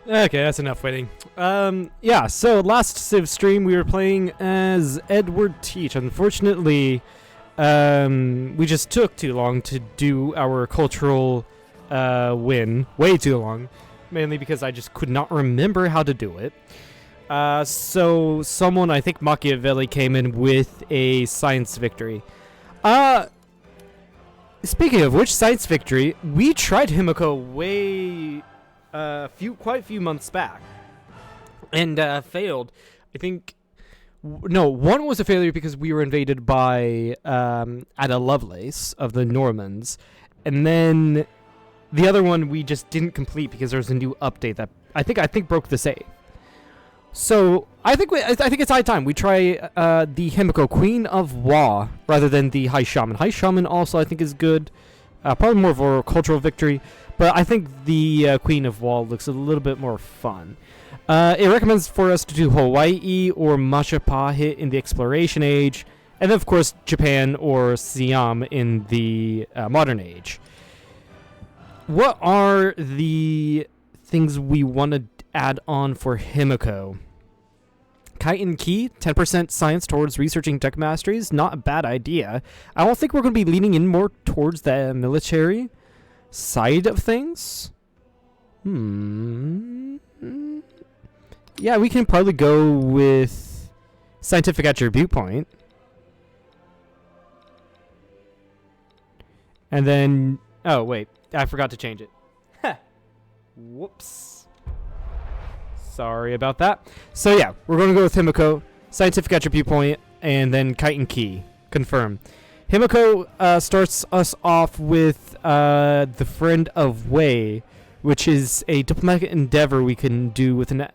Okay, that's enough waiting. Yeah, so last Civ stream we were playing as Edward Teach. Unfortunately, we just took too long to do our cultural win. Way too long. Mainly because I just could not remember how to do it. So someone, I think Machiavelli, came in with a science victory. Speaking of which, science victory, we tried Himiko way... quite a few months back, and failed. I think no, one was a failure because we were invaded by Ada Lovelace of the Normans, and then the other one we just didn't complete because there was a new update that I think broke the save. So I think it's high time we try the Himiko, Queen of Wa, rather than the High Shaman. High Shaman also I think is good, probably more of a cultural victory. But I think the Queen of Wall looks a little bit more fun. It recommends for us to do Hawai'i or Machapahit in the Exploration Age, and then of course Japan or Siam in the Modern Age. What are the things we want to add on for Himiko? Kite and Key, 10% science towards researching tech masteries. Not a bad idea. I don't think we're going to be leaning in more towards the military side of things. Yeah, we can probably go with scientific attribute point. And then, oh wait, I forgot to change it. Whoops. Sorry about that. So yeah, we're going to go with Himiko, scientific attribute point, and then Kite and Key. Confirm. Himiko starts us off with the Friend of Wei, which is a diplomatic endeavor we can do with an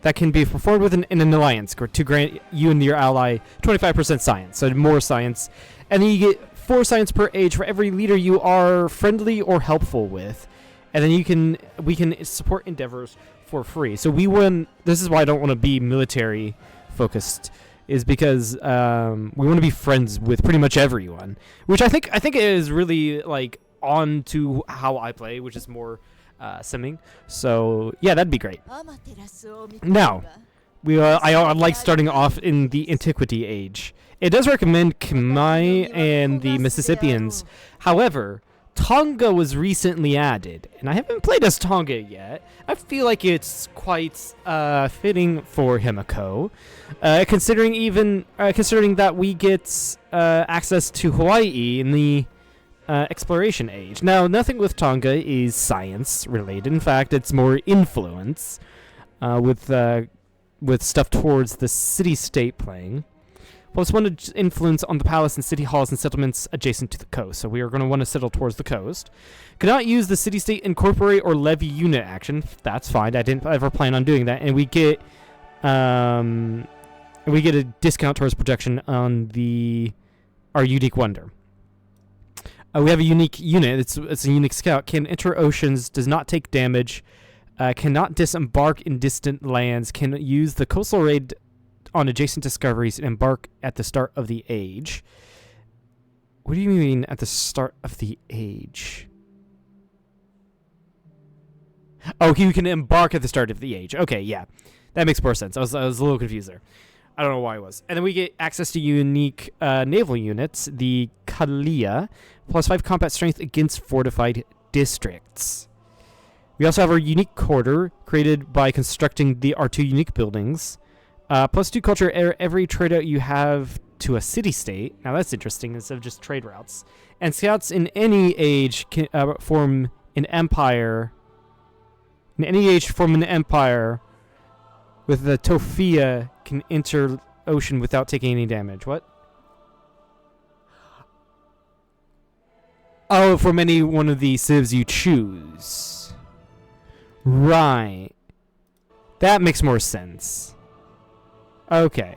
that can be performed with in an alliance to grant you and your ally 25% science, so more science, and then you get 4 science per age for every leader you are friendly or helpful with, and then we can support endeavors for free. So we win. This is why I don't want to be military focused, is because we want to be friends with pretty much everyone, which I think is really like on to how I play, which is more simming. So yeah, that'd be great. Now, I like starting off in the Antiquity Age. It does recommend Khmer and the Mississippians. However, Tonga was recently added, and I haven't played as Tonga yet. I feel like it's quite fitting for Himiko, considering that we get access to Hawai'i in the Exploration Age. Now, nothing with Tonga is science related. In fact, it's more influence with stuff towards the city-state playing. Plus one influence on the palace and city halls and settlements adjacent to the coast. So we are going to want to settle towards the coast. Cannot use the city-state incorporate or levy unit action. That's fine. I didn't ever plan on doing that. And we get a discount towards protection on our unique wonder. We have a unique unit. It's a unique scout. Can enter oceans. Does not take damage. Cannot disembark in distant lands. Can use the coastal raid on adjacent discoveries and embark at the start of the age. What do you mean at the start of the age? Oh, you can embark at the start of the age. Okay, yeah. That makes more sense. I was a little confused there. I don't know why I was. And then we get access to unique naval units, the Kalia, plus 5 combat strength against fortified districts. We also have our unique quarter, created by constructing our 2 unique buildings. Plus 2 culture every trade route you have to a city-state. Now that's interesting instead of just trade routes. And scouts in any age can form an empire. In any age, form an empire with the Tofia can enter ocean without taking any damage. What? Oh, from any one of the civs you choose. Right. That makes more sense. Okay.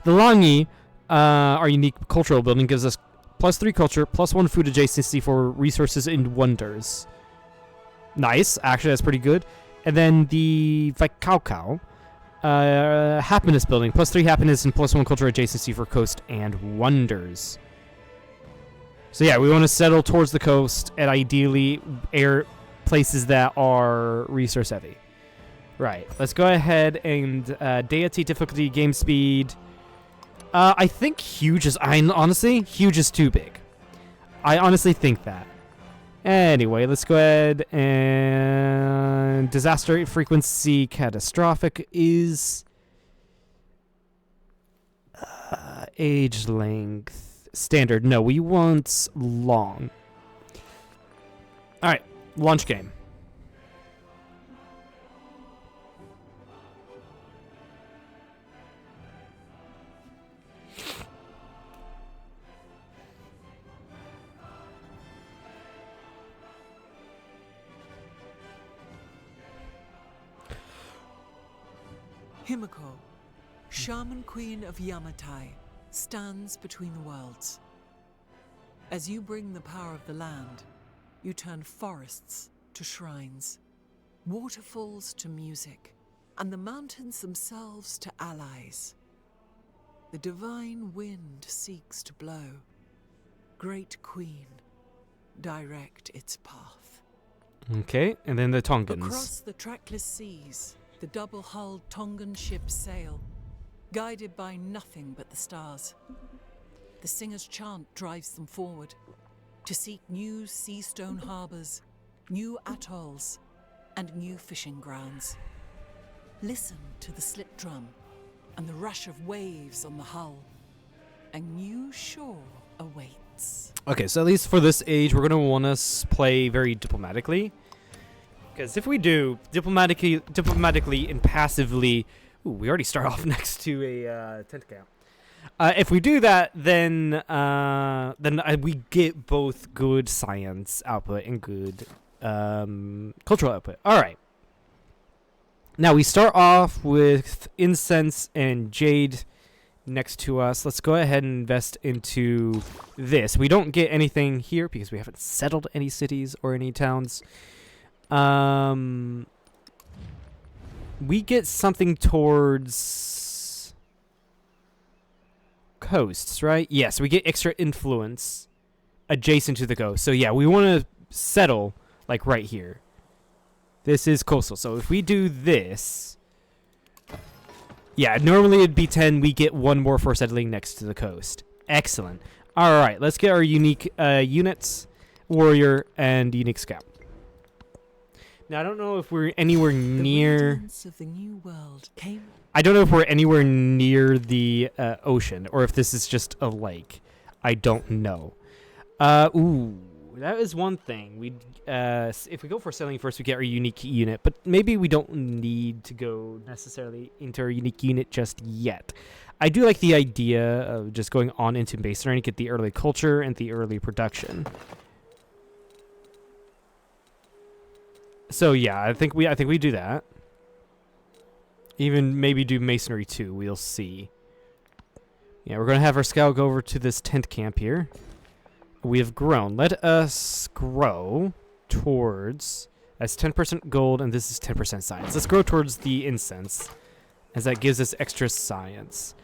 The Langi, our unique cultural building, gives us plus 3 culture, plus 1 food adjacency for resources and wonders. Nice. Actually, that's pretty good. And then the Vaikaukau, happiness building, plus 3 happiness and plus 1 culture adjacency for coast and wonders. So yeah, we want to settle towards the coast and ideally places that are resource heavy. Right. Let's go ahead and deity, difficulty, game speed. I think huge is... honestly, huge is too big. I honestly think that. Anyway, let's go ahead and... disaster frequency catastrophic is... age length standard. No, we want long. Alright, launch game. Himiko, Shaman Queen of Yamatai, stands between the worlds. As you bring the power of the land, you turn forests to shrines, waterfalls to music, and the mountains themselves to allies. The divine wind seeks to blow. Great Queen, direct its path. Okay, and then the Tongans. Across the trackless seas, the double-hulled Tongan ships sail, guided by nothing but the stars. The singer's chant drives them forward, to seek new sea-stone harbors, new atolls, and new fishing grounds. Listen to the slip drum and the rush of waves on the hull. A new shore awaits. Okay, so at least for this age, we're going to want to play very diplomatically. Because if we do, diplomatically and passively... Ooh, we already start off next to a tent camp. If we do that, then we get both good science output and good cultural output. All right. Now we start off with incense and jade next to us. Let's go ahead and invest into this. We don't get anything here because we haven't settled any cities or any towns. We get something towards coasts, right? Yes, we get extra influence adjacent to the coast. So yeah, we want to settle like right here. This is coastal. So if we do this, yeah, normally it'd be 10. We get one more for settling next to the coast. Excellent. All right, let's get our unique units, warrior and unique scout. Now, I don't know if we're anywhere near... Of the new world came. I don't know if we're anywhere near the ocean, or if this is just a lake. I don't know. Ooh, that is one thing. We, if we go for selling first, we get our unique unit, but maybe we don't need to go necessarily into our unique unit just yet. I do like the idea of just going on into masonry to get the early culture and the early production. So yeah, I think we do that. Even maybe do masonry too. We'll see. Yeah, we're gonna have our scout go over to this tent camp here. We have grown. Let us grow towards... That's 10% gold, and this is 10% science. Let's grow towards the incense, as that gives us extra science.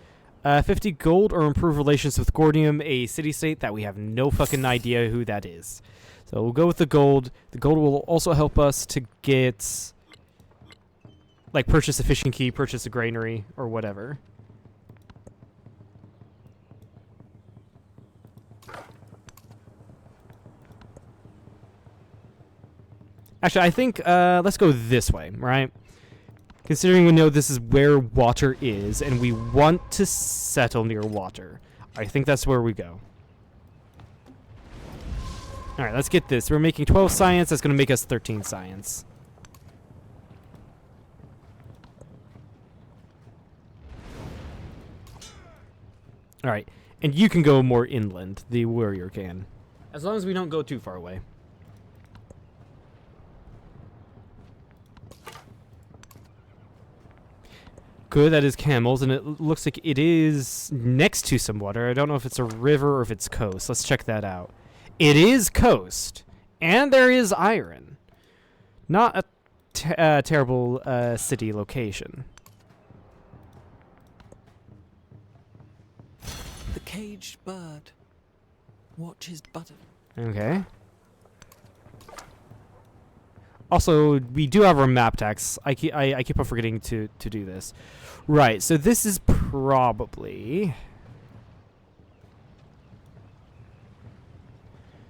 50 gold or improve relations with Gordium, a city-state that we have no fucking idea who that is. So we'll go with the gold. The gold will also help us to get... like, purchase a fishing key, purchase a granary, or whatever. Actually, I think, let's go this way, right? Considering we know this is where water is, and we want to settle near water. I think that's where we go. Alright, let's get this. We're making 12 science. That's going to make us 13 science. Alright, and you can go more inland. The warrior can. As long as we don't go too far away. Good, that is camels, and it looks like it is next to some water. I don't know if it's a river or if it's coast. Let's check that out. It is coast, and there is iron. Not a terrible city location. The caged bird watches butter. Okay. Also, we do have our map text. I keep on forgetting to do this. Right, so this is probably...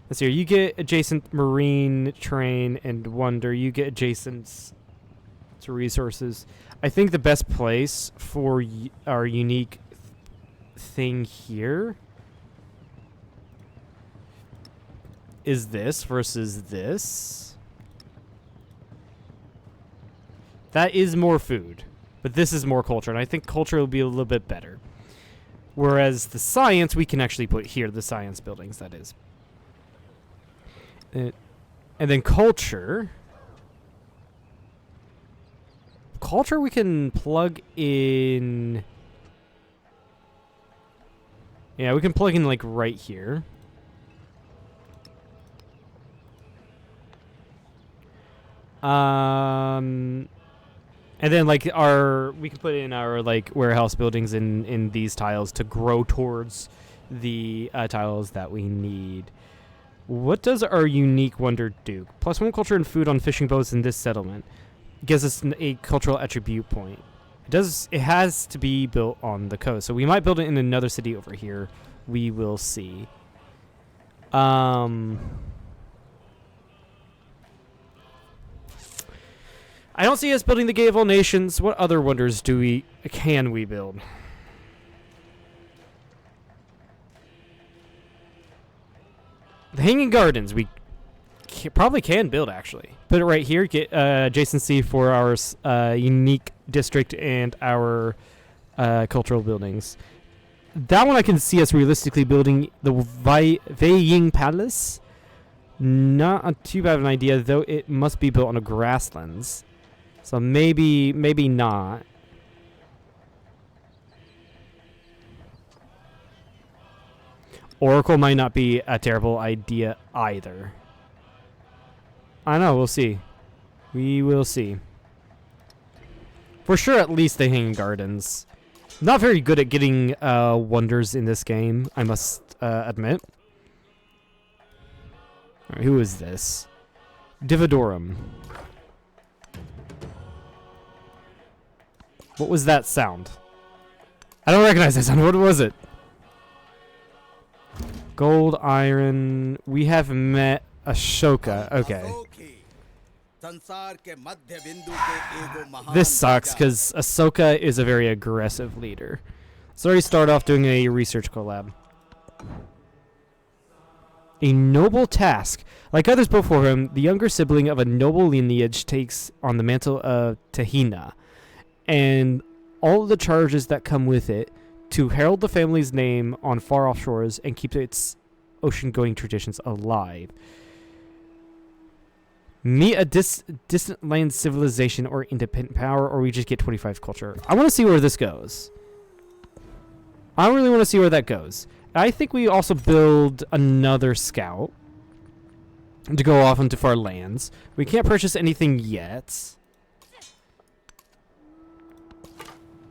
Let's see here. You get adjacent marine terrain and wonder. You get adjacent to resources. I think the best place for our unique thing here is this versus this. That is more food, but this is more culture, and I think culture will be a little bit better. Whereas the science, we can actually put here, the science buildings, that is. And then culture. Culture we can plug in. Yeah, we can plug in like right here. And then like we can put in our like warehouse buildings in these tiles to grow towards the tiles that we need. What does our unique wonder do? +1 culture and food on fishing boats in this settlement. Gives us a cultural attribute point. It has to be built on the coast. So we might build it in another city over here. We will see. I don't see us building the Gate of All Nations. What other wonders can we build? The Hanging Gardens, we probably can build, actually. Put it right here, get adjacency for our unique district and our cultural buildings. That one I can see us realistically building the Weiying Palace. Not too bad of an idea, though it must be built on a grasslands. So maybe not. Oracle might not be a terrible idea either. I know, we'll see. We will see. For sure, at least the Hanging Gardens. Not very good at getting wonders in this game, I must admit. Alright, who is this? Dividorum. What was that sound? I don't recognize that sound. What was it? Gold, iron. We have met Ashoka. Okay. This sucks because Ahsoka is a very aggressive leader. Let's already start off doing a research collab. A noble task. Like others before him, the younger sibling of a noble lineage takes on the mantle of Tahina and all of the charges that come with it to herald the family's name on far-off shores and keep its ocean-going traditions alive. Meet a distant land civilization or independent power, or we just get 25 culture. I want to see where this goes. I really want to see where that goes. I think we also build another scout to go off into far lands. We can't purchase anything yet.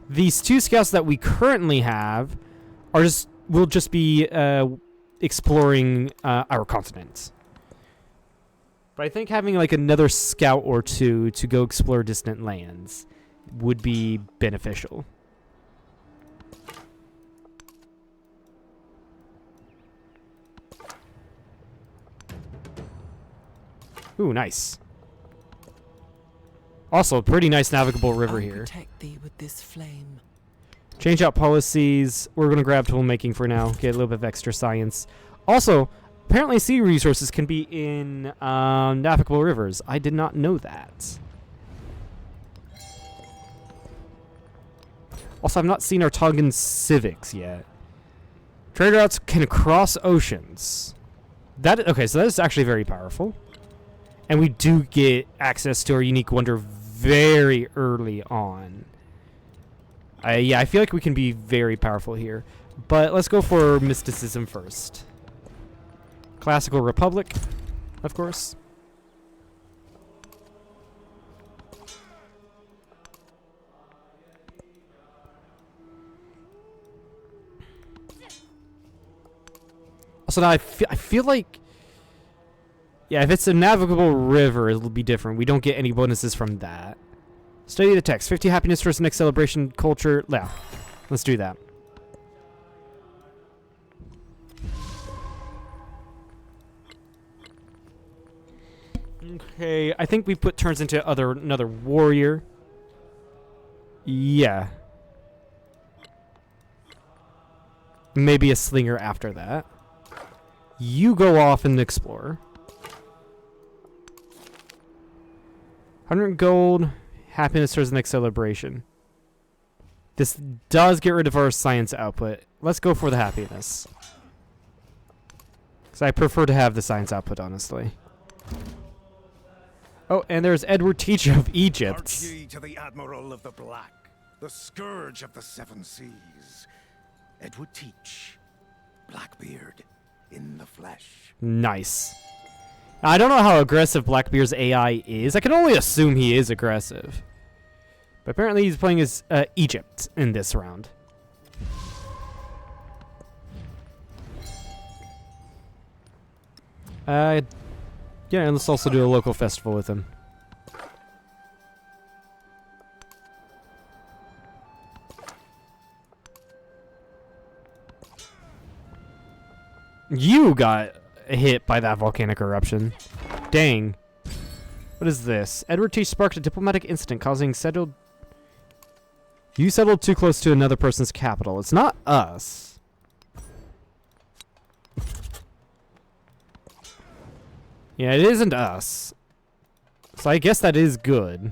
These two scouts that we currently have will just be exploring our continent. But I think having like another scout or two to go explore distant lands would be beneficial. Ooh, nice. Also, pretty nice navigable river here. Protect thee with this flame. Change out policies. We're going to grab tool making for now. Get a little bit of extra science. Also, apparently sea resources can be in navigable rivers. I did not know that. Also, I've not seen our Tongan civics yet. Trade routes can cross oceans. Okay, so that is actually very powerful. And we do get access to our unique wonder very early on. Yeah, I feel like we can be very powerful here. But let's go for mysticism first. Classical Republic, of course. Also, now I feel like Yeah, if it's a navigable river, it'll be different. We don't get any bonuses from that. Study the text. 50 happiness for the next celebration culture. Yeah, let's do that. Okay, I think we put turns into another warrior. Yeah. Maybe a slinger after that. You go off and explore. 100 gold. Happiness towards the next celebration. This does get rid of our science output. Let's go for the happiness. Because I prefer to have the science output, honestly. Oh, and there's Edward Teach of Egypt. Hark ye to the Admiral of the Black, the scourge of the seven seas. Edward Teach, Blackbeard in the flesh. Nice. I don't know how aggressive Blackbeard's AI is. I can only assume he is aggressive. But apparently he's playing as Egypt in this round. Yeah, and let's also do a local festival with him. You got hit by that volcanic eruption. Dang. What is this? Edward T. sparked a diplomatic incident causing settled... You settled too close to another person's capital. It's not us. Yeah, it isn't us. So I guess that is good.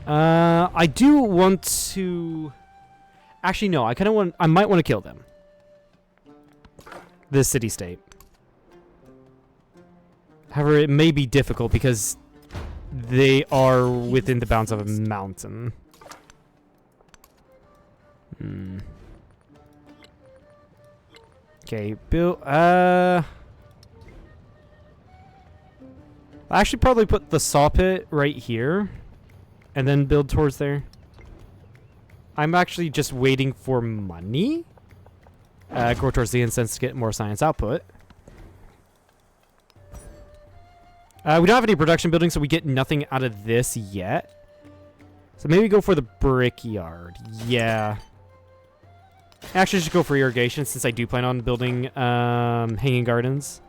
I do want to... Actually, no. I might want to kill them. This city-state. However, it may be difficult because they are within the bounds of a mountain. Okay, Bill. I should probably put the saw pit right here, and then build towards there. I'm actually just waiting for money. Go towards the incense to get more science output. We don't have any production buildings, so we get nothing out of this yet. So maybe go for the brickyard. Yeah. Actually, I should go for irrigation since I do plan on building hanging gardens.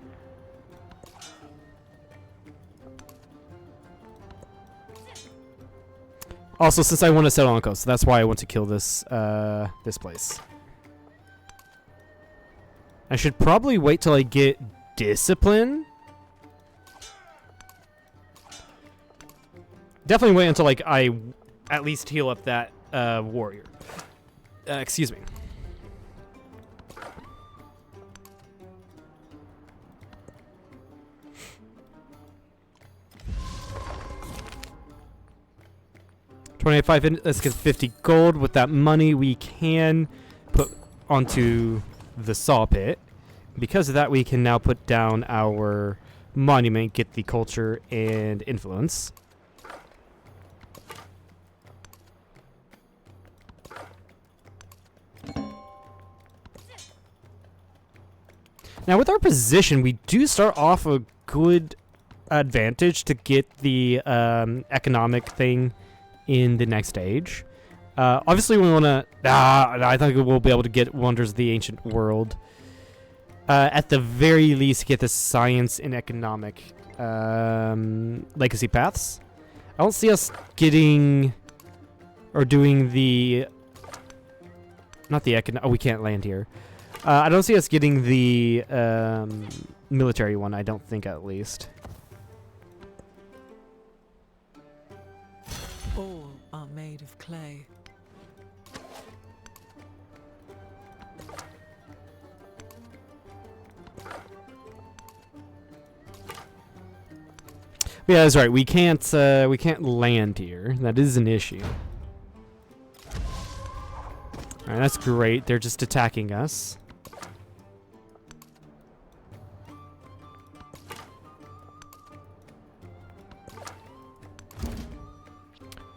Also, since I want to settle on the coast, so that's why I want to kill this this place. I should probably wait till I get discipline. Definitely wait until like I at least heal up that warrior. Excuse me. $25. Let's get 50 gold. With that money, we can put onto the saw pit. Because of that, we can now put down our monument, get the culture and influence. Now, with our position, we do start off a good advantage to get the economic thing in the next stage. Obviously, we want to... I think we'll be able to get Wonders of the Ancient World. At the very least, get the science and economic legacy paths. I don't see us getting... Or doing the... Not the economic... Oh, we can't land here. I don't see us getting the military one, I don't think, at least. All are made of clay. Yeah, that's right. We can't land here. That is an issue. All right, that's great. They're just attacking us.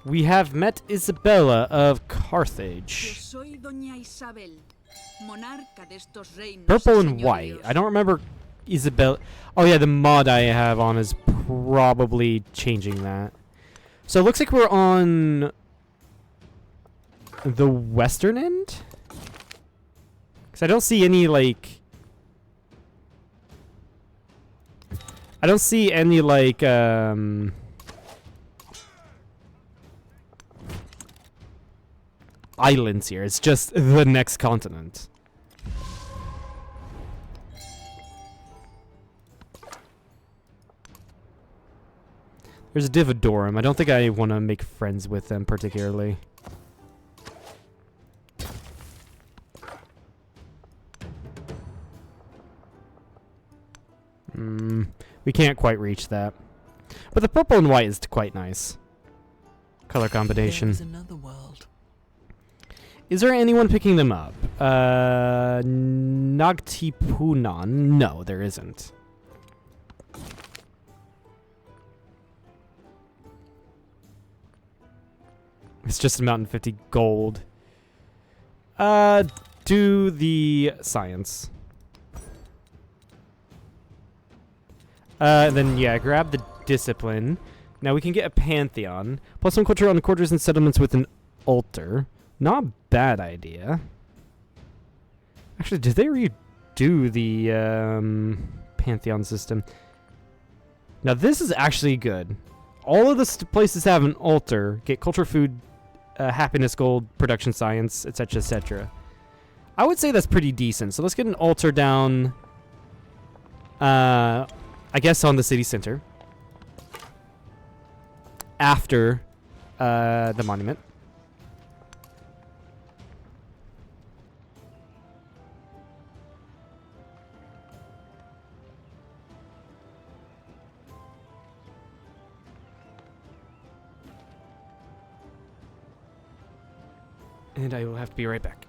We have met Isabella of Carthage. Yo soy Doña Isabel, monarca de estos reinos. Purple and white. I don't remember Isabel. Oh yeah, the mod I have on is probably changing that. So it looks like we're on the western end? Because I don't see any, like... I don't see any, like, islands here. It's just the next continent. There's a Divodorum. I don't think I want to make friends with them particularly. We can't quite reach that. But the purple and white is quite nice. Color combination. There's another world. Is there anyone picking them up? Nagtipunan? No, there isn't. It's just a mountain 50 gold. Do the science. Then yeah, grab the discipline. Now we can get a pantheon. Plus one culture on quarters and settlements with an altar. Not a bad idea. Actually, did they redo the pantheon system? Now this is actually good. All of the places have an altar. Get culture, food, happiness, gold, production, science, etc., etc. I would say that's pretty decent. So let's get an altar down. I guess on the city center. After the monument. And I will have to be right back.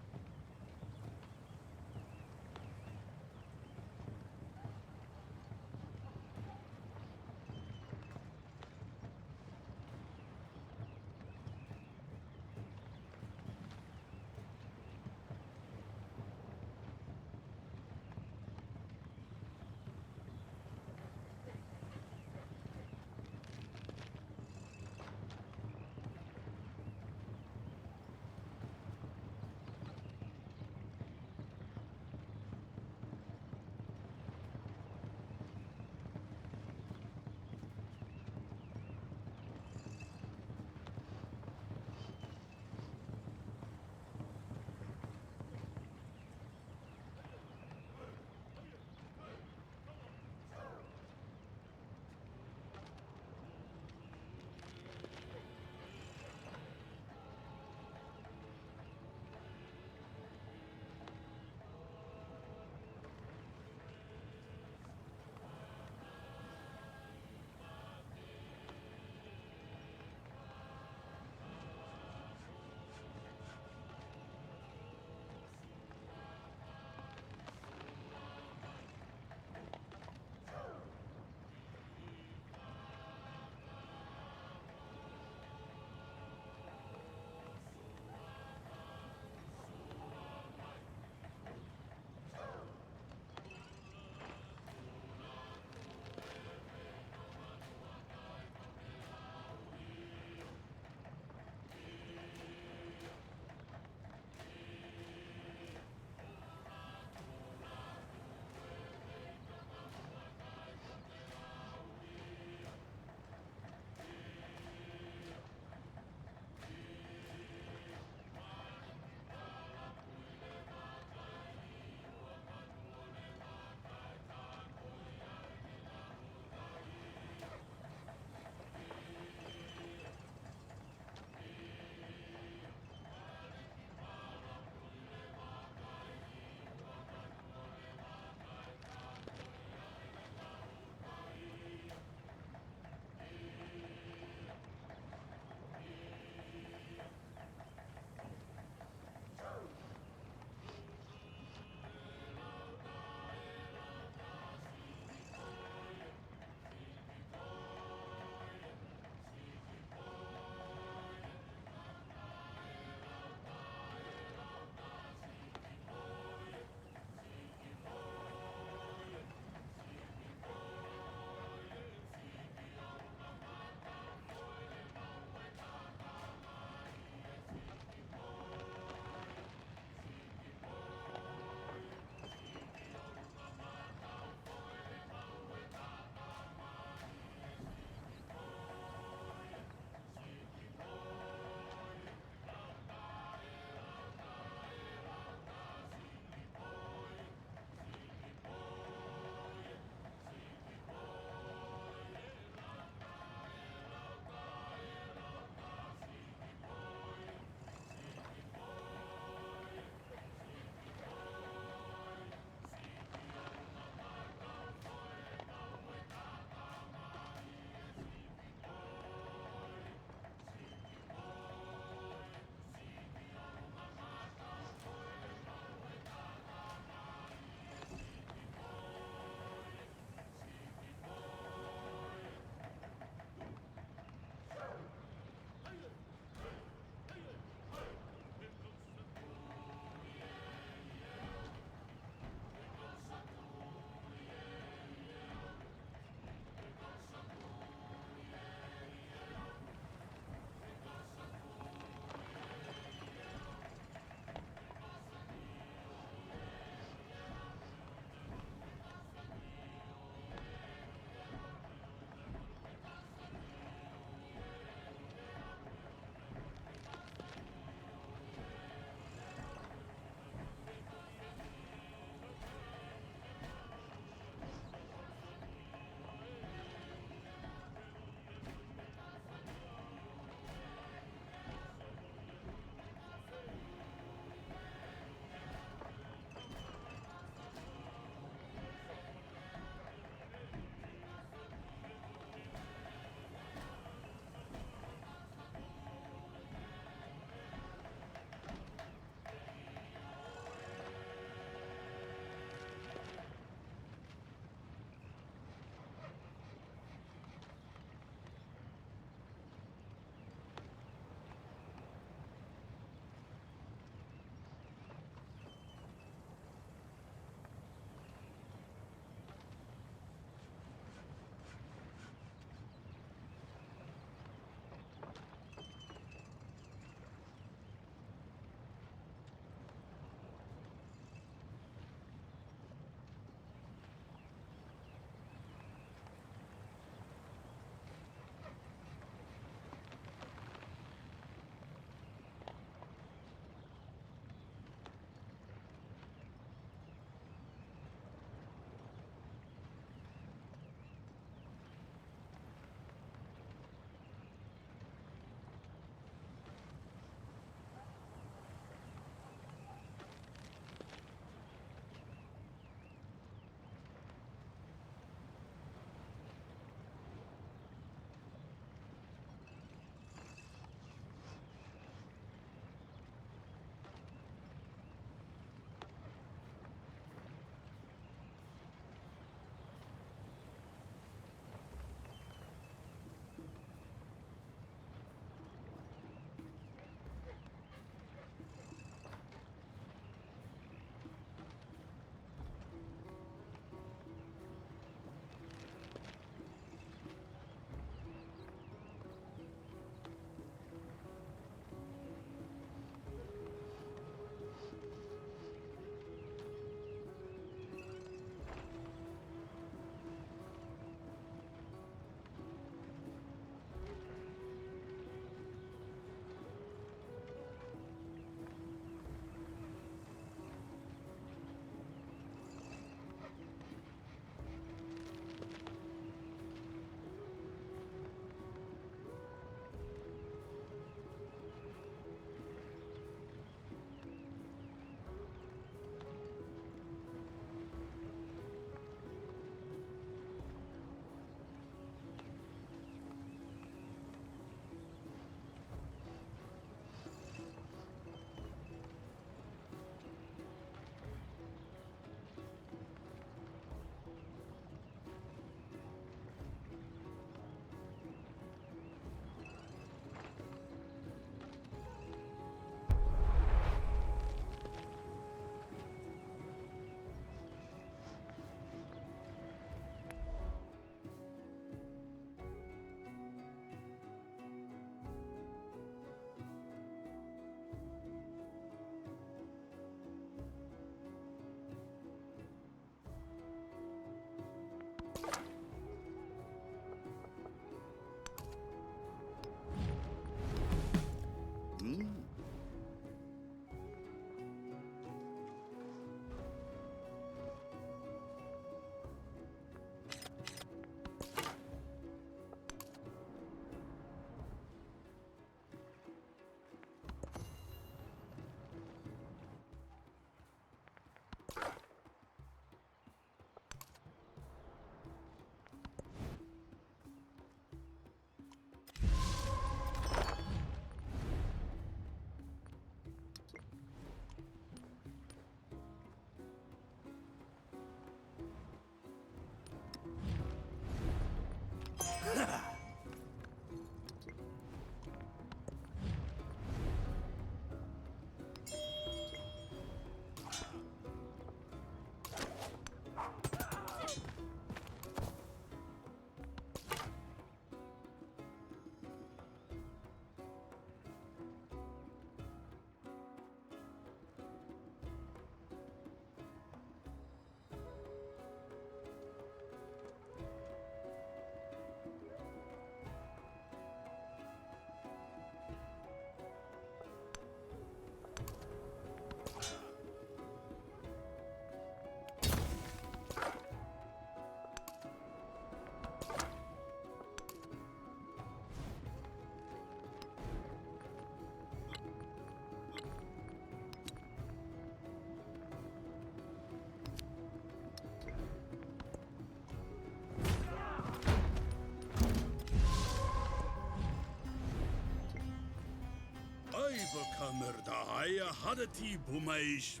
Kamerdahaya hadati bumaish.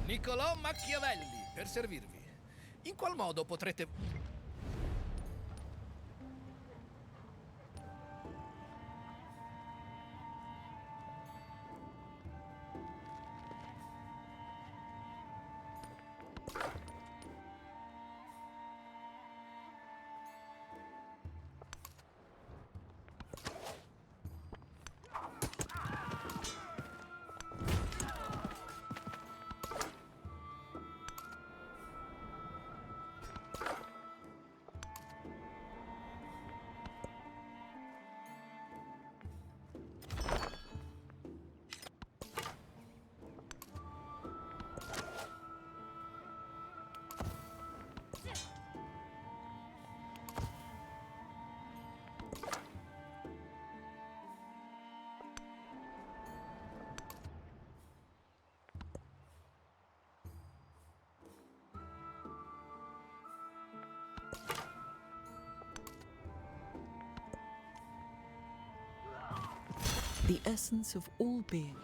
Niccolò Machiavelli, per servirvi. In qual modo potrete... The essence of all being.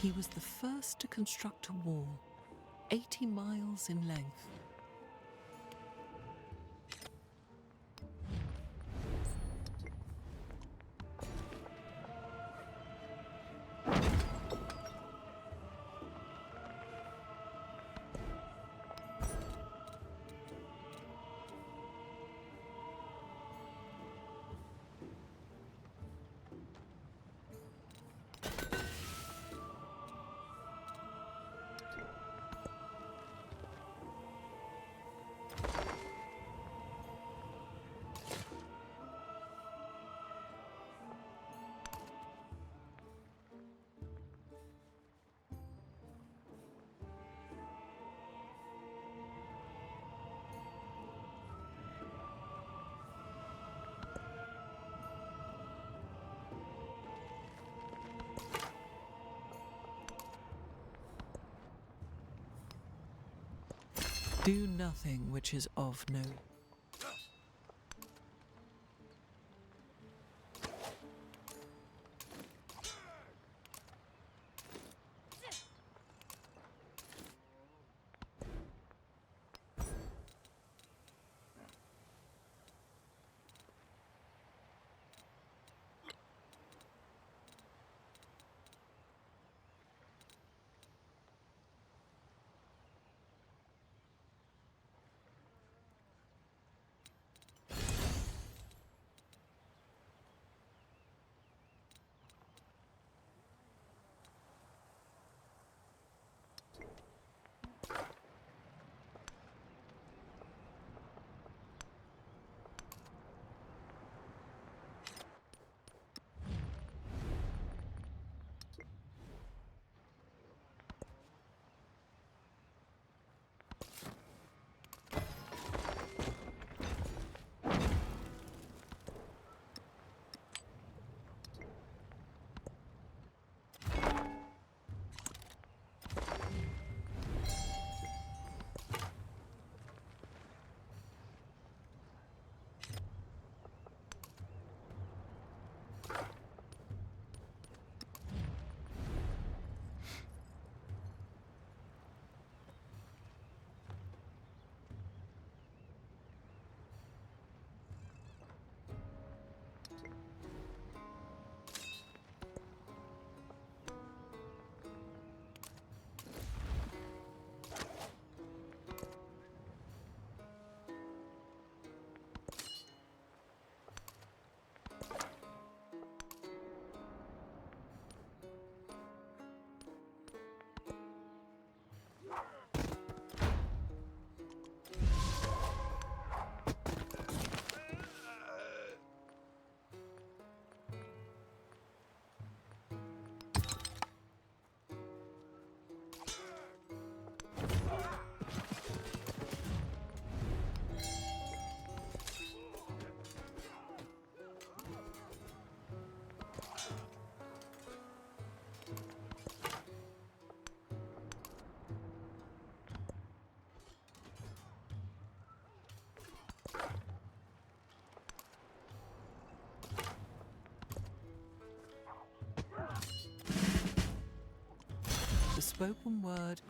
He was the first to construct a wall, 80 miles in length. Do nothing which is of no spoken word.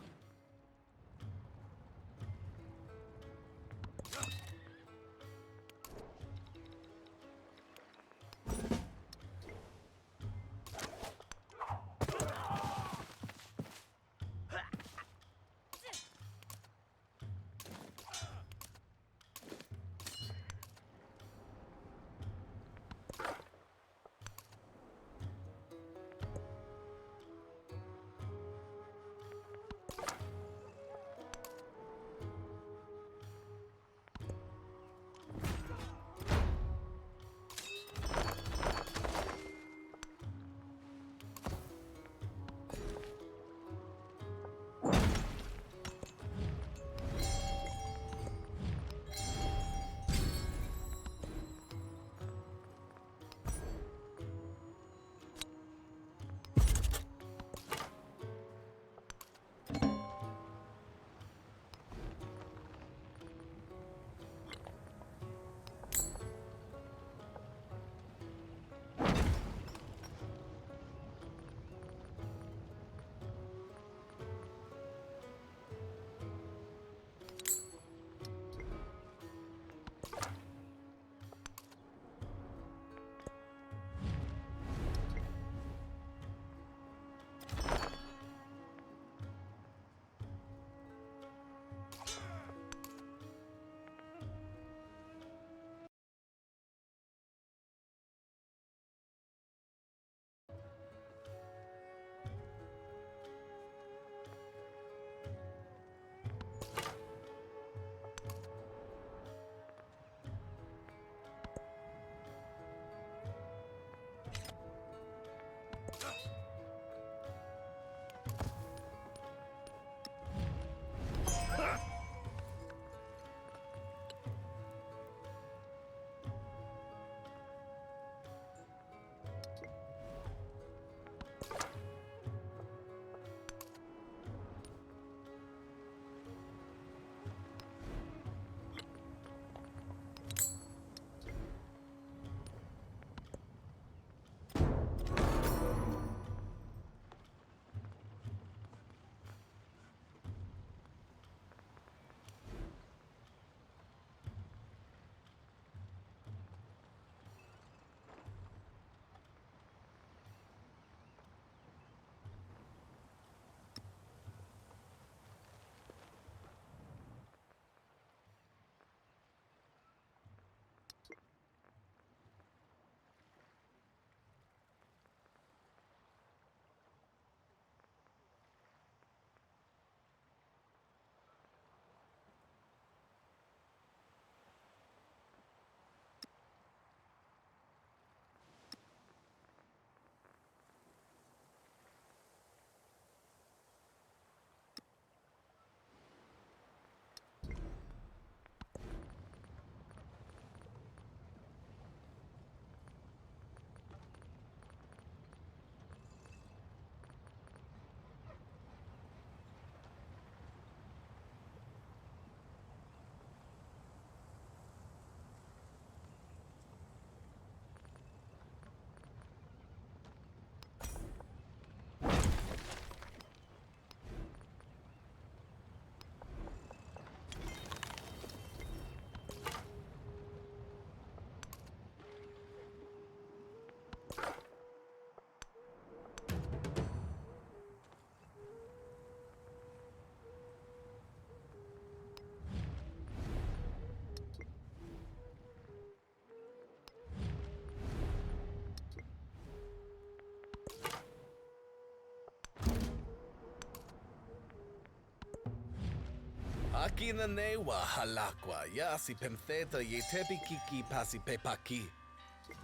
Akina newa halakwa ya si pentheta ye tepi kiki pasi pepaki.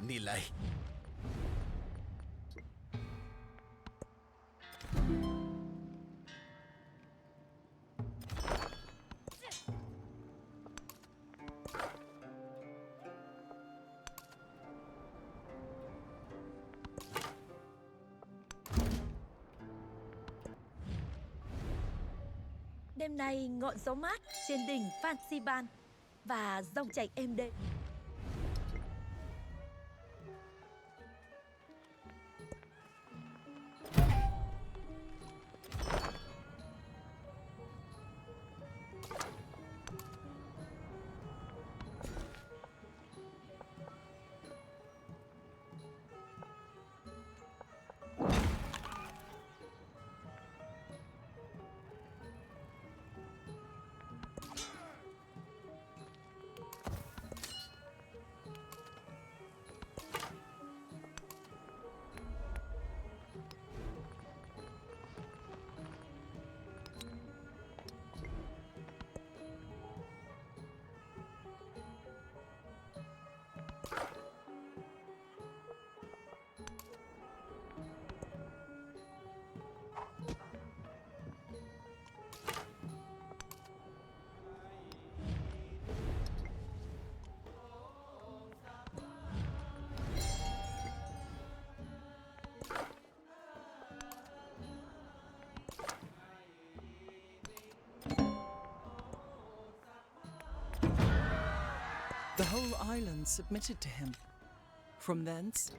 Nilay. Đêm nay ngọn gió mát trên đỉnh Fansiban và dòng chảy êm đềm. The whole island submitted to him. From thence,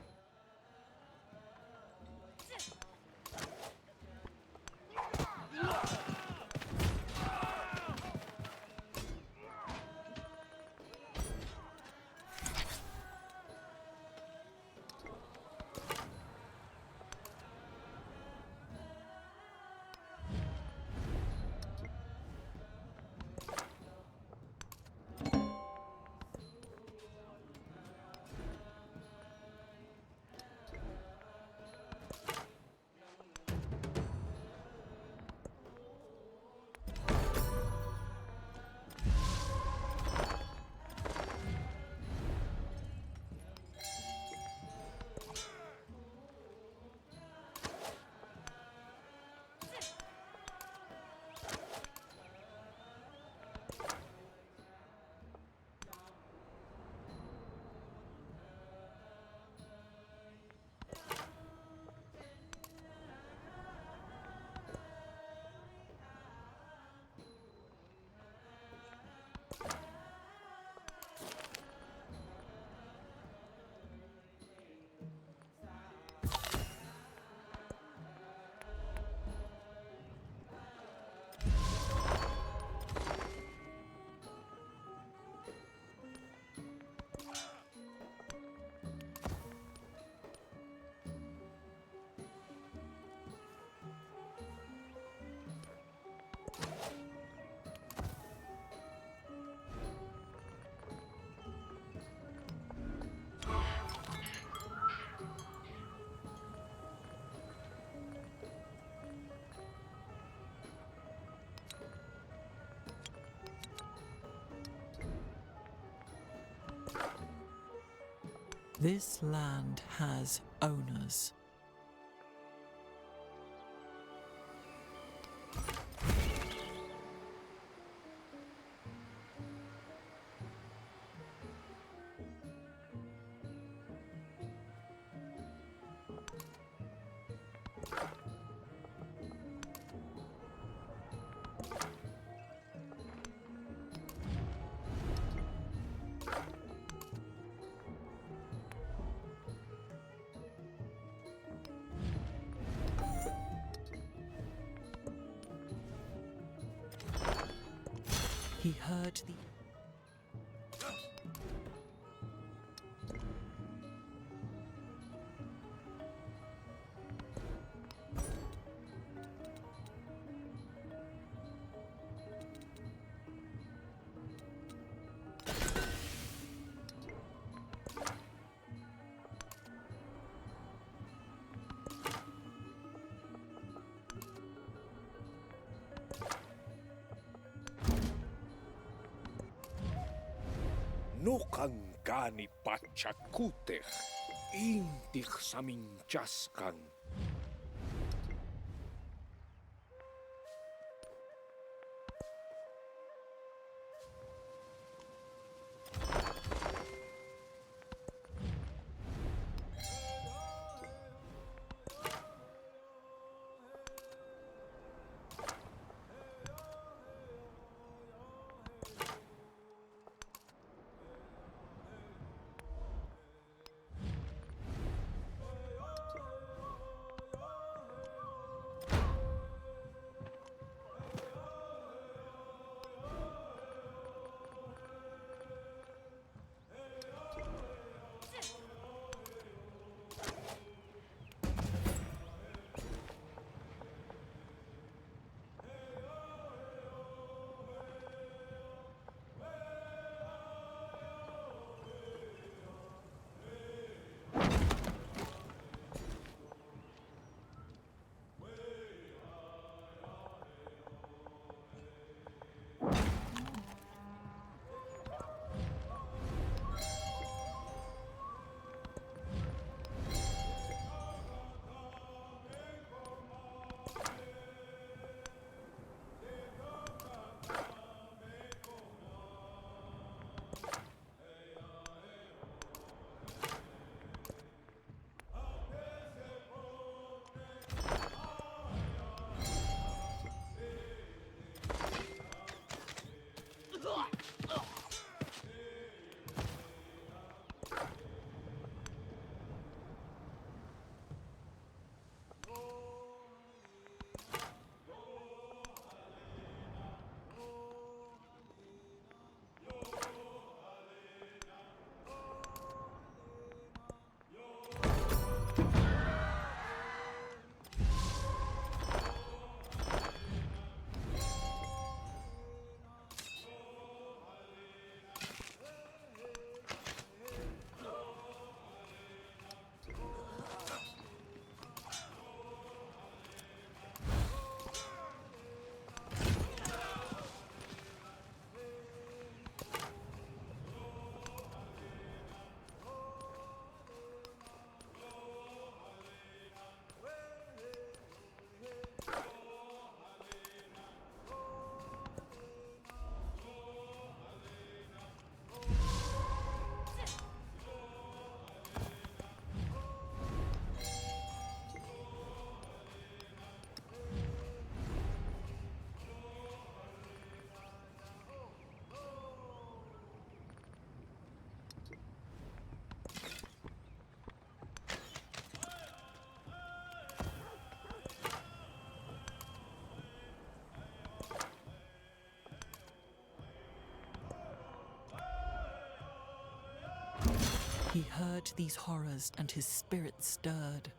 this land has owners. He heard the Nukang gani pachakutech, intich saminchaskan. He heard these horrors and his spirit stirred.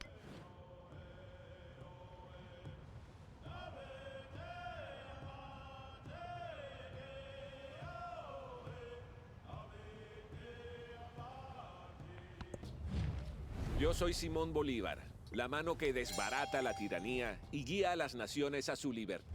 Yo soy Simón Bolívar, la mano que desbarata la tiranía y guía a las naciones a su libertad.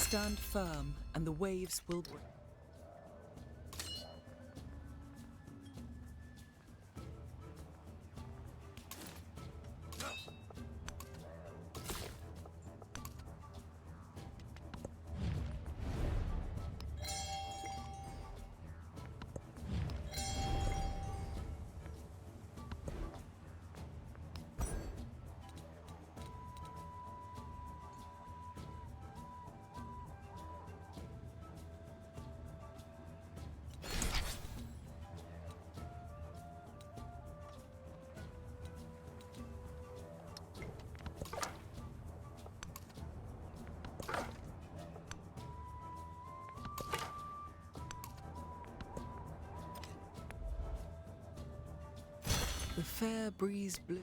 Stand firm, and the waves will break. The fair breeze blew.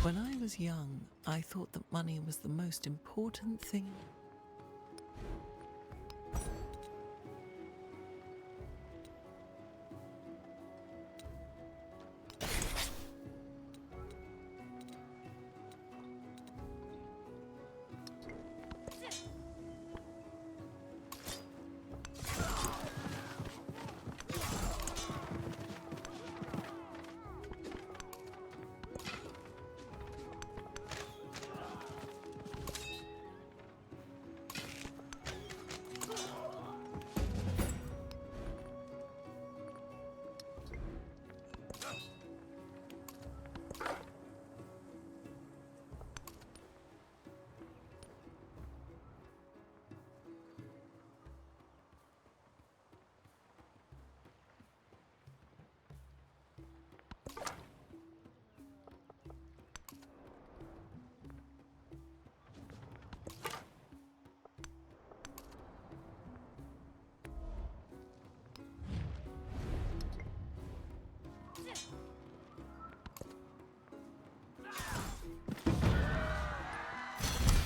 When I was young, I thought that money was the most important thing.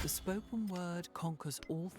The spoken word conquers all.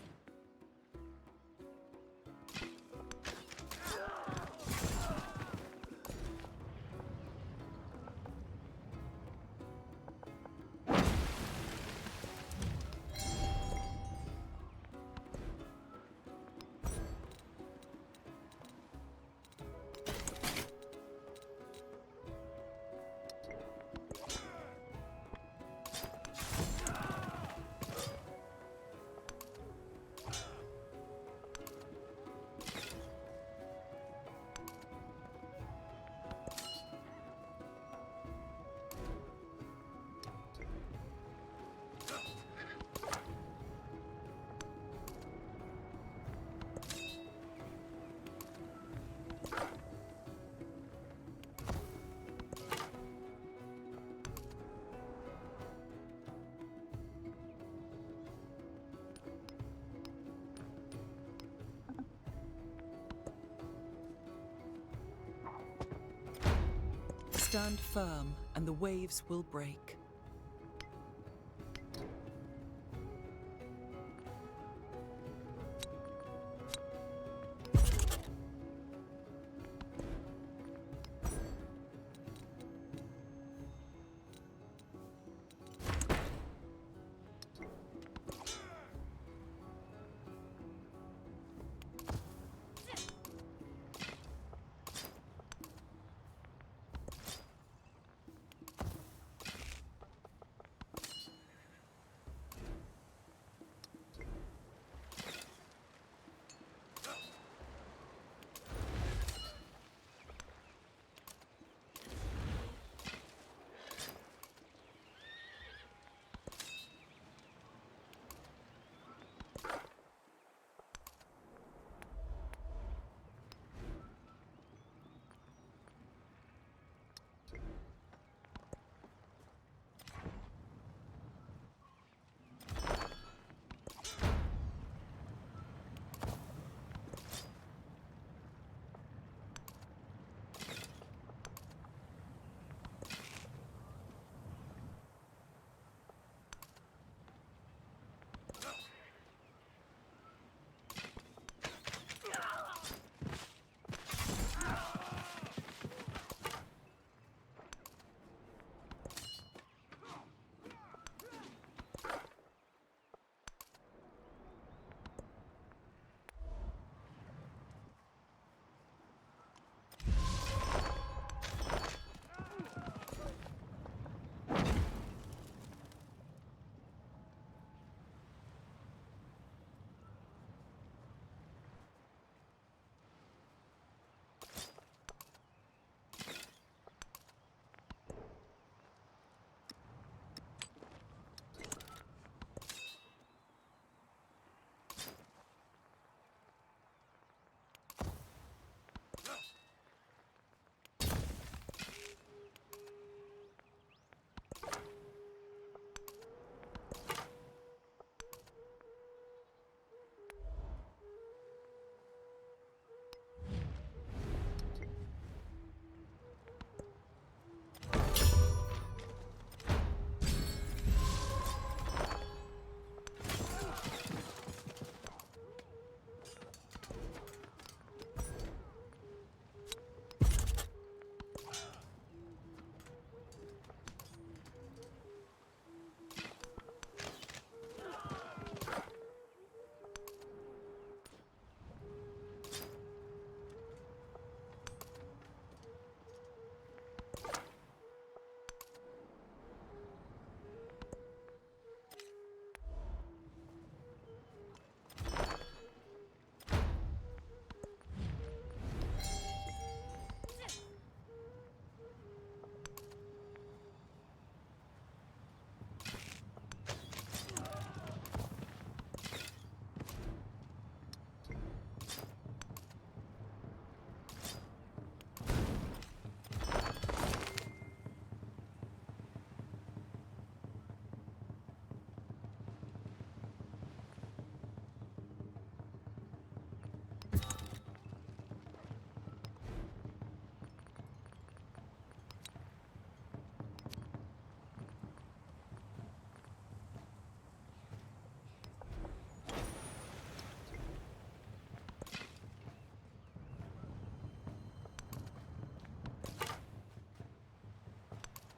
Stand firm, and the waves will break.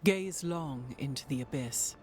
Gaze long into the abyss.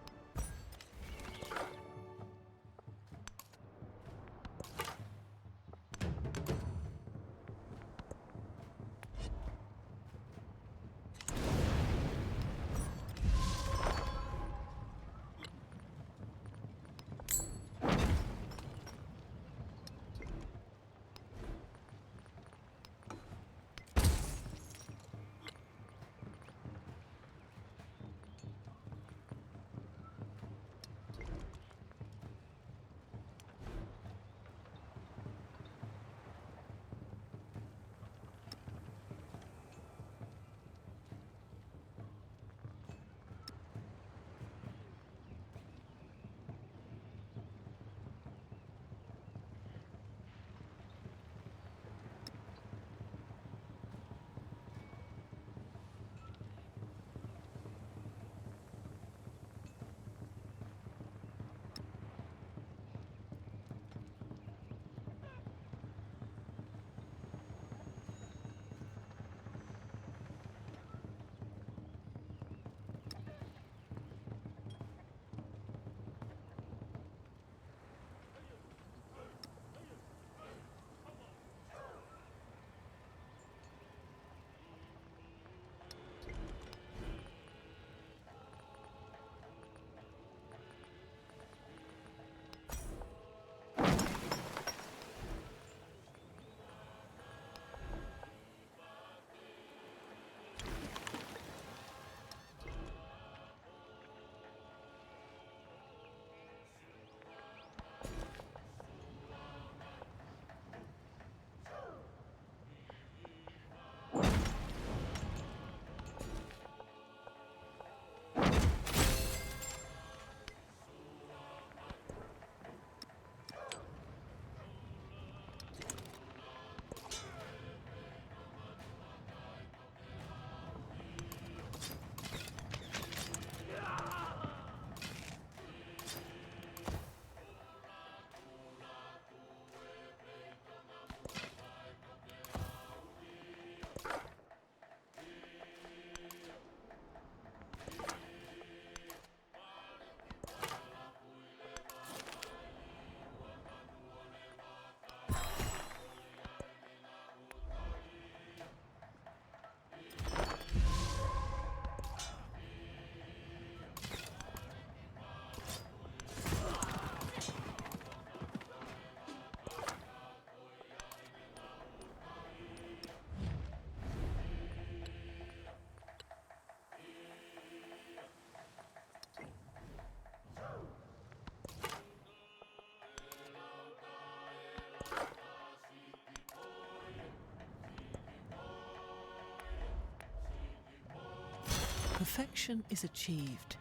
Perfection is achieved.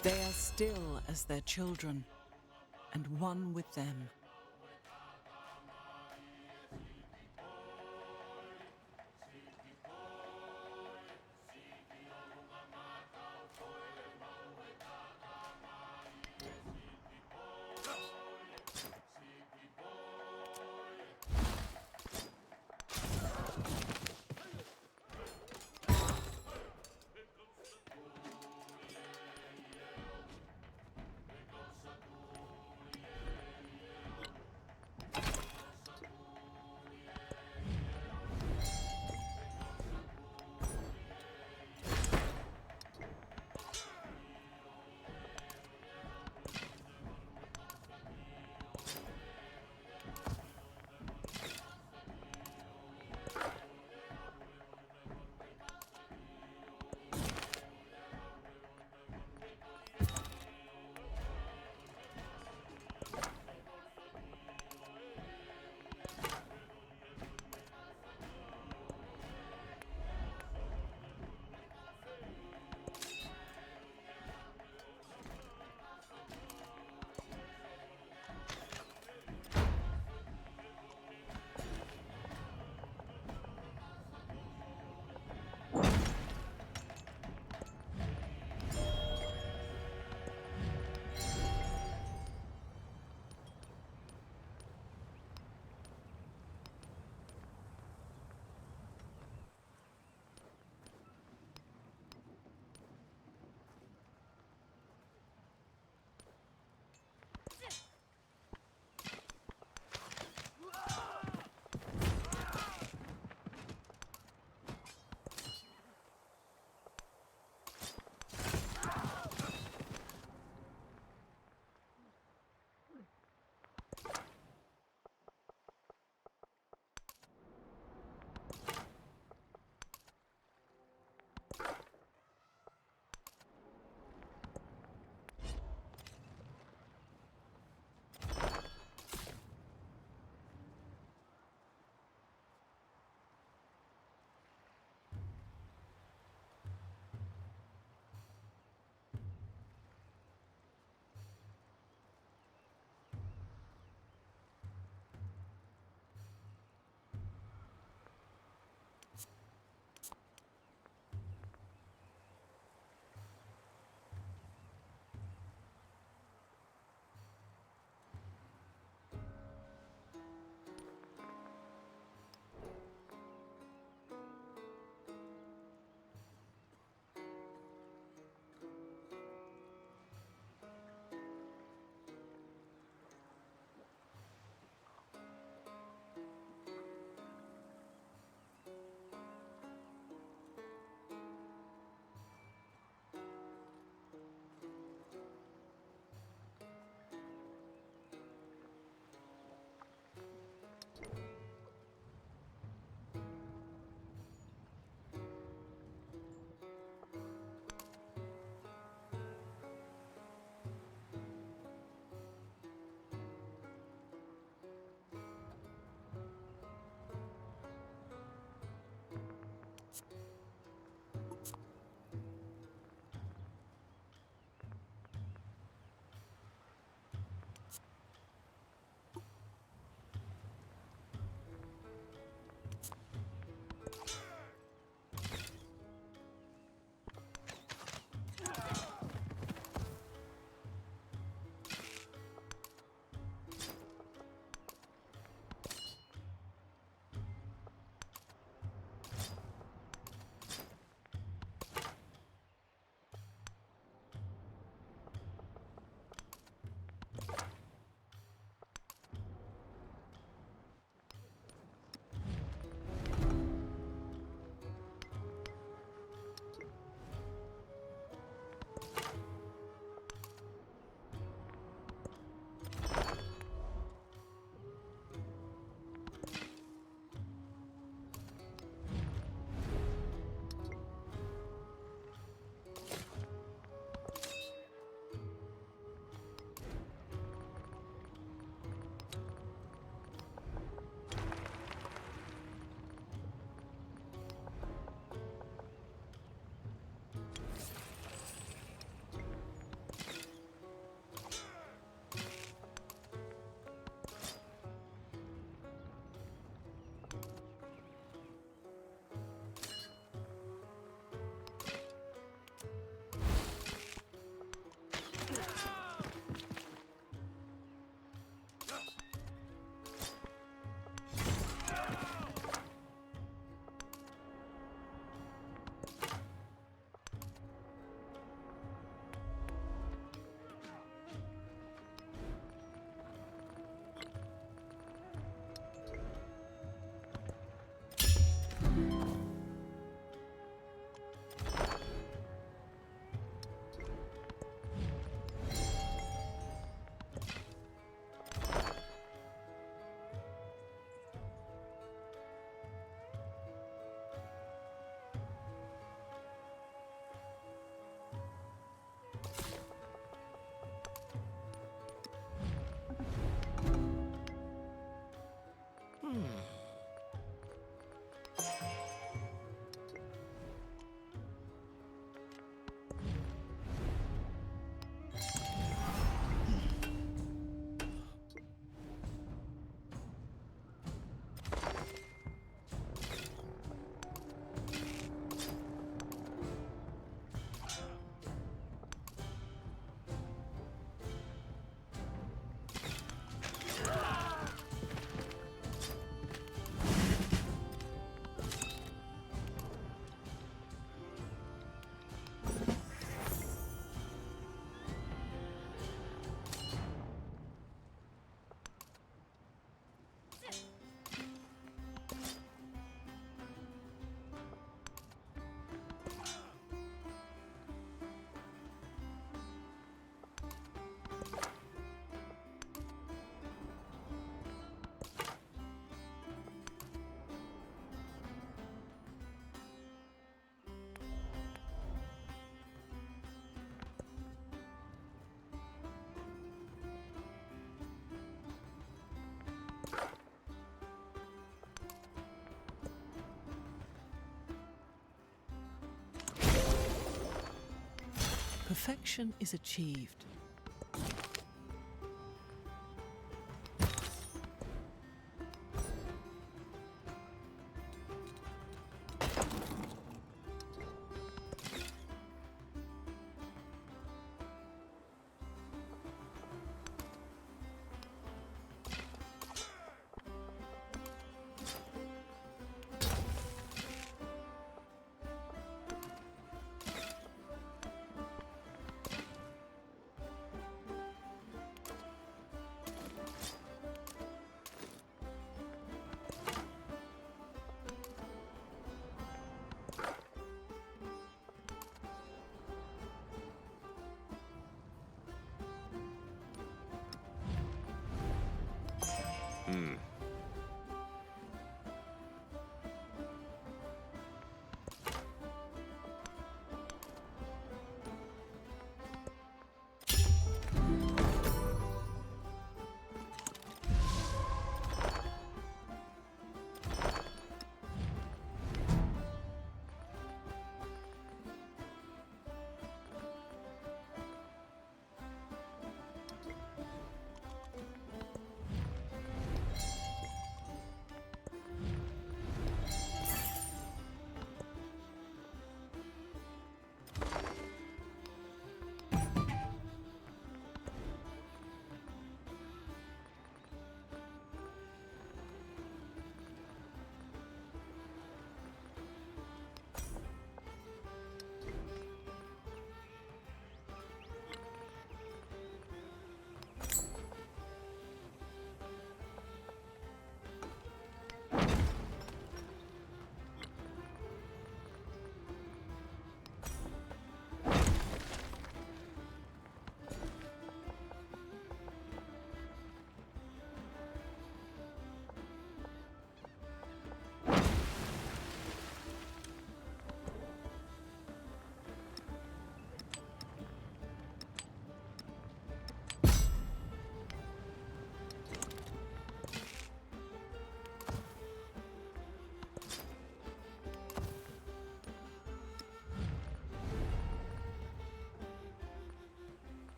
They are still as their children, and one with them. perfection is achieved.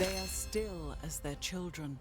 They are still as their children.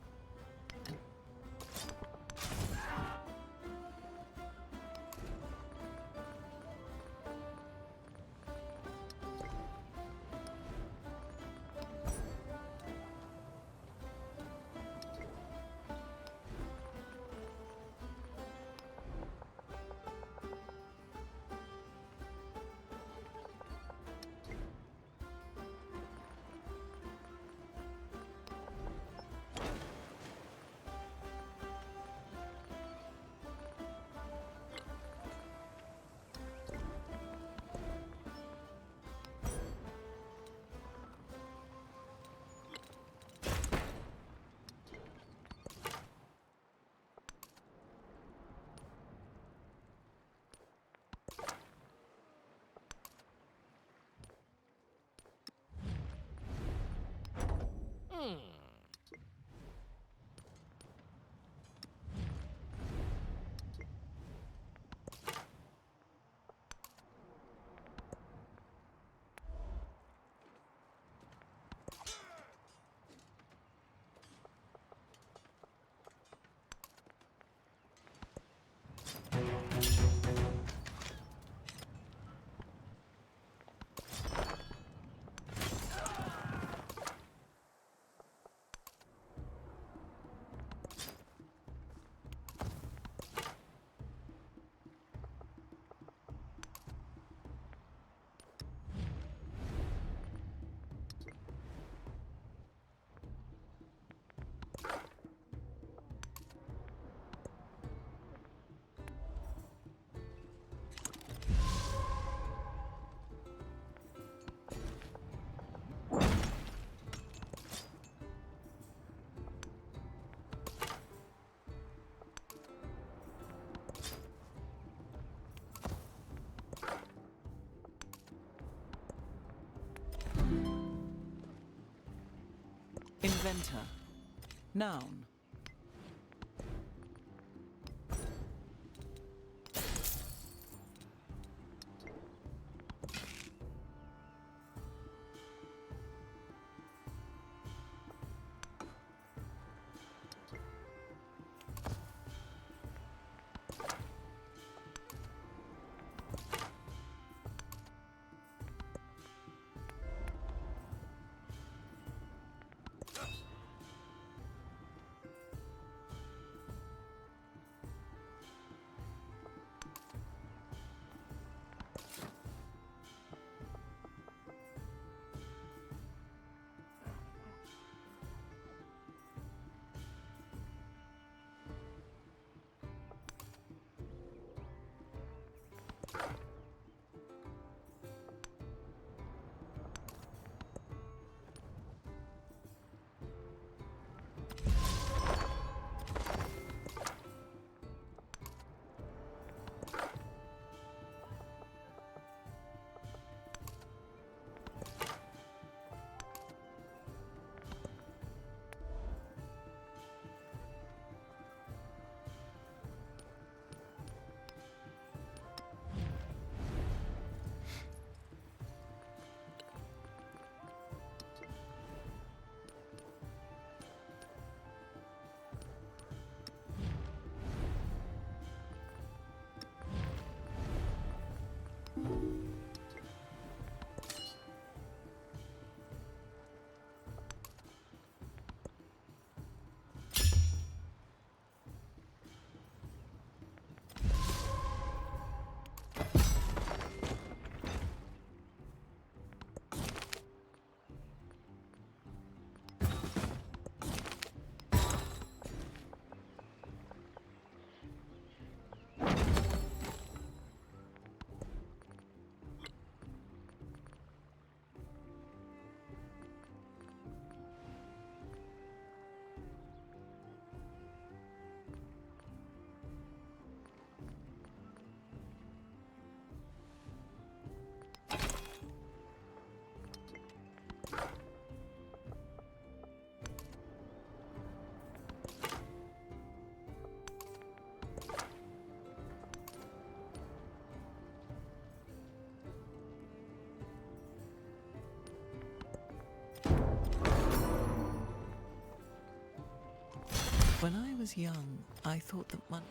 Inventor. Noun. When I was young, I thought that money...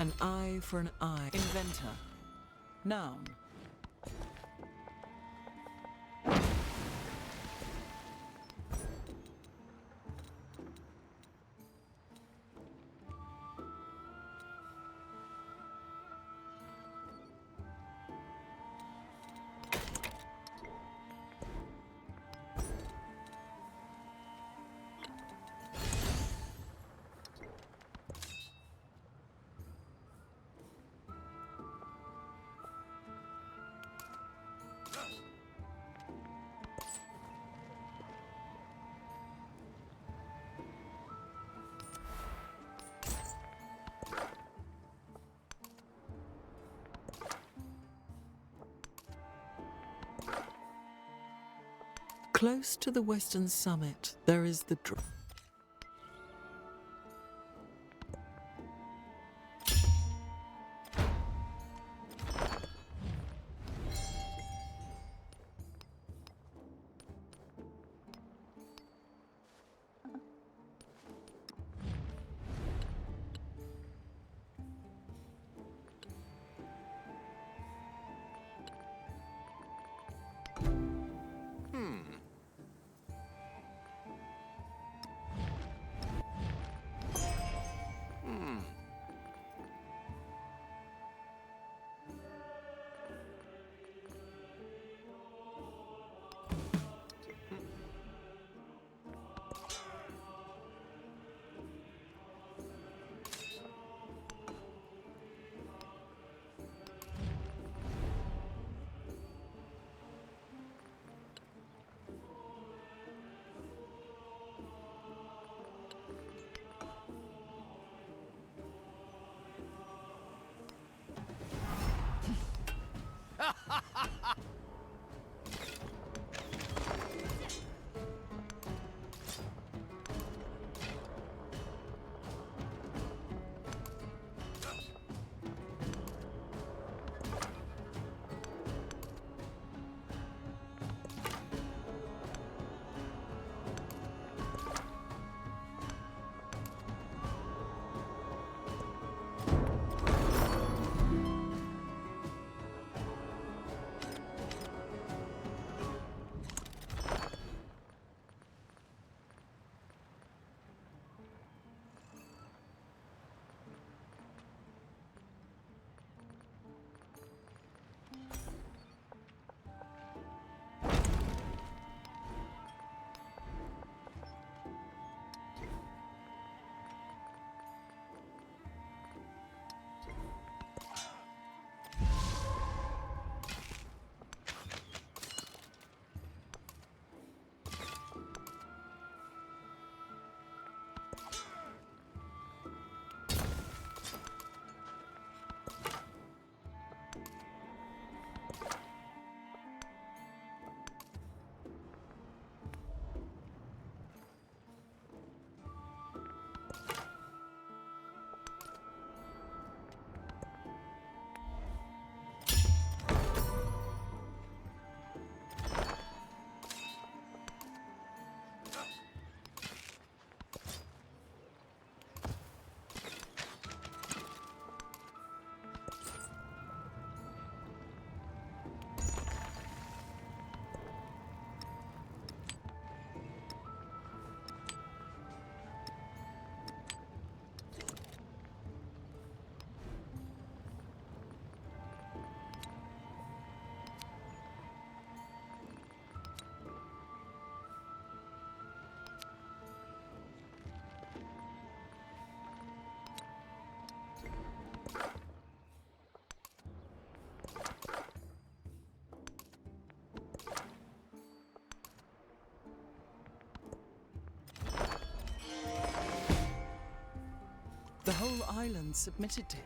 An eye for an eye. Inventor. Noun. Close to the western summit, there is the The whole island submitted to him.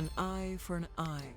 An eye for an eye.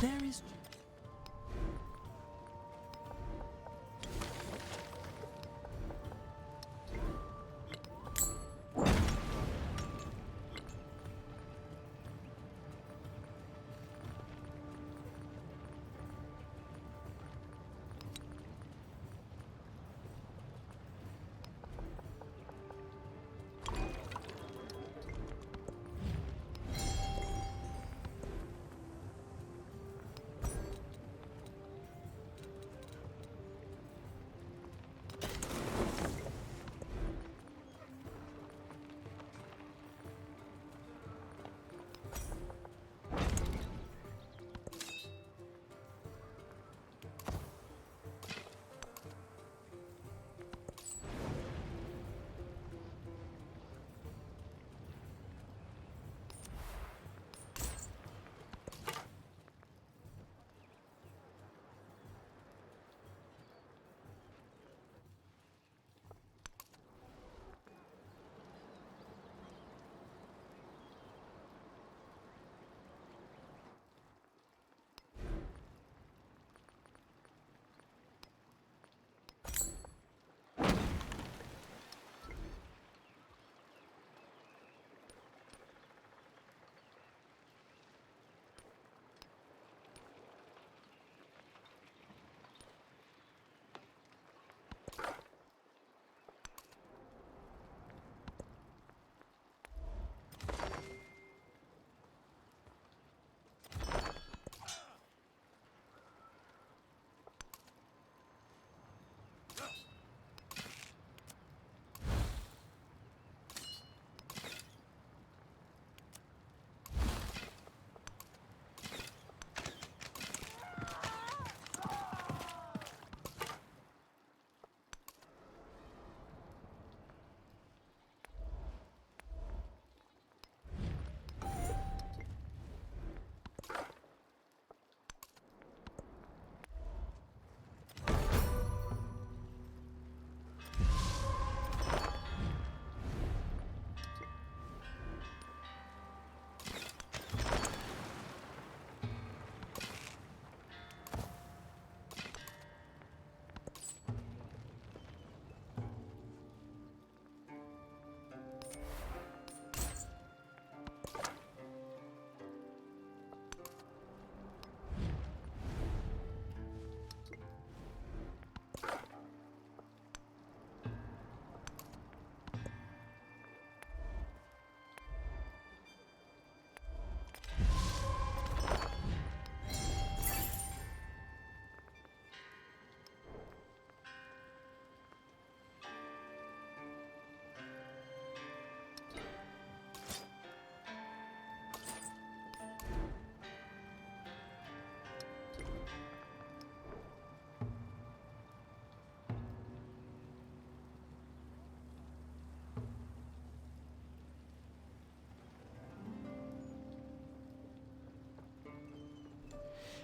There is...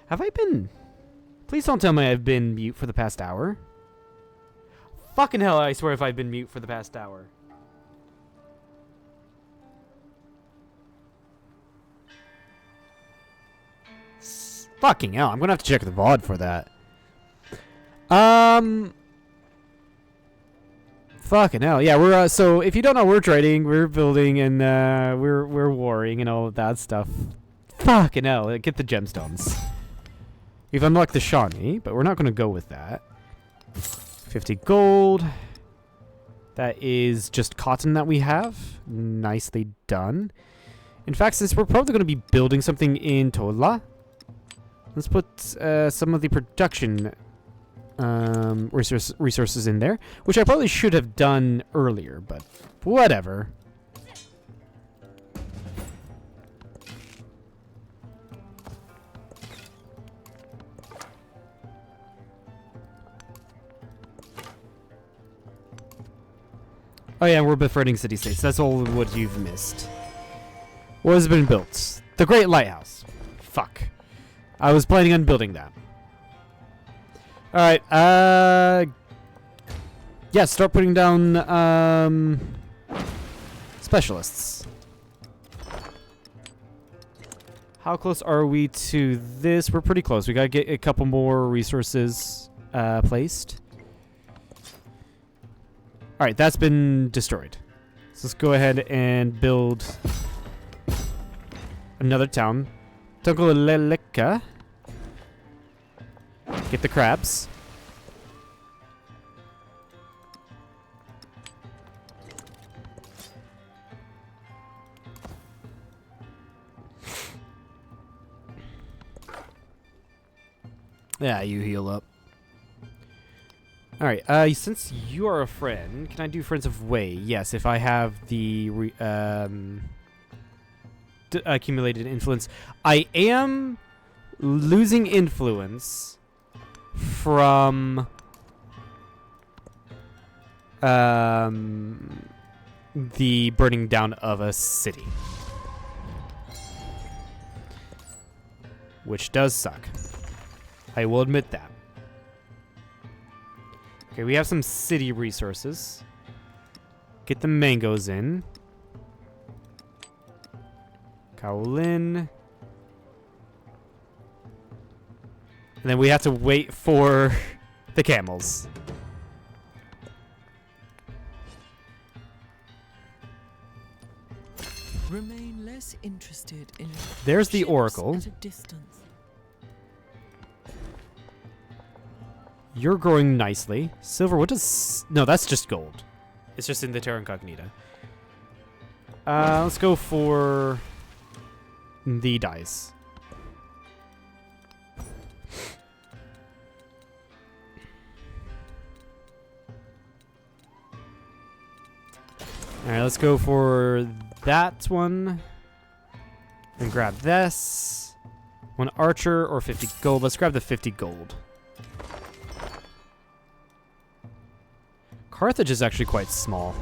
Have I been... Please don't tell me I've been mute for the past hour. Fucking hell, I swear if I've been mute for the past hour. Fucking hell, I'm gonna have to check the VOD for that. Fucking hell, yeah, we're, so if you don't know, we're trading, we're building, and, we're warring and all of that stuff. Fucking hell, get the gemstones. We've unlocked the Shawnee, but we're not gonna go with that. 50 gold. That is just cotton that we have. Nicely done. In fact, since we're probably gonna be building something in Tola, let's put some of the production resources in there, which I probably should have done earlier, but whatever. Oh yeah, we're befriending city-states. That's all what you've missed. What has been built? The Great Lighthouse. Fuck. I was planning on building that. Alright, yeah, start putting down, specialists. How close are we to this? We're pretty close. We gotta get a couple more resources, placed. Alright, that's been destroyed. So let's go ahead and build another town. Tonga. Get the crabs. Yeah, you heal up. Alright, since you are a friend, can I do Friends of Wei? Yes, if I have the accumulated influence. I am losing influence from the burning down of a city, which does suck. I will admit that. Okay, we have some city resources. Get the mangoes in. Kowlin. And then we have to wait for the camels. Remain less interested in There's the ships oracle. at a distance. You're growing nicely. Silver, what does... No, that's just gold. It's just in the Terra Incognita. Let's go for the dice. Alright, let's go for that one. And grab this. One archer or 50 gold. Let's grab the 50 gold. Carthage is actually quite small.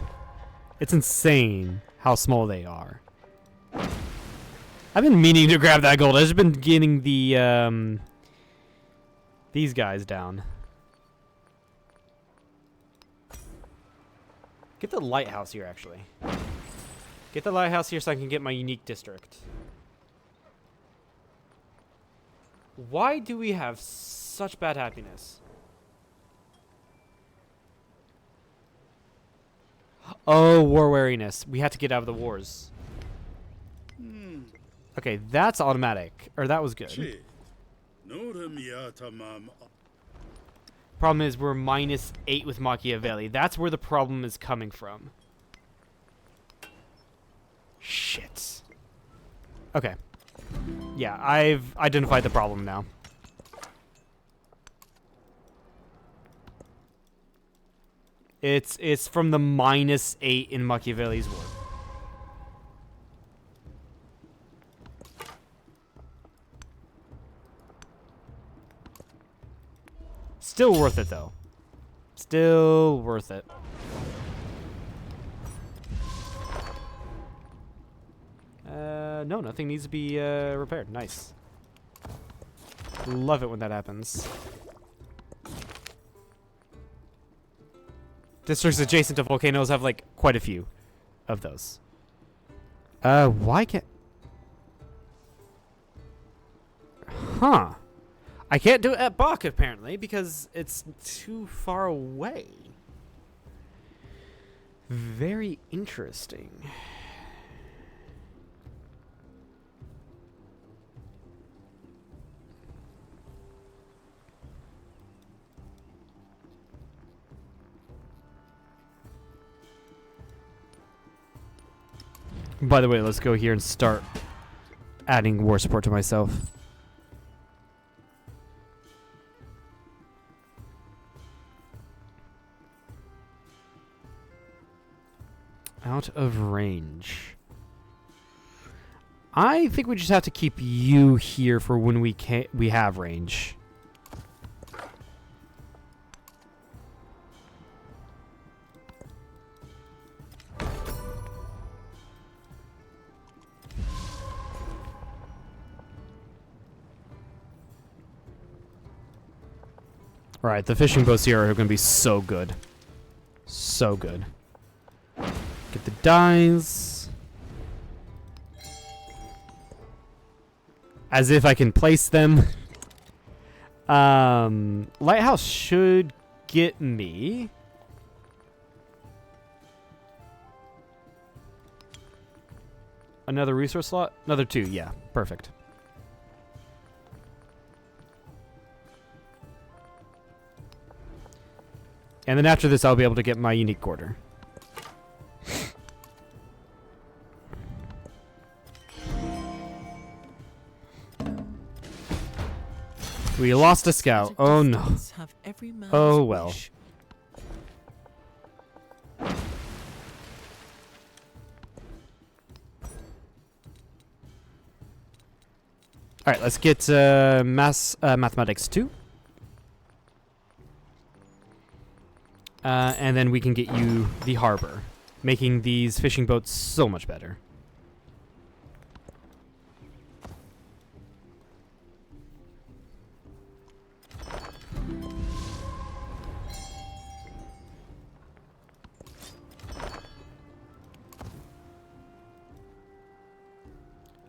It's insane how small they are. I've been meaning to grab that gold. I've just been getting the these guys down. Get the lighthouse here, actually. Get the lighthouse here so I can get my unique district. Why do we have such bad happiness? Oh, war wariness. We had to get out of the wars. Okay, that's automatic. Or that was good. Problem is we're -8 with Machiavelli. That's where the problem is coming from. Shit. Okay. Yeah, I've identified the problem now. It's from the -8 in Machiavelli's war. Still worth it, though. Still worth it. No, nothing needs to be repaired. Nice. Love it when that happens. Districts adjacent to volcanoes have, like, quite a few of those. Why can't... Huh. I can't do it at Bach, apparently, because it's too far away. Very interesting. By the way, let's go here and start adding war support to myself. Out of range. I think we just have to keep you here for when we have range. Alright, the fishing boats here are going to be so good. So good. Get the dies. As if I can place them. Lighthouse should get me. Another resource slot? Another 2, yeah. Perfect. And then after this, I'll be able to get my unique quarter. We lost a scout. Oh no. Oh well. Alright, let's get mathematics 2. And then we can get you the harbor, making these fishing boats so much better.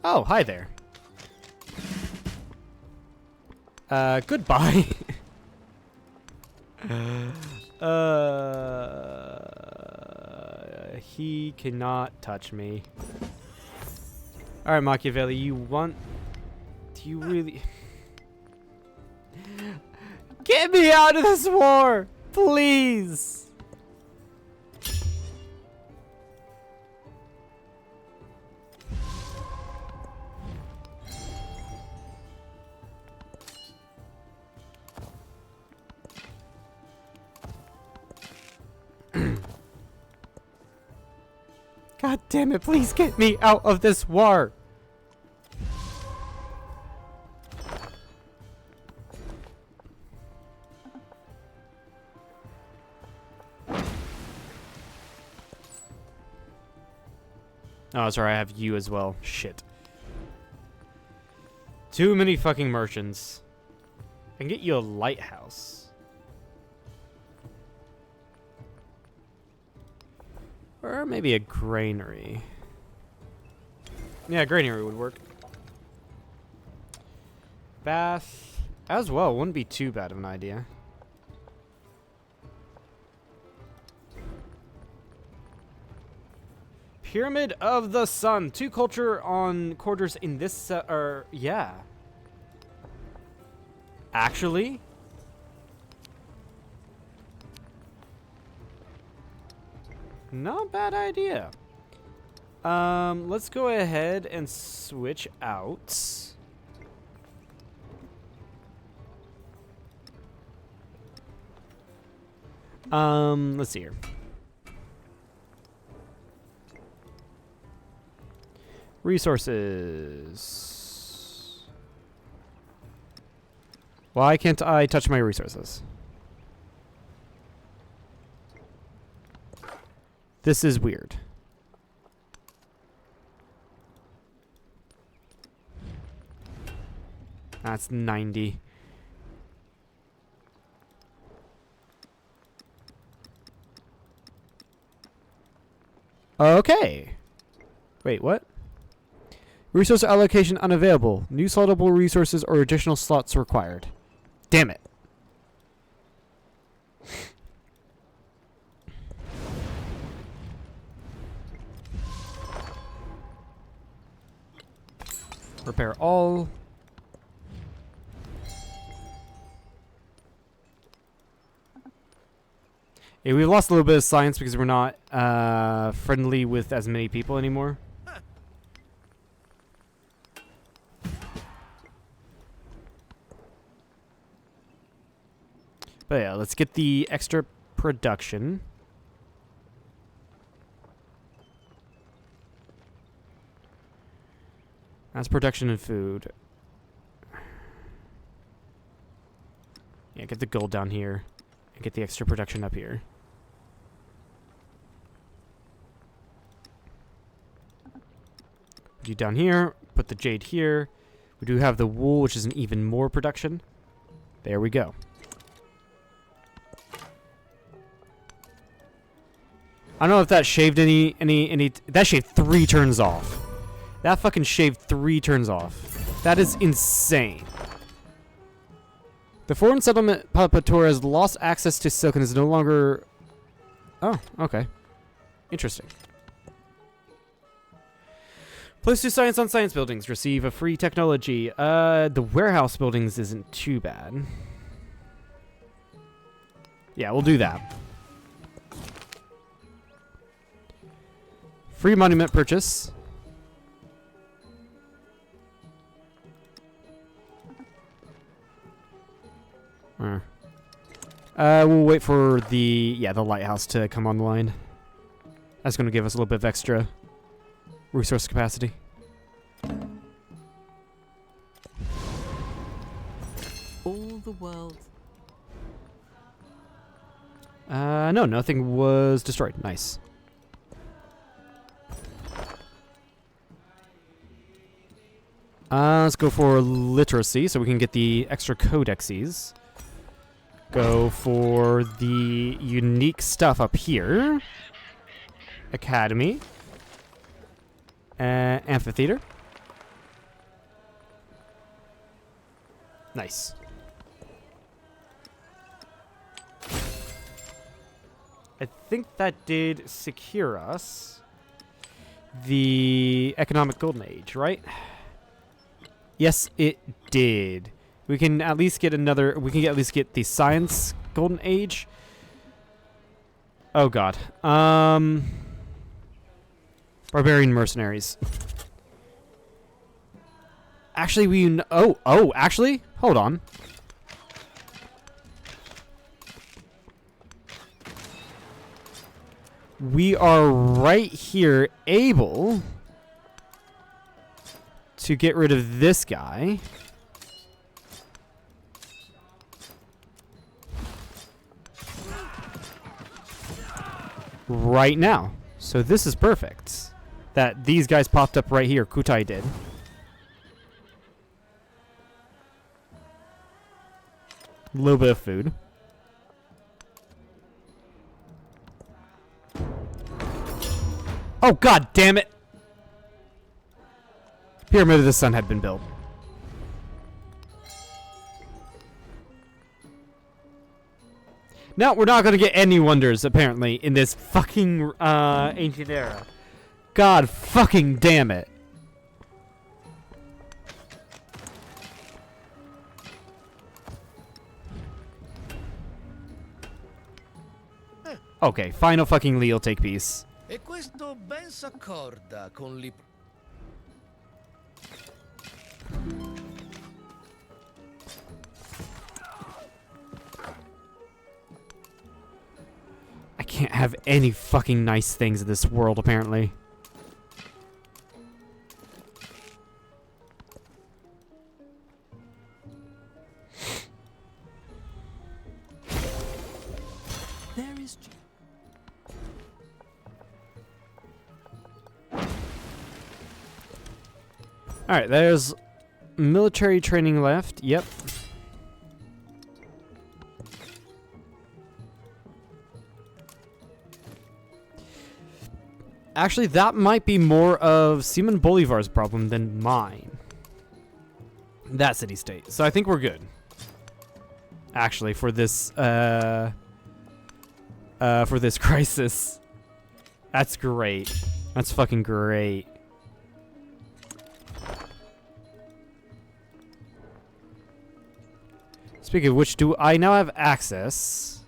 Oh, hi there. Goodbye. He cannot touch me. Alright, Machiavelli, you want... Do you really... Get me out of this war! Please! God damn it, please get me out of this war! Oh, sorry, I have you as well. Shit. Too many fucking merchants. I can get you a lighthouse. Or maybe a granary. Yeah, a granary would work. Bath as well wouldn't be too bad of an idea. Pyramid of the Sun. 2 culture on quarters in this, yeah. Actually? Not bad idea. Let's go ahead and switch out. Let's see here. Resources. Why can't I touch my resources? This is weird. That's 90. Okay. Wait, what? Resource allocation unavailable. New slotable resources or additional slots required. Damn it. Repair all. Yeah, we've lost a little bit of science because we're not friendly with as many people anymore. But yeah, let's get the extra production. That's production and food. Yeah, get the gold down here. And get the extra production up here. Do down here. Put the jade here. We do have the wool, which is an even more production. There we go. I don't know if that shaved any that shaved 3 turns off. That fucking shaved 3 turns off. That is insane. The foreign settlement Papator has lost access to silk and is no longer... Oh, okay. Interesting. +2 science on science buildings. Receive a free technology. The warehouse buildings isn't too bad. Yeah, we'll do that. Free monument purchase. We'll wait for the lighthouse to come online. That's going to give us a little bit of extra resource capacity. All the world. No, nothing was destroyed. Nice. Let's go for literacy so we can get the extra codexes. Go for the unique stuff up here. Academy. Amphitheater. Nice. I think that did secure us the economic golden age, right? Yes, it did. We can at least get another... We can at least get the science golden age. Oh, God. Barbarian mercenaries. Actually, we... Oh, actually? Hold on. We are right here able to get rid of this guy. Right now. So this is perfect. That these guys popped up right here. Kutai did. A little bit of food. Oh, God damn it! Pyramid of the Sun had been built. No, we're not going to get any wonders, apparently, in this fucking ancient era. God fucking damn it. Okay, final fucking Leal take peace. E questo ben s'accorda con li... I can't have any fucking nice things in this world, apparently. There is... Alright, there's military training left. Yep. Actually, that might be more of Simon Bolivar's problem than mine. That city-state. So I think we're good. Actually, for this crisis. That's great. That's fucking great. Speaking of which, do I now have access?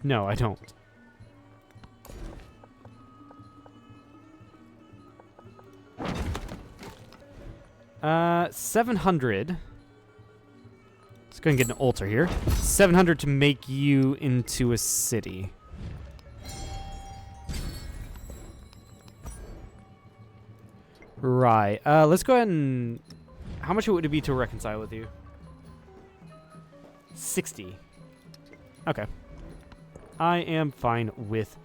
No, I don't. 700. Let's go and get an altar here. 700 to make you into a city. Right. Let's go ahead and... How much would it be to reconcile with you? 60. Okay. I am fine with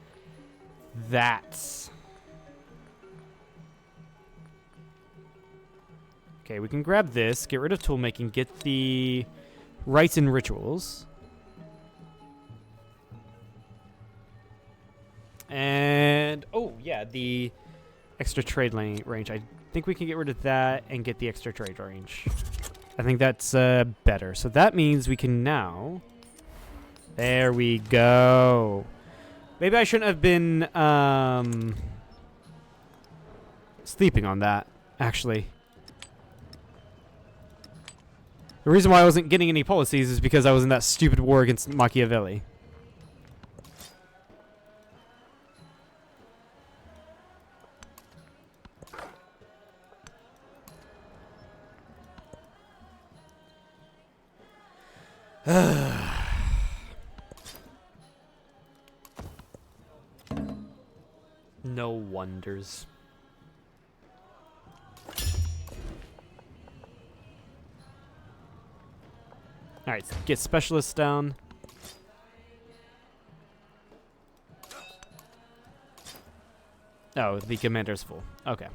that. Okay, we can grab this, get rid of toolmaking, get the rites and rituals. And, oh, yeah, the extra trade lane range. I think we can get rid of that and get the extra trade range. I think that's better. So that means we can now... There we go. Maybe I shouldn't have been sleeping on that, actually. The reason why I wasn't getting any policies is because I was in that stupid war against Machiavelli. No wonders. Alright, so get specialists down. Oh, the commander's full. Okay.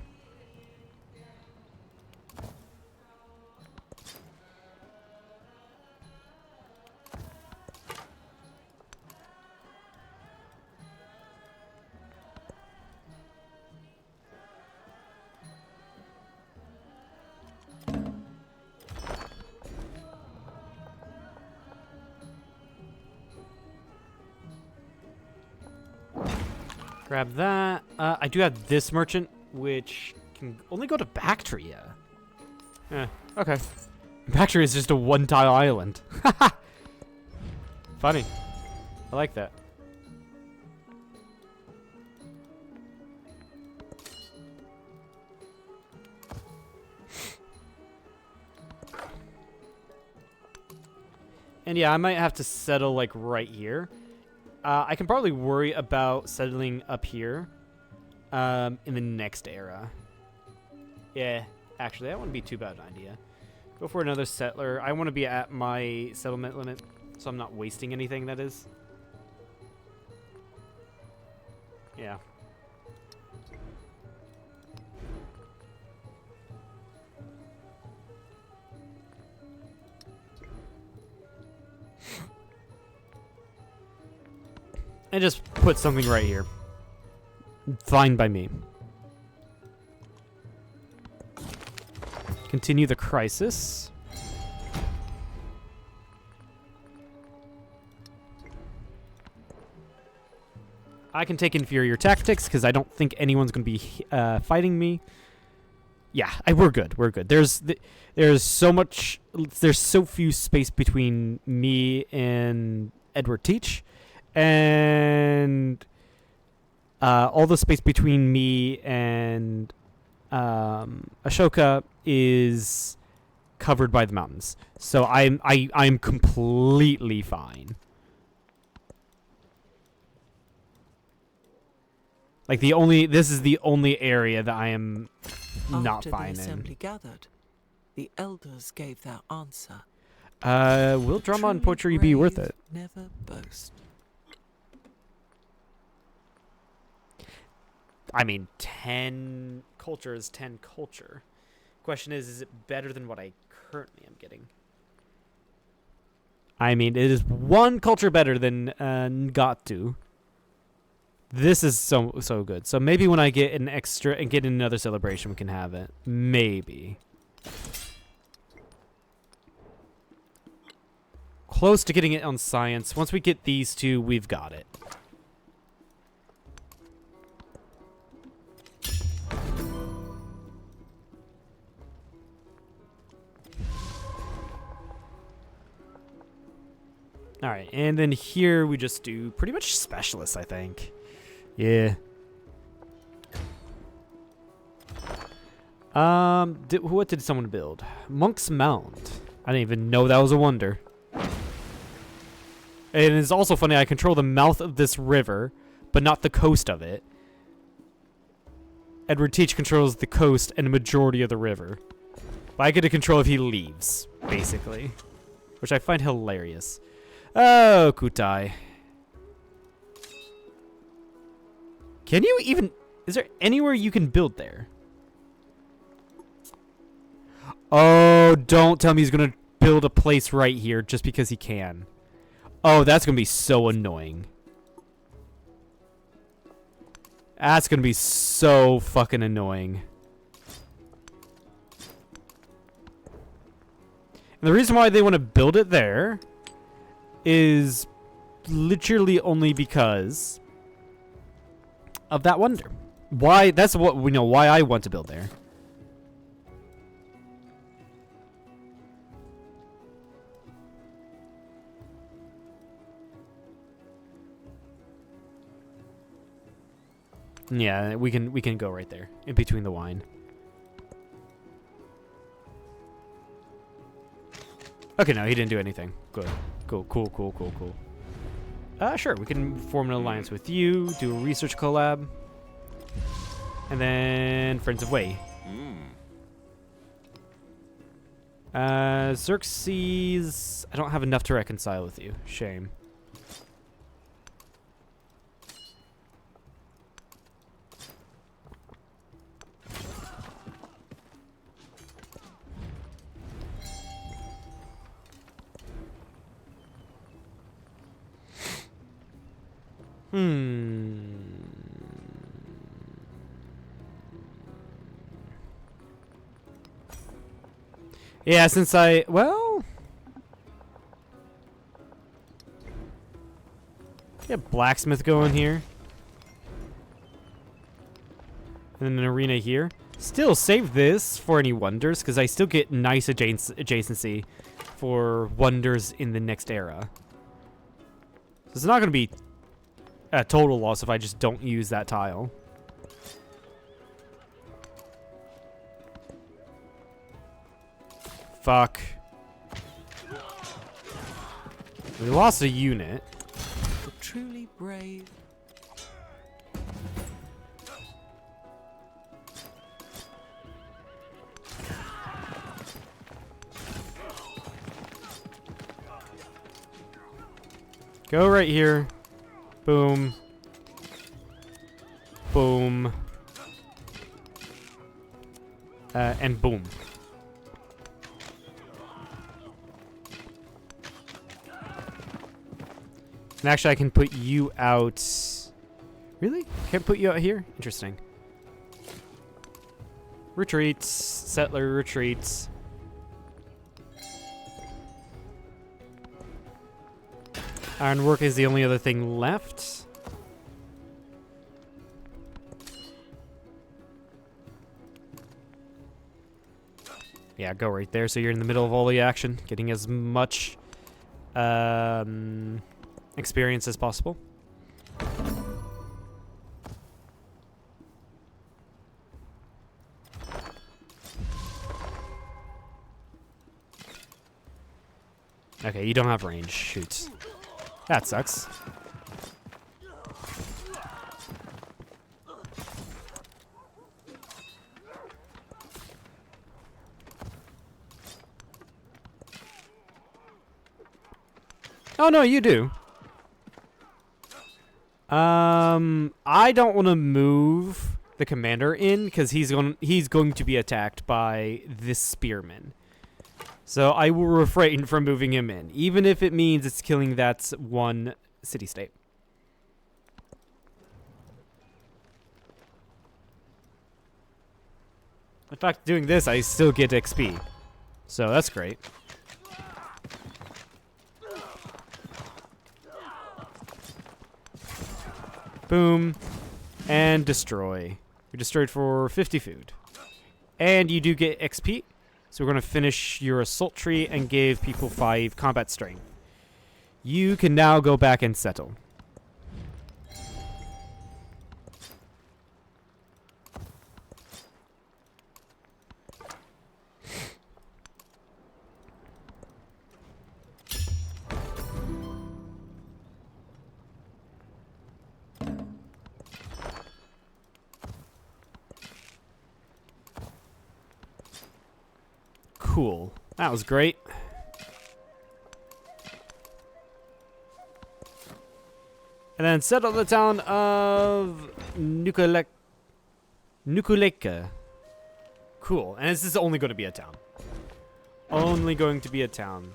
Grab that. I do have this merchant, which can only go to Bactria. Okay. Bactria is just a one-tile island. Funny. I like that. And yeah, I might have to settle like right here. I can probably worry about settling up here in the next era. Yeah, actually, that wouldn't be too bad an idea. Go for another settler. I want to be at my settlement limit, so I'm not wasting anything, that is. Yeah. And just put something right here. Fine by me. Continue the crisis. I can take inferior tactics because I don't think anyone's going to be fighting me. Yeah, we're good. We're good. There's so few space between me and Edward Teach. And all the space between me and Ashoka is covered by the mountains, so I'm completely fine. Like this is the only area that I am not fine After the assembly in. gathered, the elders gave their answer. Will drama and poetry be worth it? Never boast. I mean, 10 culture is 10 culture. Question is it better than what I currently am getting? I mean, it is one culture better than Ngatu. This is so good. So maybe when I get an extra and get another celebration, we can have it. Maybe. Close to getting it on science. Once we get these two, we've got it. Alright, and then here we just do pretty much specialists, I think. Yeah. What did someone build? Monk's Mound. I didn't even know that was a wonder. And it's also funny, I control the mouth of this river, but not the coast of it. Edward Teach controls the coast and the majority of the river. But I get to control if he leaves, basically. Which I find hilarious. Oh, Kutai. Can you even... Is there anywhere you can build there? Oh, don't tell me he's going to build a place right here just because he can. Oh, that's going to be so annoying. That's going to be so fucking annoying. And the reason why they want to build it there is literally only because of that wonder. Why? That's what we know. Why I want to build there. Yeah, we can go right there in between the wine. Okay, no, he didn't do anything. Good. Cool. Sure, we can form an alliance with you, do a research collab, and then Friends of Wei. Xerxes, I don't have enough to reconcile with you. Shame. Yeah, since well... Yeah, blacksmith going here. And then an arena here. Still save this for any wonders, because I still get nice adjacency for wonders in the next era. So it's not going to be a total loss if I just don't use that tile. Fuck. We lost a unit. The truly brave. Go right here. Boom. Boom. And boom. And actually, I can put you out. Really? Can't put you out here? Interesting. Retreats. Settler retreats. Ironwork is the only other thing left. Yeah, go right there. So you're in the middle of all the action, getting as much experience as possible. Okay, you don't have range. Shoot. That sucks. Oh no, you do. I don't want to move the commander in, because he's going to be attacked by this spearman. So I will refrain from moving him in, even if it means it's killing that one city-state. In fact, doing this, I still get XP. So that's great. Boom. And destroy. We destroyed for 50 food. And you do get XP. So we're going to finish your assault tree and give people 5 combat strength. You can now go back and settle. Cool. That was great. And then settle the town of Nukuleka. Cool. And this is only going to be a town. Only going to be a town.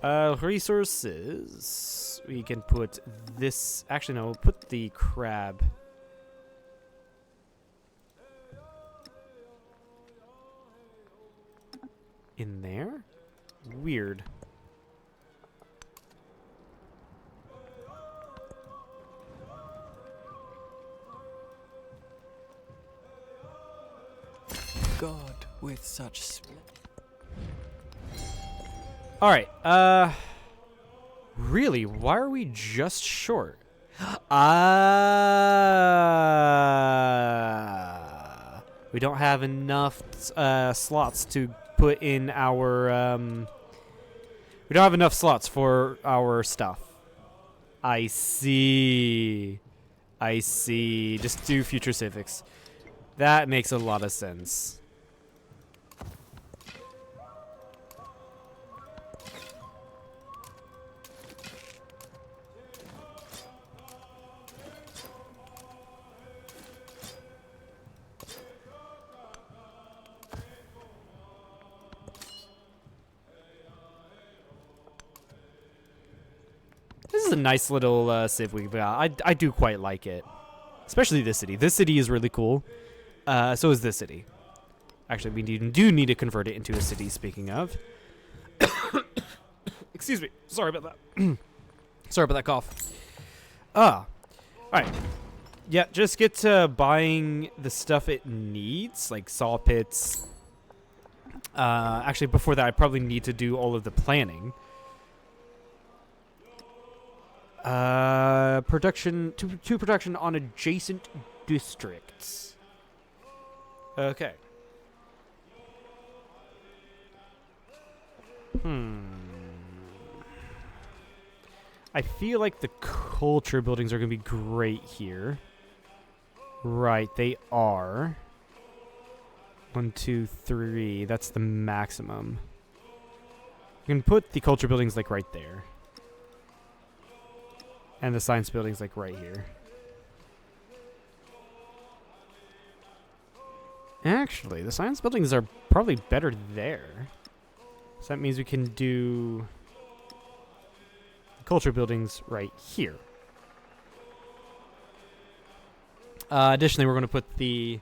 Resources. We can put this. Actually, no. We'll put the crab. In there? Weird. God with such split. Alright, really? Why are we just short? We don't have enough slots to put in our, we don't have enough slots for our stuff. I see. I see. Just do future civics. That makes a lot of sense. This is a nice little civ we've got. I do quite like it. Especially this city. This city is really cool. So is this city. Actually, we do need to convert it into a city, speaking of. Excuse me. Sorry about that. Sorry about that cough. Alright. Yeah, just get to buying the stuff it needs, like saw pits. Actually, before that, I probably need to do all of the planning. Production to production on adjacent districts. Okay. I feel like the culture buildings are going to be great here. Right, they are. 1, 2, 3. That's the maximum. You can put the culture buildings like right there. And the science building's like right here. Actually, the science buildings are probably better there. So that means we can do the culture buildings right here. Additionally, we're going to put the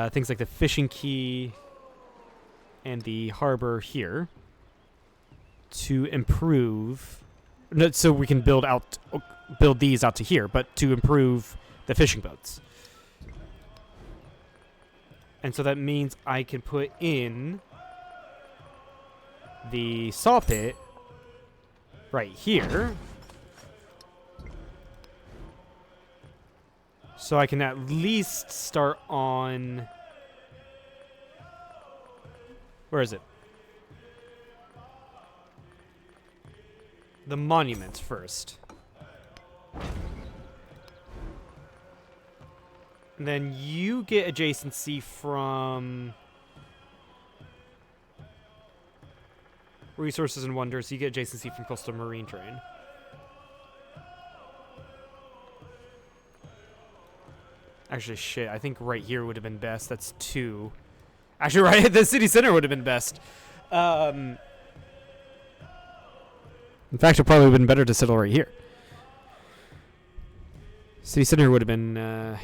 things like the fishing quay and the harbor here to improve. So we can build these out to here, but to improve the fishing boats. And so that means I can put in the saw pit right here. So I can at least start on... Where is it? The monument first. And then you get adjacency from Resources and Wonders. You get adjacency from Coastal Marine Train. Actually, shit. I think right here would have been best. That's 2. Actually, right at the city center would have been best. In fact, it probably would have been better to settle right here. City center would have been,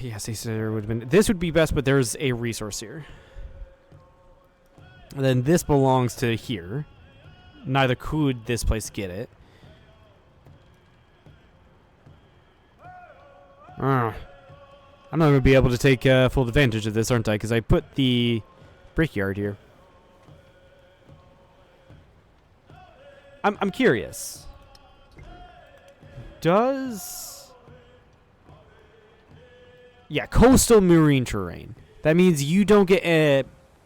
yeah, city center would have been. This would be best, but there's a resource here. And then this belongs to here. Neither could this place get it. I'm not going to be able to take full advantage of this, aren't I? Because I put the brickyard here. I'm curious. Does... Yeah, coastal marine terrain. That means you don't get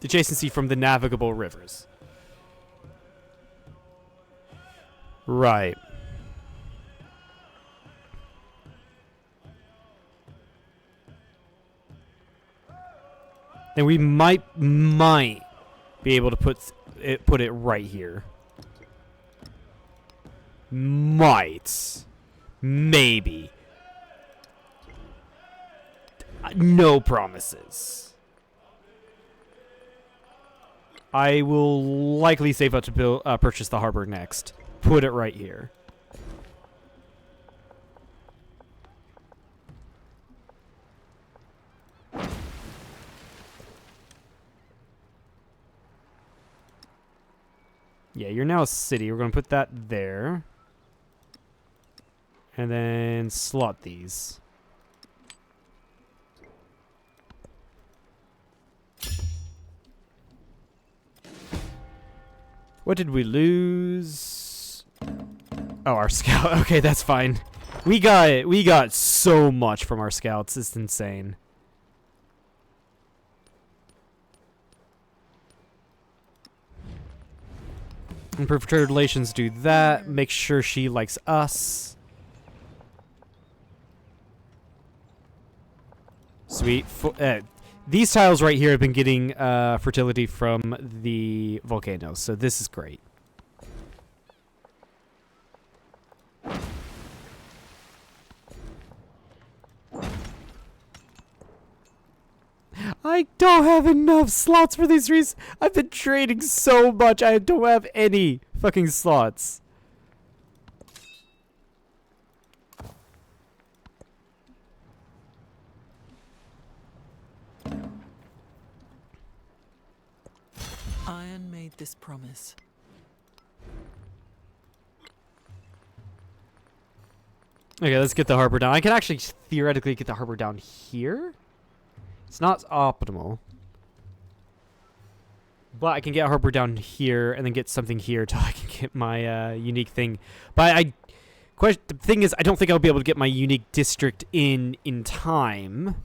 adjacency from the navigable rivers. Right. Then we might be able to put it right here. Might. Maybe. No promises. I will likely save up to purchase the harbor next. Put it right here. Yeah, you're now a city. We're going to put that there. And then slot these. What did we lose? Oh, our scout. Okay, that's fine. We got so much from our scouts. It's insane. Improve trade relations, do that. Make sure she likes us. Sweet. These tiles right here have been getting fertility from the volcanoes, so this is great. I don't have enough slots for these reasons. I've been trading so much. I don't have any fucking slots. Iron made this promise. Okay, let's get the harbor down. I can actually theoretically get the harbor down here. It's not optimal. But I can get a harbor down here and then get something here till I can get my unique thing. But the thing is, I don't think I'll be able to get my unique district in time.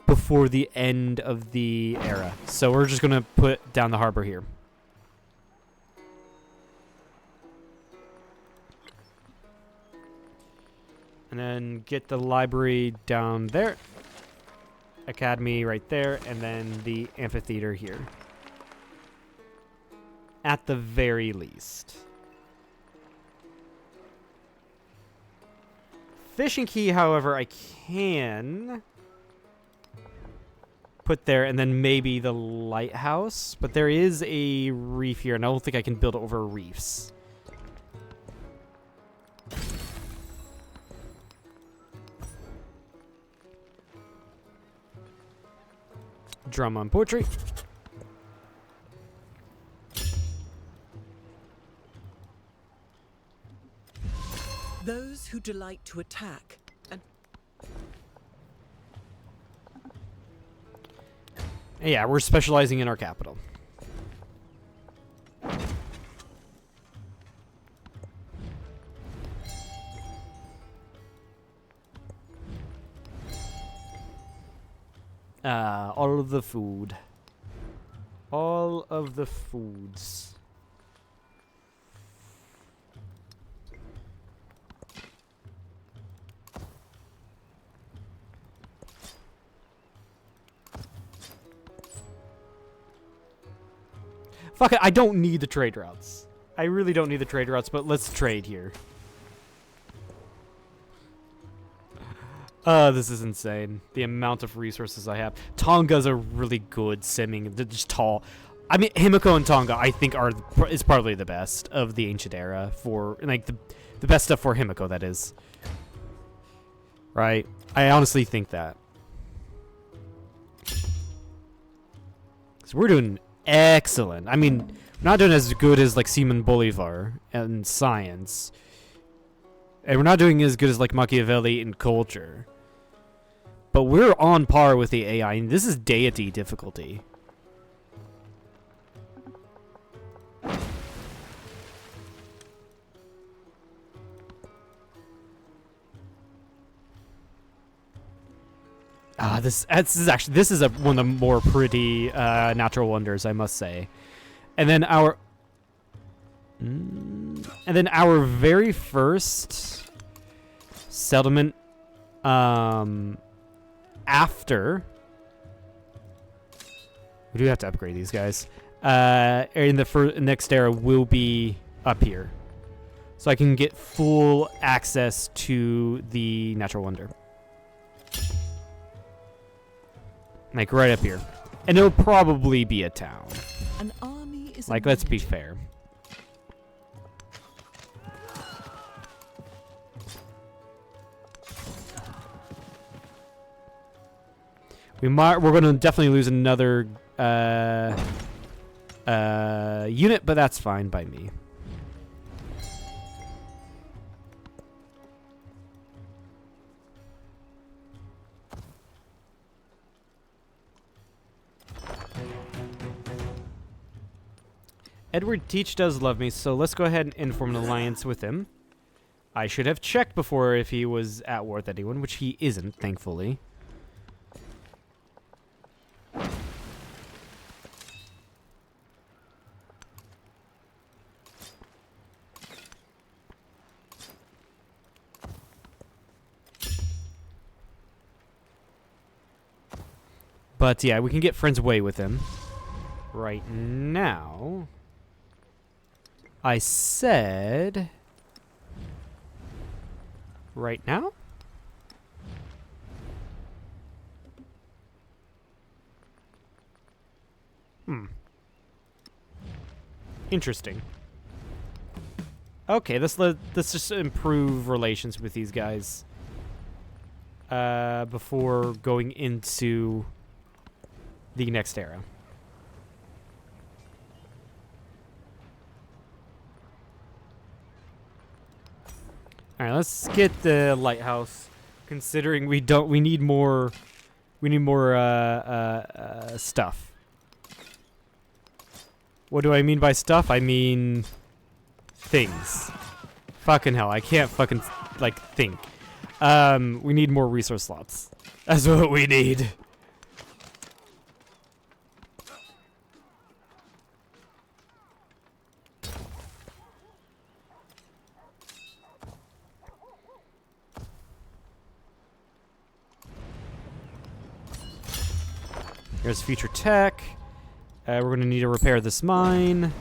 Before the end of the era. So we're just going to put down the harbor here. And then get the library down there. Academy right there. And then the amphitheater here. At the very least. Fishing key, however, I can put there, and then maybe the lighthouse. But there is a reef here, and I don't think I can build over reefs. Drum on poetry. Those who delight to attack and Yeah, we're specializing in our capital. All of the food. All of the foods. Fuck it, I don't need the trade routes. I really don't need the trade routes, but let's trade here. This is insane. The amount of resources I have. Tonga's a really good simming. They're just tall. I mean, Himiko and Tonga, I think, is probably the best of the ancient era for, like, the best stuff for Himiko, that is. Right? I honestly think that. So we're doing excellent. I mean, we're not doing as good as, like, Simon Bolivar in science. And we're not doing as good as, like, Machiavelli in culture. But we're on par with the AI, and this is deity difficulty. This is one of the more pretty natural wonders, I must say. And then our very first settlement after we do have to upgrade these guys. In the next era will be up here, so I can get full access to the natural wonder. Like right up here. And it'll probably be a town. An army is like, let's be fair. We're gonna definitely lose another unit, but that's fine by me. Edward Teach does love me, so let's go ahead and inform an alliance with him. I should have checked before if he was at war with anyone, which he isn't, thankfully. But yeah, we can get friends away with him. Right now, I said right now? Interesting. Okay, let's just improve relations with these guys before going into the next era. All right, let's get the lighthouse. Considering we need more stuff. What do I mean by stuff? I mean things. Fucking hell, I can't fucking like think. We need more resource slots. That's what we need. Here's future tech. We're going to need to repair this mine.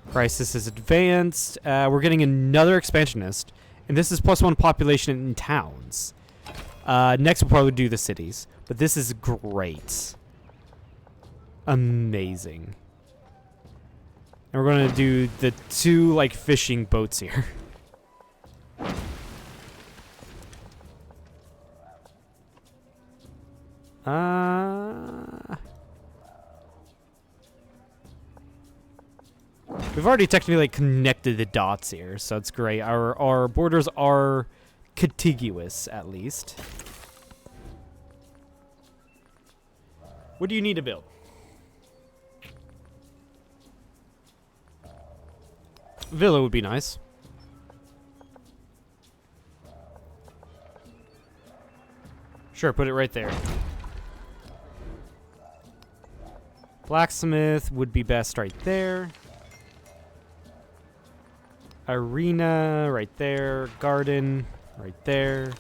Crisis is advanced. We're getting another expansionist. And this is +1 population in towns. Next we'll probably do the cities. But this is great. Amazing. And we're going to do the 2 like fishing boats here. We've already technically like connected the dots here, so it's great. Our borders are contiguous, at least. What do you need to build? Villa would be nice. Sure, put it right there. Blacksmith would be best right there. Arena right there. Garden right there.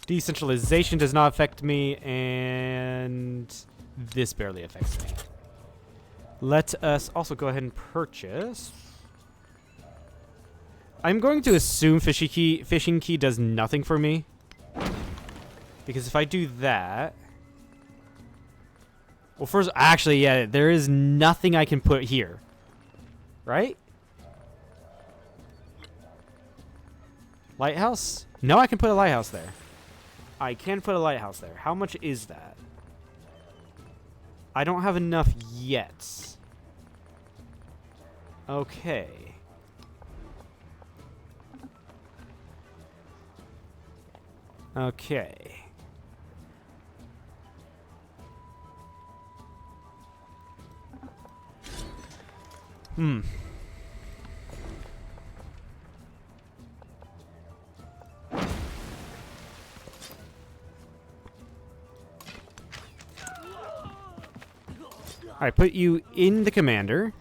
Decentralization does not affect me, and this barely affects me. Let us also go ahead and purchase I'm going to assume fishing key does nothing for me. Because if I do that... Well, first, actually, yeah, there is nothing I can put here. Right? Lighthouse? No, I can put a lighthouse there. I can put a lighthouse there. How much is that? I don't have enough yet. Okay. Okay. Hmm. Alright, put you in the commander.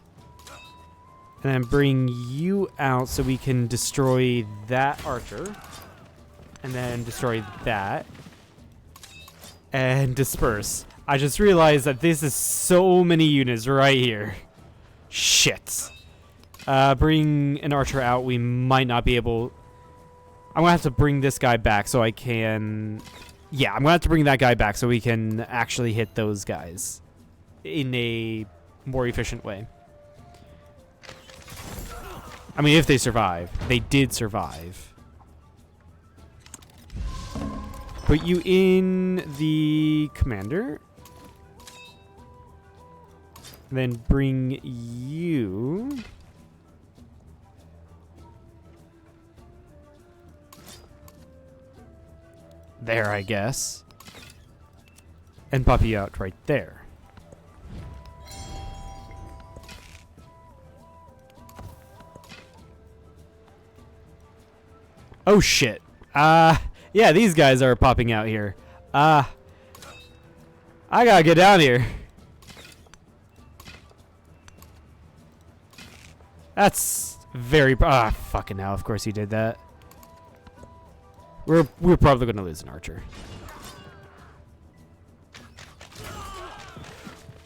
And then bring you out so we can destroy that archer. And then destroy that. And disperse. I just realized that this is so many units right here. Shit. Bring an archer out. We might not be able... I'm gonna have to bring this guy back so I can... Yeah, I'm gonna have to bring that guy back so we can actually hit those guys in a more efficient way. I mean, if they survive. They did survive. Put you in the commander. Then bring you... there, I guess. And pop you out right there. Oh shit. Yeah, these guys are popping out here. I gotta get down here. That's very... fucking hell, of course he did that. We're probably gonna lose an archer.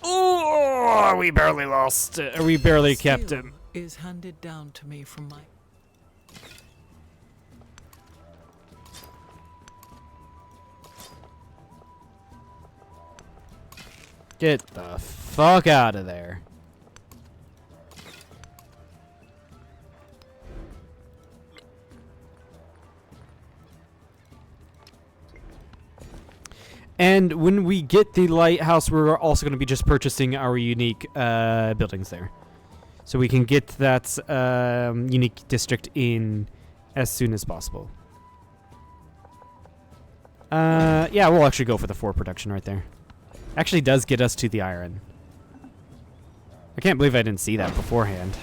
Oh, we barely lost. We barely kept him. Is handed down to me from my... Get the fuck out of there. And when we get the lighthouse, we're also going to be just purchasing our unique buildings there. So we can get that unique district in as soon as possible. Yeah, we'll actually go for the 4 production right there. Actually does get us to the iron. I can't believe I didn't see that beforehand.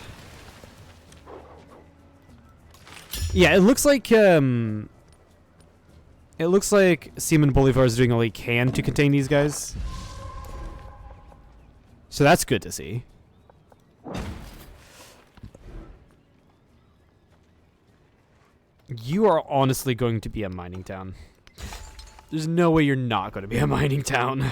Yeah, it looks like Simon Bolivar is doing all he can to contain these guys. So that's good to see. You are honestly going to be a mining town. There's no way you're not going to be a mining town.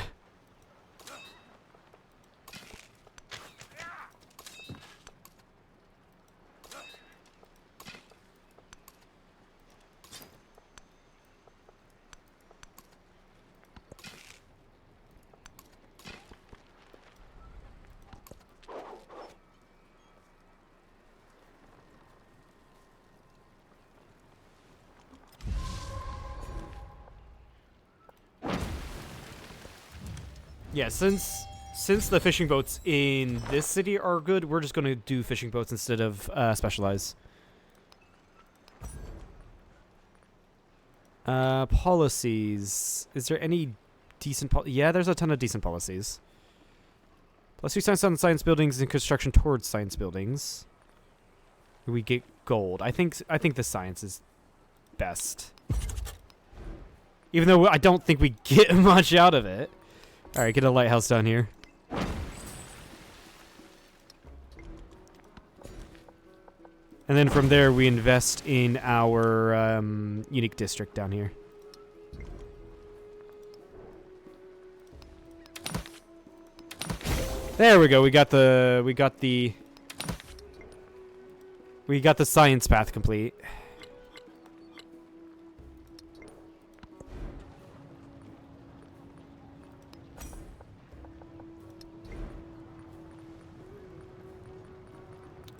Yeah, since the fishing boats in this city are good, we're just going to do fishing boats instead of specialize. Policies. Is there any decent yeah, there's a ton of decent policies. Let's do science on science buildings and construction towards science buildings. We get gold. I think the science is best. Even though I don't think we get much out of it. Alright, get a lighthouse down here. And then from there, we invest in our unique district down here. There we go. We got the We got the science path complete.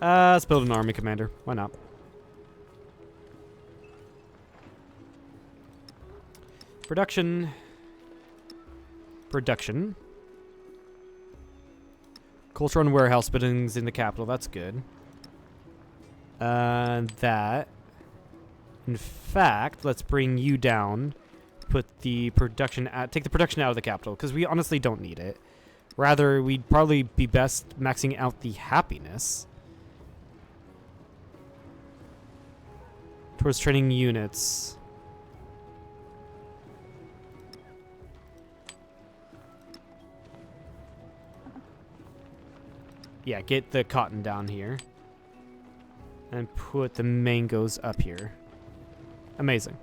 Let's build an army commander. Why not? Production. Production. Culture and warehouse buildings in the capital. That's good. That. In fact, let's bring you down. Put the production out. Take the production out of the capital because we honestly don't need it. Rather, we'd probably be best maxing out the happiness. Towards training units. Yeah, get the cotton down here. And put the mangoes up here. Amazing.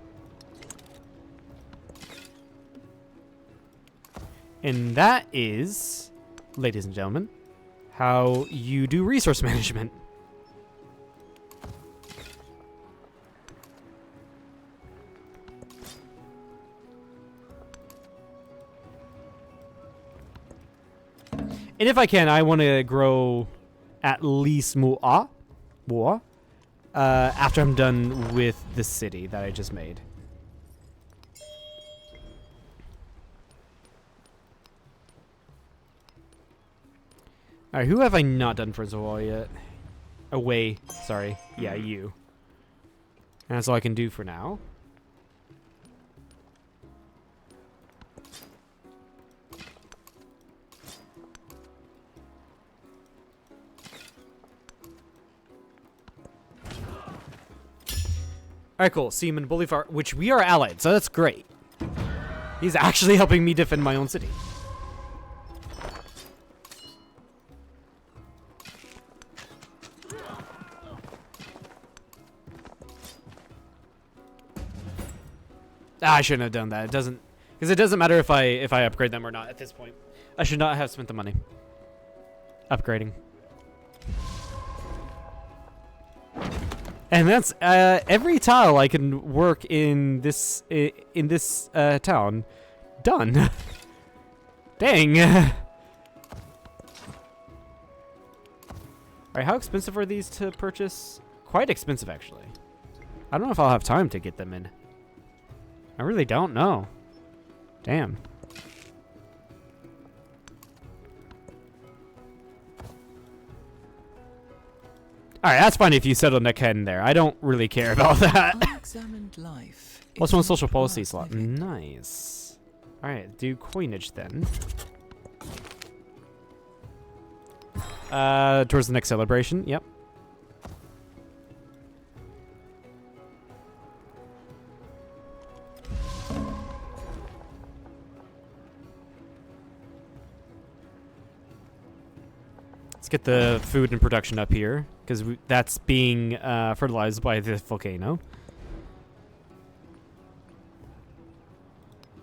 And that is, ladies and gentlemen, how you do resource management. And if I can, I want to grow at least more after I'm done with the city that I just made. Alright, who have I not done Friends of All yet? Away, sorry. Yeah, you. And that's all I can do for now. Alright, cool. Seaman Bolivar, which we are allied, so that's great. He's actually helping me defend my own city. I shouldn't have done that. It doesn't, because it doesn't matter if I upgrade them or not at this point. I should not have spent the money upgrading. And that's every tile I can work in this town done. Dang. Alright, how expensive are these to purchase? Quite expensive, actually. I don't know if I'll have time to get them in. I really don't know. Damn. Alright, that's fine if you settle Neckhead in there. I don't really care about that. Unexamined life. Plus one social policy slot. Nice. Alright, do coinage then. Towards the next celebration. Yep. Let's get the food and production up here, because that's being fertilized by the volcano.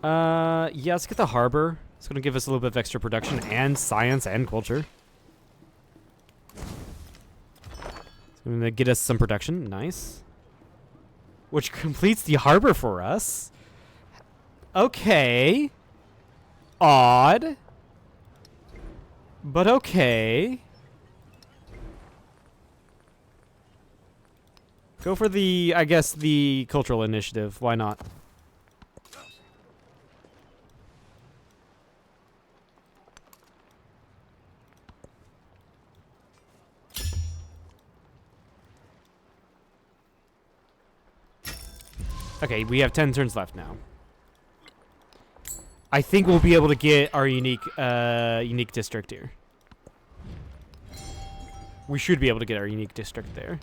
Yeah, let's get the harbor. It's going to give us a little bit of extra production and science and culture. It's going to get us some production. Nice. Which completes the harbor for us. Okay. Odd. But okay. Go for the, I guess, the cultural initiative. Why not? Okay, we have 10 turns left now. I think we'll be able to get our unique district here. We should be able to get our unique district there.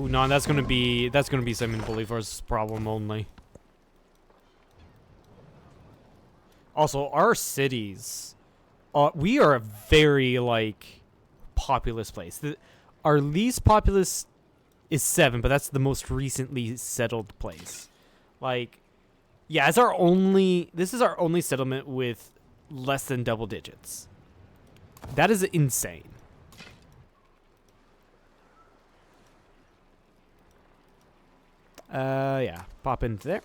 No, that's gonna be Simon Bolivar's problem only. Also, our cities, we are a very, like, populous place. Our least populous is 7, but that's the most recently settled place. Like, yeah, this is our only settlement with less than double digits. That is insane. Yeah, pop into there.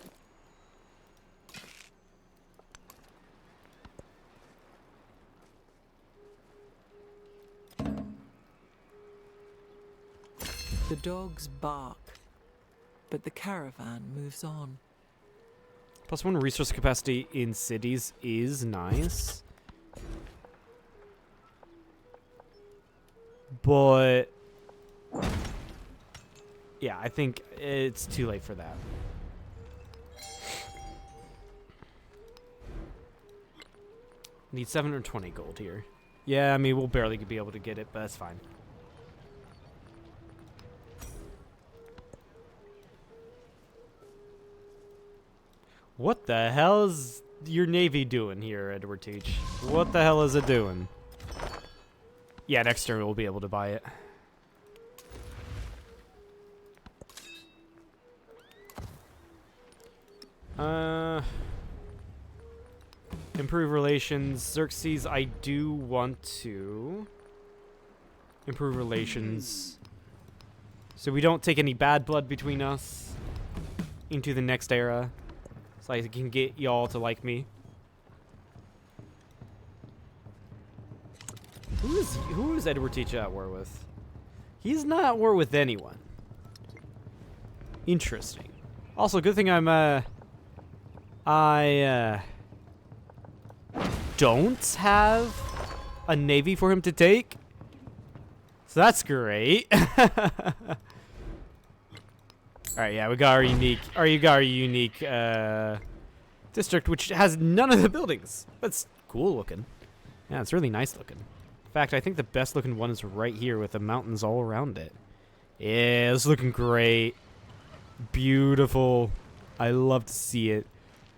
The dogs bark, but the caravan moves on. +1 resource capacity in cities is nice. But yeah, I think it's too late for that. Need 720 gold here. Yeah, I mean, we'll barely be able to get it, but that's fine. What the hell is your navy doing here, Edward Teach? What the hell is it doing? Yeah, next turn we'll be able to buy it. Improve relations. Xerxes, I do want to improve relations so we don't take any bad blood between us into the next era, so I can get y'all to like me. Who is Edward Teach at war with? He's not at war with anyone. Interesting. Also, good thing I don't have a navy for him to take. So that's great. Alright, yeah, we got our unique district, which has none of the buildings. That's cool looking. Yeah, it's really nice looking. In fact, I think the best looking one is right here with the mountains all around it. Yeah, it's looking great. Beautiful. I love to see it.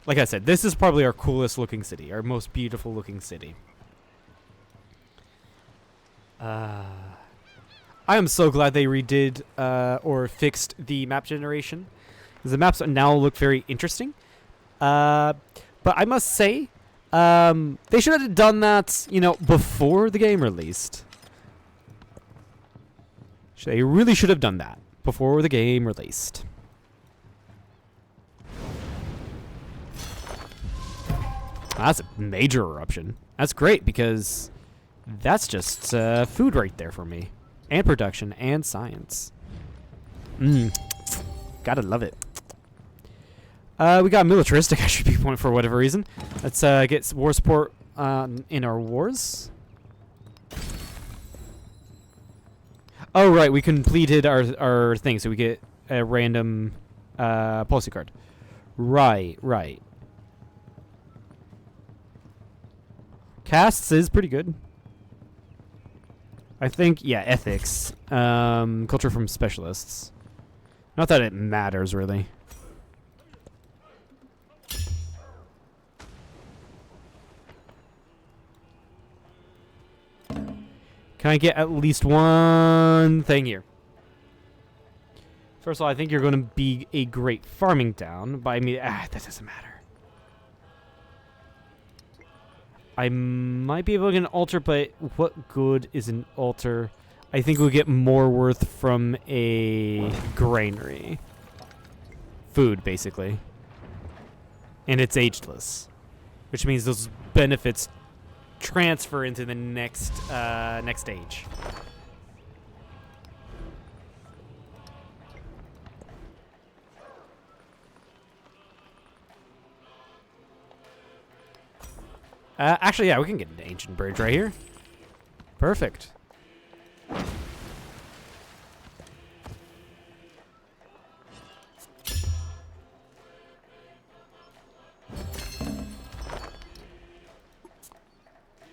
Like I said, this is probably our coolest looking city, our most beautiful looking city. I am so glad they redid or fixed the map generation, because the maps now look very interesting. But I must say, they should have done that, you know, before the game released. They really should have done that before the game released. That's a major eruption. That's great, because that's just food right there for me. And production and science. Gotta love it. We got a militaristic attribute point for whatever reason. Let's get war support in our wars. Oh, right. We completed our thing, so we get a random policy card. Right. Castes is pretty good. I think, yeah, ethics. Culture from specialists. Not that it matters, really. Can I get at least one thing here? First of all, I think you're going to be a great farming town, but I mean, that doesn't matter. I might be able to get an altar, but what good is an altar? I think we'll get more worth from a granary. Food, basically. And it's ageless. Which means those benefits transfer into the next stage. Actually, yeah, we can get an ancient bridge right here. Perfect.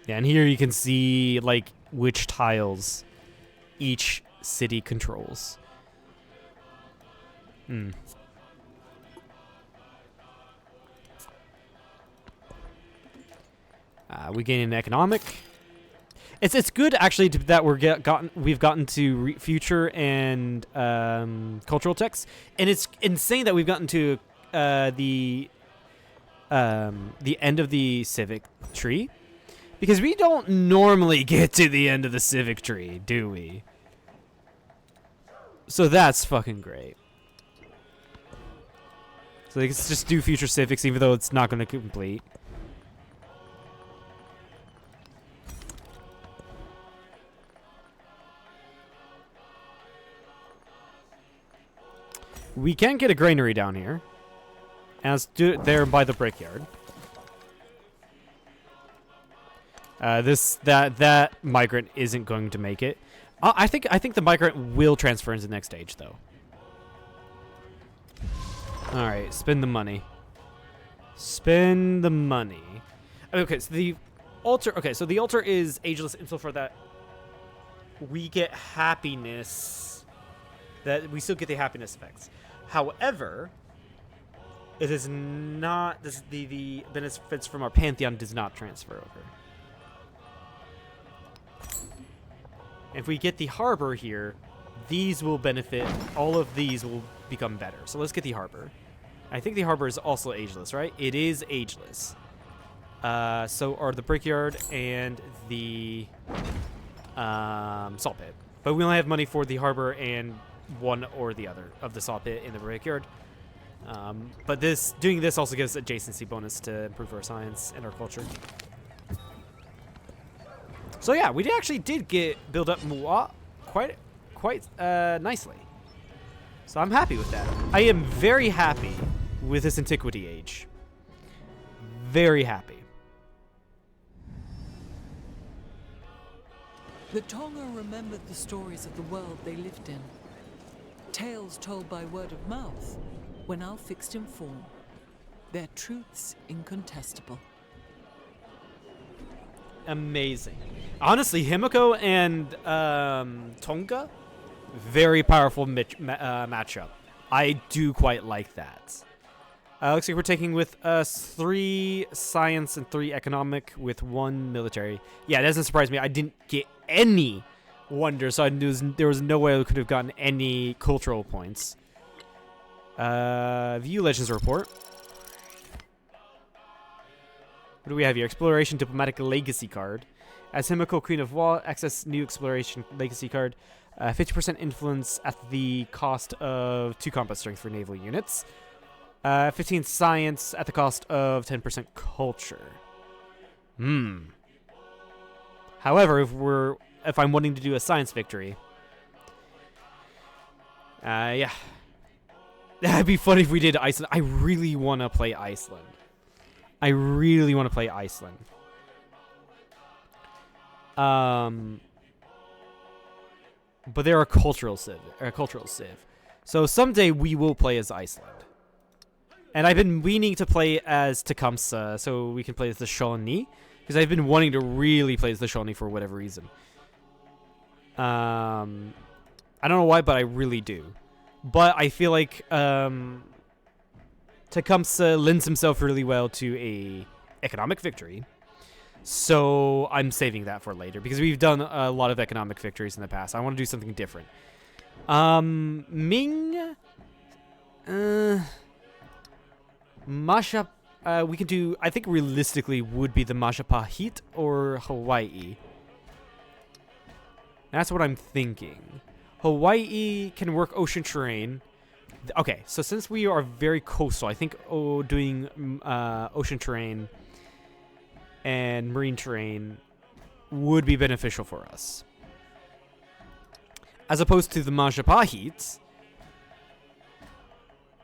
Yeah, and here you can see, like, which tiles each city controls. We gain an economic. It's good actually that we've gotten to future and cultural texts, and it's insane that we've gotten to the end of the civic tree, because we don't normally get to the end of the civic tree, do we? So that's fucking great. So let's just do future civics, even though it's not going to complete. We can get a granary down here. And let's do it there by the brickyard. That migrant isn't going to make it. I think the migrant will transfer into the next stage, though. All right, spend the money. Spend the money. Okay, so the altar. Okay, so the altar is ageless insofar that we get happiness. That we still get the happiness effects. However, it is not. The benefits from our pantheon does not transfer over. If we get the harbor here, these will benefit. All of these will become better. So let's get the harbor. I think the harbor is also ageless, right? It is ageless. So are the brickyard and the salt pit. But we only have money for the harbor and one or the other of the salt pit in the brickyard. But doing this also gives adjacency bonus to improve our science and our culture. So yeah, we actually did build up Mu'a quite nicely. So I'm happy with that. I am very happy with this antiquity age. Very happy. The Tonga remembered the stories of the world they lived in. Tales told by word of mouth were now fixed in form. Their truths incontestable. Amazing. Honestly, Himiko and Tonga, very powerful matchup. I do quite like that. Looks like we're taking with us 3 science and 3 economic with 1 military. Yeah, it doesn't surprise me. I didn't get any wonder, so there was no way I could have gotten any cultural points. View Legends Report. What do we have here? Exploration Diplomatic Legacy card. As Himiko, Queen of Wall, access new Exploration Legacy card. 50% influence at the cost of 2 combat strength for naval units. 15 science at the cost of 10% culture. However, if I'm wanting to do a science victory, yeah, that'd be funny if we did Iceland. I really want to play Iceland. But they're a cultural civ. So someday we will play as Iceland. And I've been meaning to play as Tecumseh so we can play as the Shawnee. Because I've been wanting to really play as the Shawnee for whatever reason. I don't know why, but I really do. But I feel like Tecumseh lends himself really well to a economic victory. So I'm saving that for later. Because we've done a lot of economic victories in the past. I want to do something different. Ming... Masha, we can do, I think realistically would be the Majapahit or Hawai'i. That's what I'm thinking. Hawai'i can work ocean terrain. Okay, so since we are very coastal, I think doing ocean terrain and marine terrain would be beneficial for us. As opposed to the Majapahit,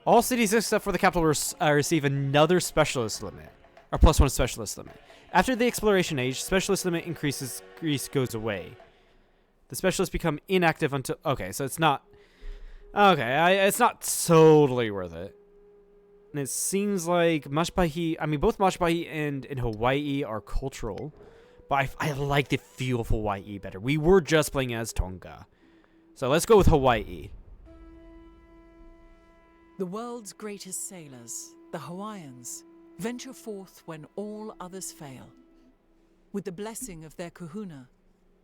all cities except for the capital receive another specialist limit, or +1 specialist limit. After the exploration age, specialist limit goes away. The specialists become inactive until... Okay, so it's not... Okay, it's not totally worth it. And it seems like Majapahit... I mean, both Majapahit and Hawai'i are cultural. But I like the feel of Hawai'i better. We were just playing as Tonga. So let's go with Hawai'i. The world's greatest sailors, the Hawaiians, venture forth when all others fail. With the blessing of their kahuna,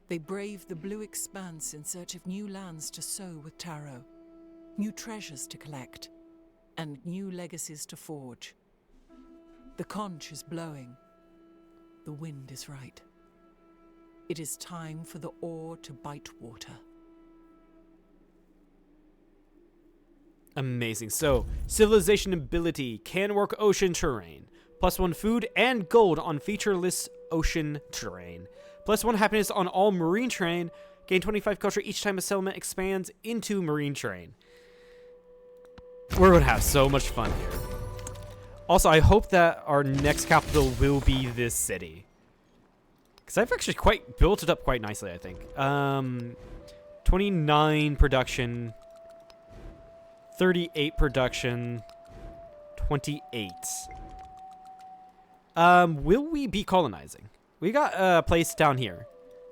they brave the blue expanse in search of new lands to sow with taro, new treasures to collect, and new legacies to forge. The conch is blowing. The wind is right. It is time for the oar to bite water. Amazing. So, civilization ability, can work ocean terrain. +1 food and gold on featureless ocean terrain. +1 happiness on all marine terrain. Gain 25 culture each time a settlement expands into marine terrain. We're going to have so much fun here. Also, I hope that our next capital will be this city. Because I've actually built it up quite nicely, I think. 29 production. 38 production. 28. Will we be colonizing? We got a place down here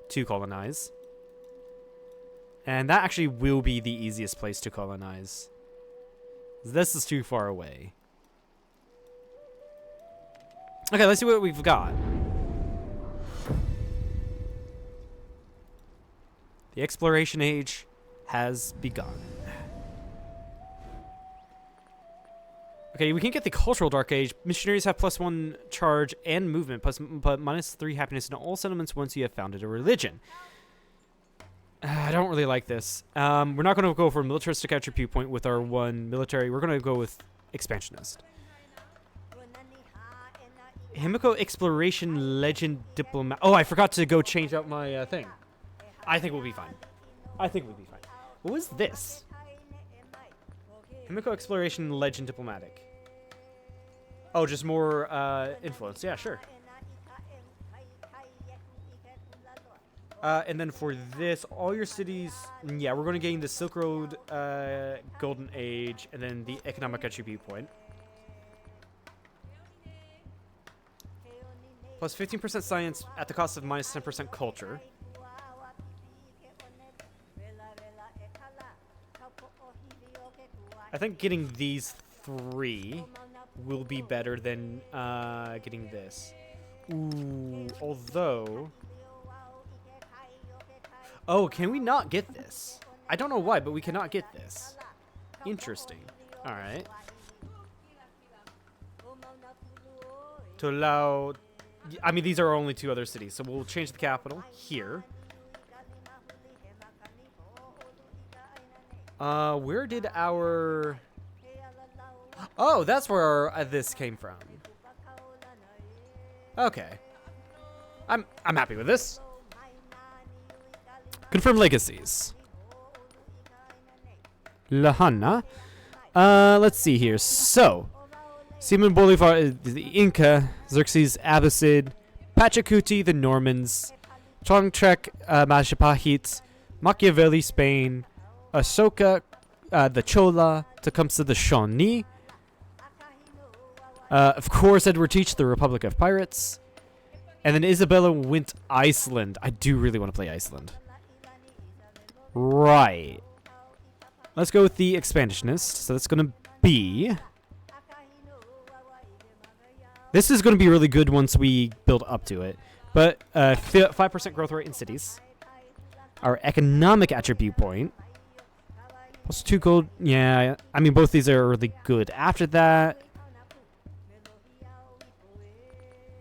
to colonize. And that actually will be the easiest place to colonize. This is too far away. Okay, let's see what we've got. The exploration age has begun. Okay, we can get the cultural dark age. Missionaries have +1 charge and movement, but -3 happiness in all settlements once you have founded a religion. I don't really like this. We're not going to go for militaristic attribute point with our 1 military. We're going to go with expansionist. Himiko exploration legend diplomat. Oh, I forgot to go change out my thing. I think we'll be fine. What was this? Himiko exploration legend diplomatic. Oh, just more influence. Yeah, sure. And then for this, all your cities, yeah, we're going to gain the Silk Road Golden Age and then the economic attribute point. Plus 15% science at the cost of -10% culture. I think getting these 3 will be better than getting this. Ooh, although... Oh, can we not get this? I don't know why, but we cannot get this. Interesting. Alright. To allow... I mean, these are our only 2 other cities, so we'll change the capital here. Where did our... Oh, that's where this came from. Okay. I'm happy with this. Confirm legacies. Lahana. Let's see here. So, Simon Bolivar is the Inca, Xerxes Abbasid, Pachacuti the Normans, Chongtrek Majapahit, Machiavelli Spain, Ashoka the Chola, Tecumseh the Shawnee. Of course, Edward Teach, the Republic of Pirates. And then Isabella went Iceland. I do really want to play Iceland. Right. Let's go with the expansionist. So that's going to be... This is going to be really good once we build up to it. But 5% growth rate in cities. Our economic attribute point. Plus 2 gold. Yeah, I mean, both these are really good. After that...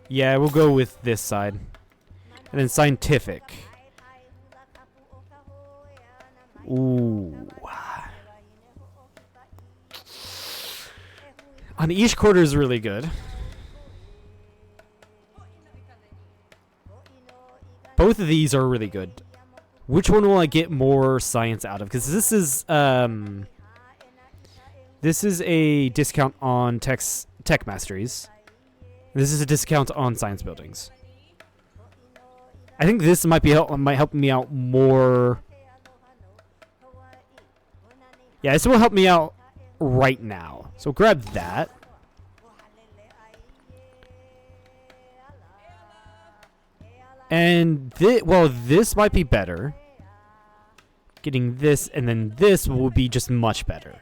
Yeah, we'll go with this side. And then scientific. Ooh. On each quarter is really good. Both of these are really good. Which one will I get more science out of? Because this is a discount on tech masteries. This is a discount on science buildings. I think this might help me out more. Yeah, this will help me out right now. So grab that. And this might be better. Getting this and then this will be just much better.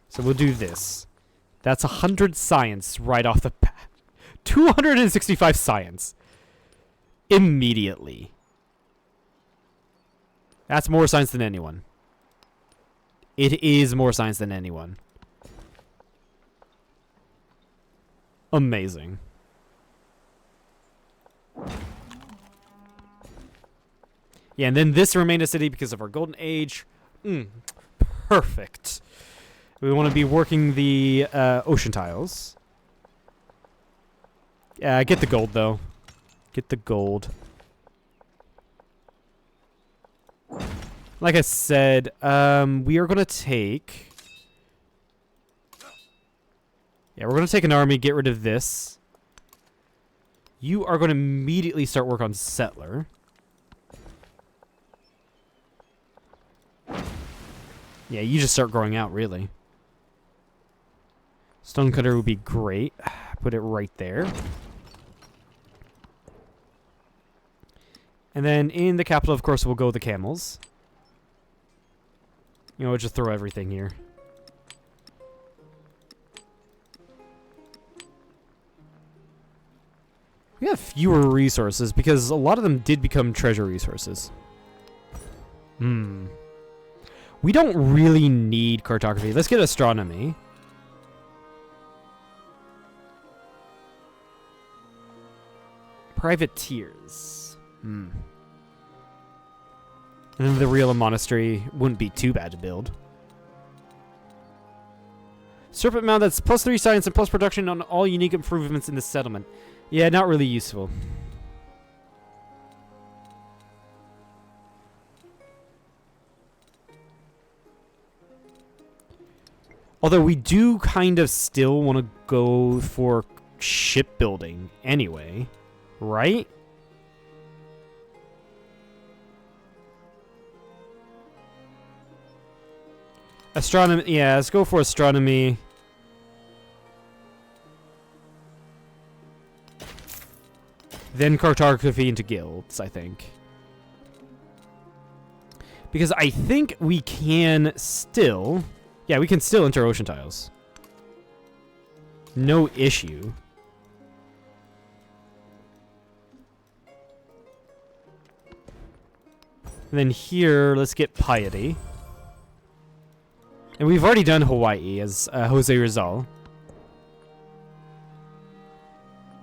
So we'll do this. That's 100 science right off the bat. 265 science. immediately. That's more science than anyone. It is more science than anyone. Amazing. Yeah, and then this remained a city because of our golden age. Perfect. We want to be working the ocean tiles. Yeah, get the gold, though. Get the gold. Like I said, we are going to take... Yeah, we're going to take an army, get rid of this. You are going to immediately start work on settler. Yeah, you just start growing out, really. Stonecutter would be great. Put it right there. And then in the capital, of course, we'll go with the camels. You know, we'll just throw everything here. We have fewer resources because a lot of them did become treasure resources. We don't really need cartography. Let's get astronomy. Privateers. And then the real monastery wouldn't be too bad to build. Serpent Mound, that's +3 science and plus production on all unique improvements in the settlement. Yeah, not really useful. Although we do kind of still want to go for shipbuilding anyway, right? Astronomy, yeah, let's go for astronomy. Then cartography into guilds, I think. Because I think we can still... Yeah, we can still enter ocean tiles. No issue. And then here, let's get piety. And we've already done Hawai'i as Jose Rizal.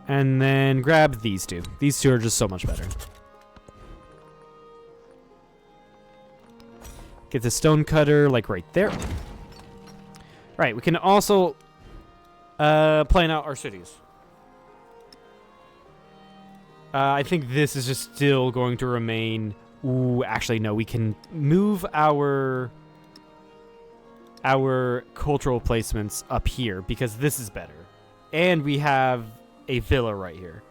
And then grab these two. These two are just so much better. Get the stone cutter, like right there. Right, we can also plan out our cities. I think this is just still going to remain... Ooh, actually, no. We can move our cultural placements up here because this is better. And we have a villa right here.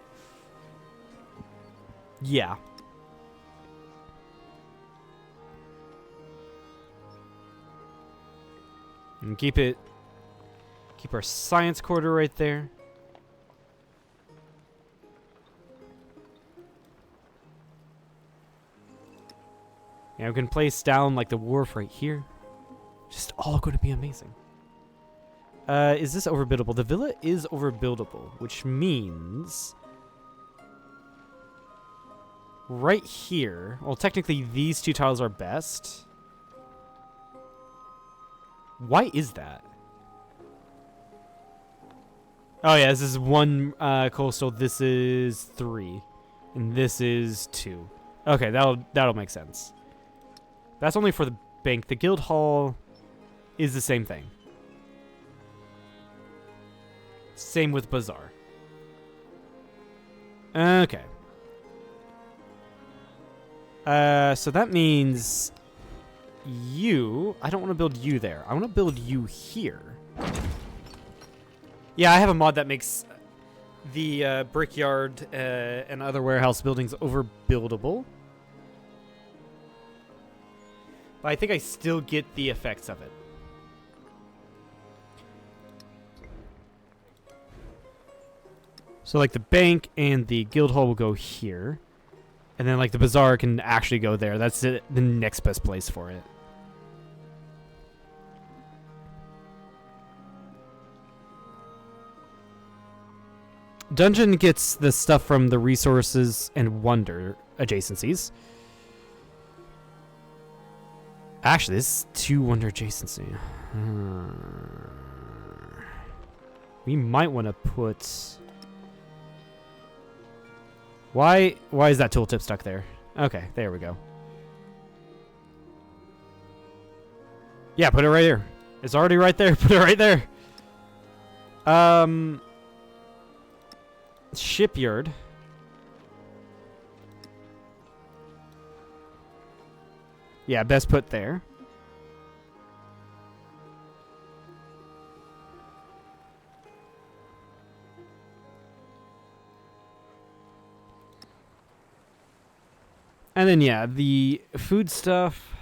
Yeah. And keep our science quarter right there. Yeah, we can place down like the wharf right here. Just all going to be amazing. Is this overbuildable? The villa is overbuildable, which means right here. Well, technically these two tiles are best. Why is that? Oh yeah, this is 1 coastal. This is 3, and this is 2. Okay, that'll make sense. That's only for the bank. The guild hall is the same thing. Same with bazaar. Okay. So that means you... I don't want to build you there. I want to build you here. Yeah, I have a mod that makes the brickyard and other warehouse buildings overbuildable. But I think I still get the effects of it. So like the bank and the guild hall will go here. And then like the bazaar can actually go there. That's the next best place for it. dungeon gets the stuff from the resources and wonder adjacencies. Actually, this is 2 wonder adjacency. We might want to put... Why is that tooltip stuck there? Okay, there we go. Yeah, put it right here. It's already right there. Put it right there. Shipyard. Yeah, best put there. And then, yeah, the food stuff.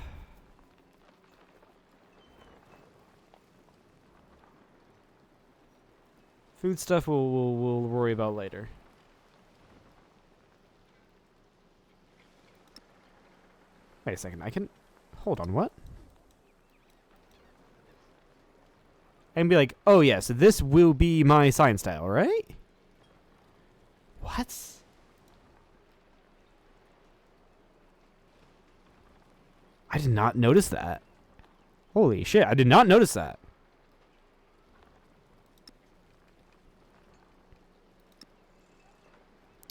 Food stuff we'll worry about later. Wait a second, I can... Hold on, what? And be like, oh yeah, so this will be my science tile, right? What? I did not notice that. Holy shit, I did not notice that.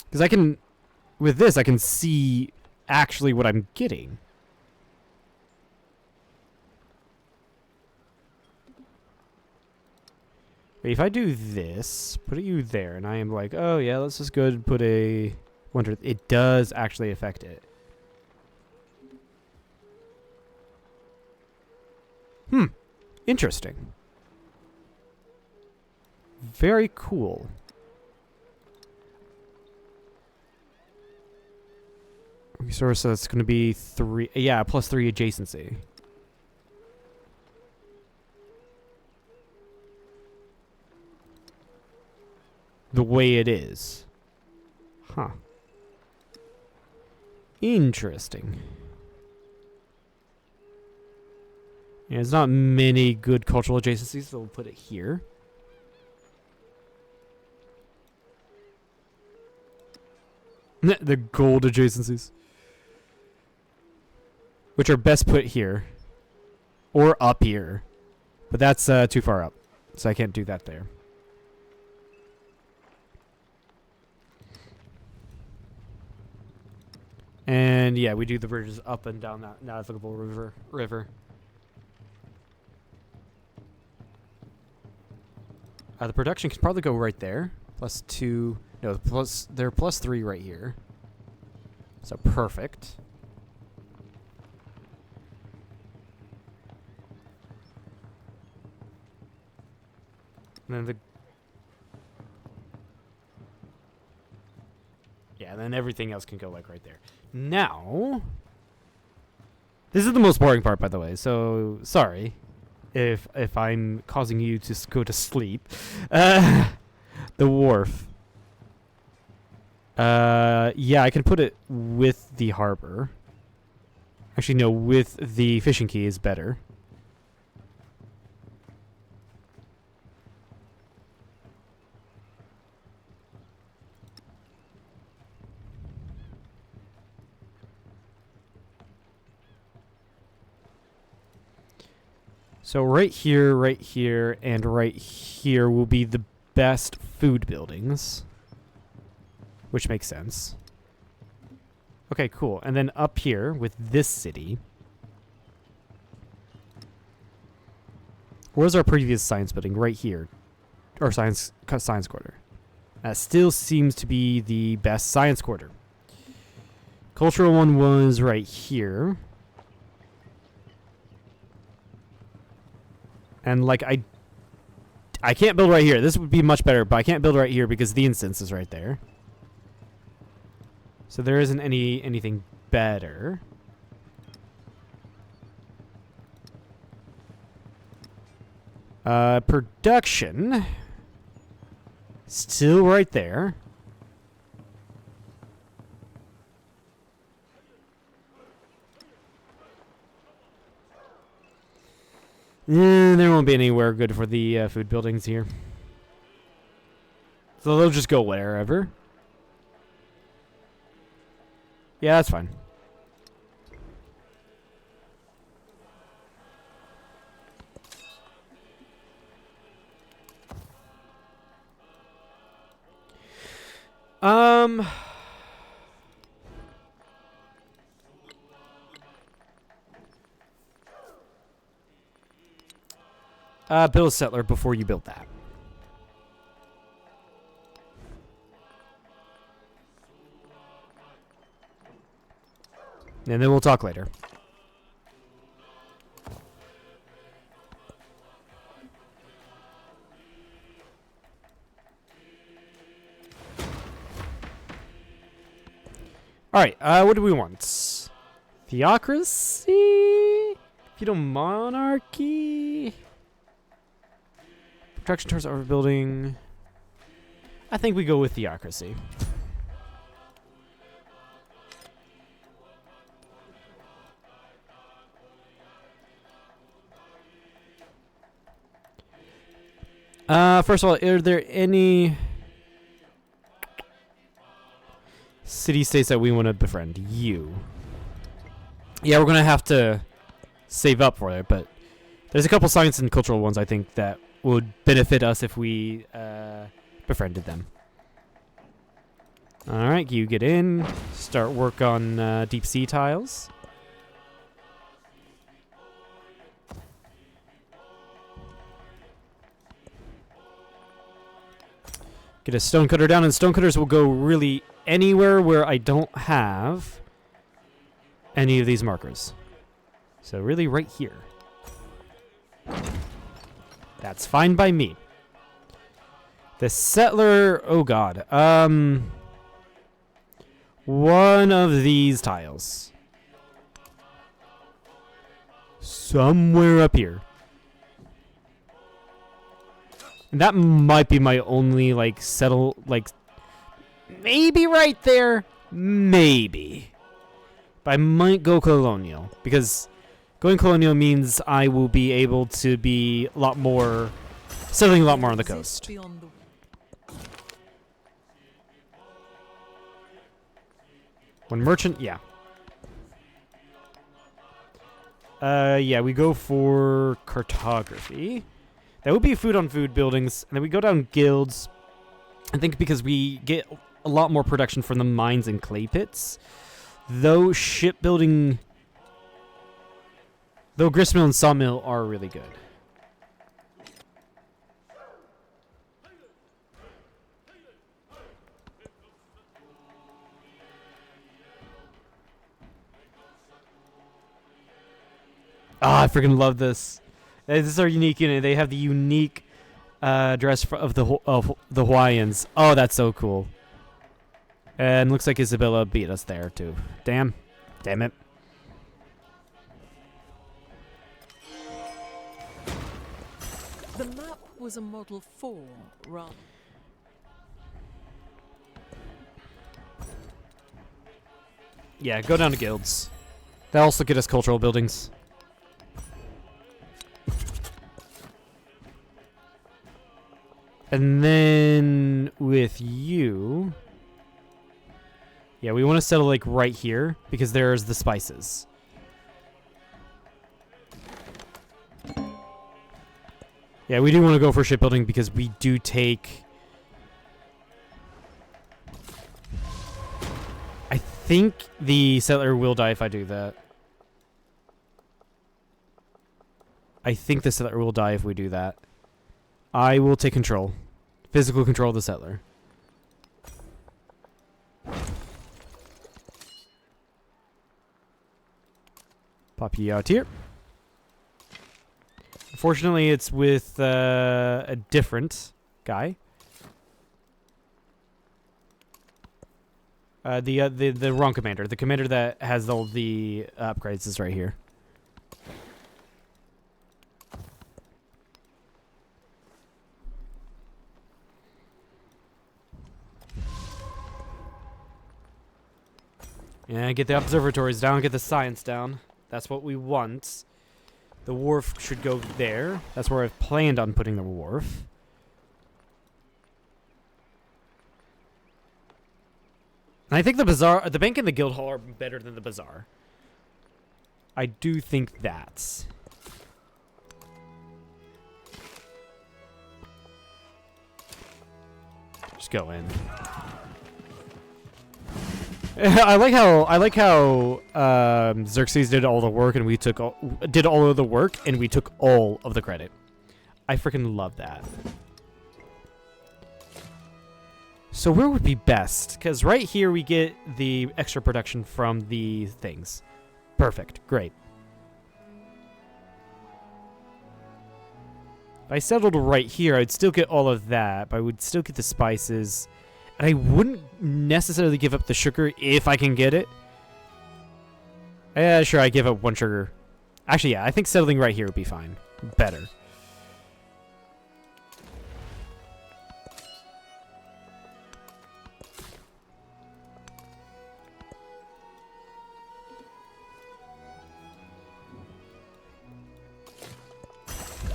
Because I can... With this, I can see actually what I'm getting. Wait, if I do this, put you there, and I am like, oh yeah, let's just go and put a... Wonder, it does actually affect it. Interesting. Very cool. Resource, so it's going to be 3... Yeah, plus 3 adjacency. The way it is. Huh. Interesting. Yeah, there's not many good cultural adjacencies, so we'll put it here. The gold adjacencies. Which are best put here. Or up here. But that's too far up. So I can't do that there. And yeah, we do the bridges up and down that navigable river. The production can probably go right there. Plus 2. No, they're plus 3 right here. So perfect. And then then everything else can go like right there. Now, this is the most boring part, by the way. So sorry if I'm causing you to go to sleep. The wharf. Yeah, I can put it with the harbor. Actually, no, with the fishing quay is better. So right here, and right here will be the best food buildings. Which makes sense. Okay, cool. And then up here with this city. Where's our previous science building? Right here. Or science quarter. That still seems to be the best science quarter. Cultural one was right here. And like I can't build right here. This would be much better, but I can't build right here because the instance is right there. So there isn't anything better. Production. Still right there. There won't be anywhere good for the food buildings here. So they'll just go wherever. Yeah, that's fine. Build a settler before you build that. And then we'll talk later. Alright, what do we want? Theocracy? Feudal monarchy? Protection towards overbuilding. I think we go with theocracy. First of all, are there any city-states that we want to befriend? You. Yeah, we're going to have to save up for it, but there's a couple science and cultural ones I think that would benefit us if we befriended them. Alright, you get in. Start work on deep sea tiles. Get a stonecutter down, and stonecutters will go really anywhere where I don't have any of these markers. So really right here. That's fine by me. The settler, oh god. One of these tiles. Somewhere up here. And that might be my only, like, settle, like, maybe right there. Maybe. But I might go colonial. Because going colonial means I will be able to be a lot more, settling a lot more on the coast. When merchant, yeah. Yeah, we go for cartography. That would be food on food buildings. And then we go down guilds. I think because we get a lot more production from the mines and clay pits. Though shipbuilding... Though gristmill and sawmill are really good. Ah, I freaking love this. This is our unique unit. They have the unique dress of the Hawaiians. Oh, that's so cool. And looks like Isabella beat us there too. Damn. Damn it. The map was a model for rather. Yeah, go down to guilds. They also get us cultural buildings. And then with you... Yeah, we want to settle like right here because there's the spices. Yeah, we do want to go for shipbuilding because we do take... I think the settler will die if I do that. I think the settler will die if we do that. I will take control. Physical control of the settler. Pop you out here. Unfortunately, it's with a different guy. The wrong commander. The commander that has all the upgrades is right here. Yeah, get the observatories down, get the science down. That's what we want. The wharf should go there. That's where I've planned on putting the wharf. And I think the bank and the guild hall are better than the bazaar. I do think that. Just go in. I like how Xerxes did all the work and we took did all of the work and we took all of the credit. I freaking love that. So where would be best? Because right here we get the extra production from the things. Perfect. Great. If I settled right here, I'd still get all of that, but I would still get the spices. And I wouldn't necessarily give up the sugar if I can get it. Yeah, sure, I give up 1 sugar. Actually, yeah, I think settling right here would be fine. Better.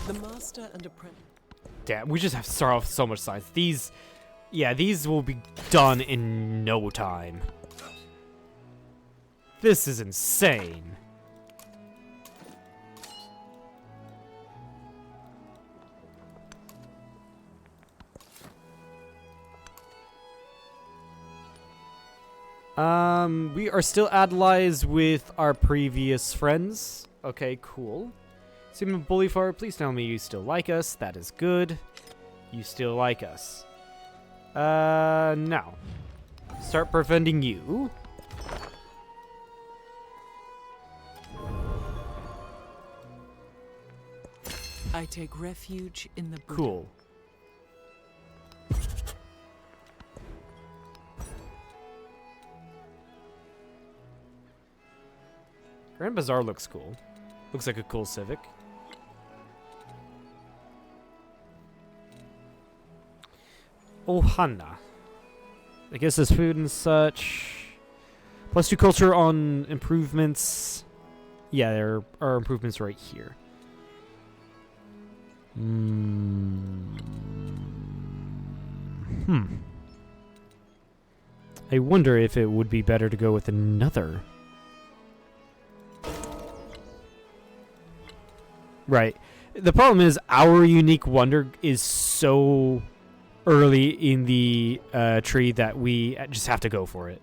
The master and apprentice. Damn, we just have to start off with so much science. These will be done in no time. This is insane. We are still allies with our previous friends. Okay, cool. Simon Bolivar, please tell me you still like us. That is good. You still like us. Now. Start preventing you. I take refuge in the Buddha. Cool. Grand Bazaar looks cool. Looks like a cool Civic. Ohana. I guess there's food and such. +2 culture on improvements. Yeah, there are improvements right here. I wonder if it would be better to go with another. Right. The problem is our unique wonder is so early in the tree that we just have to go for it.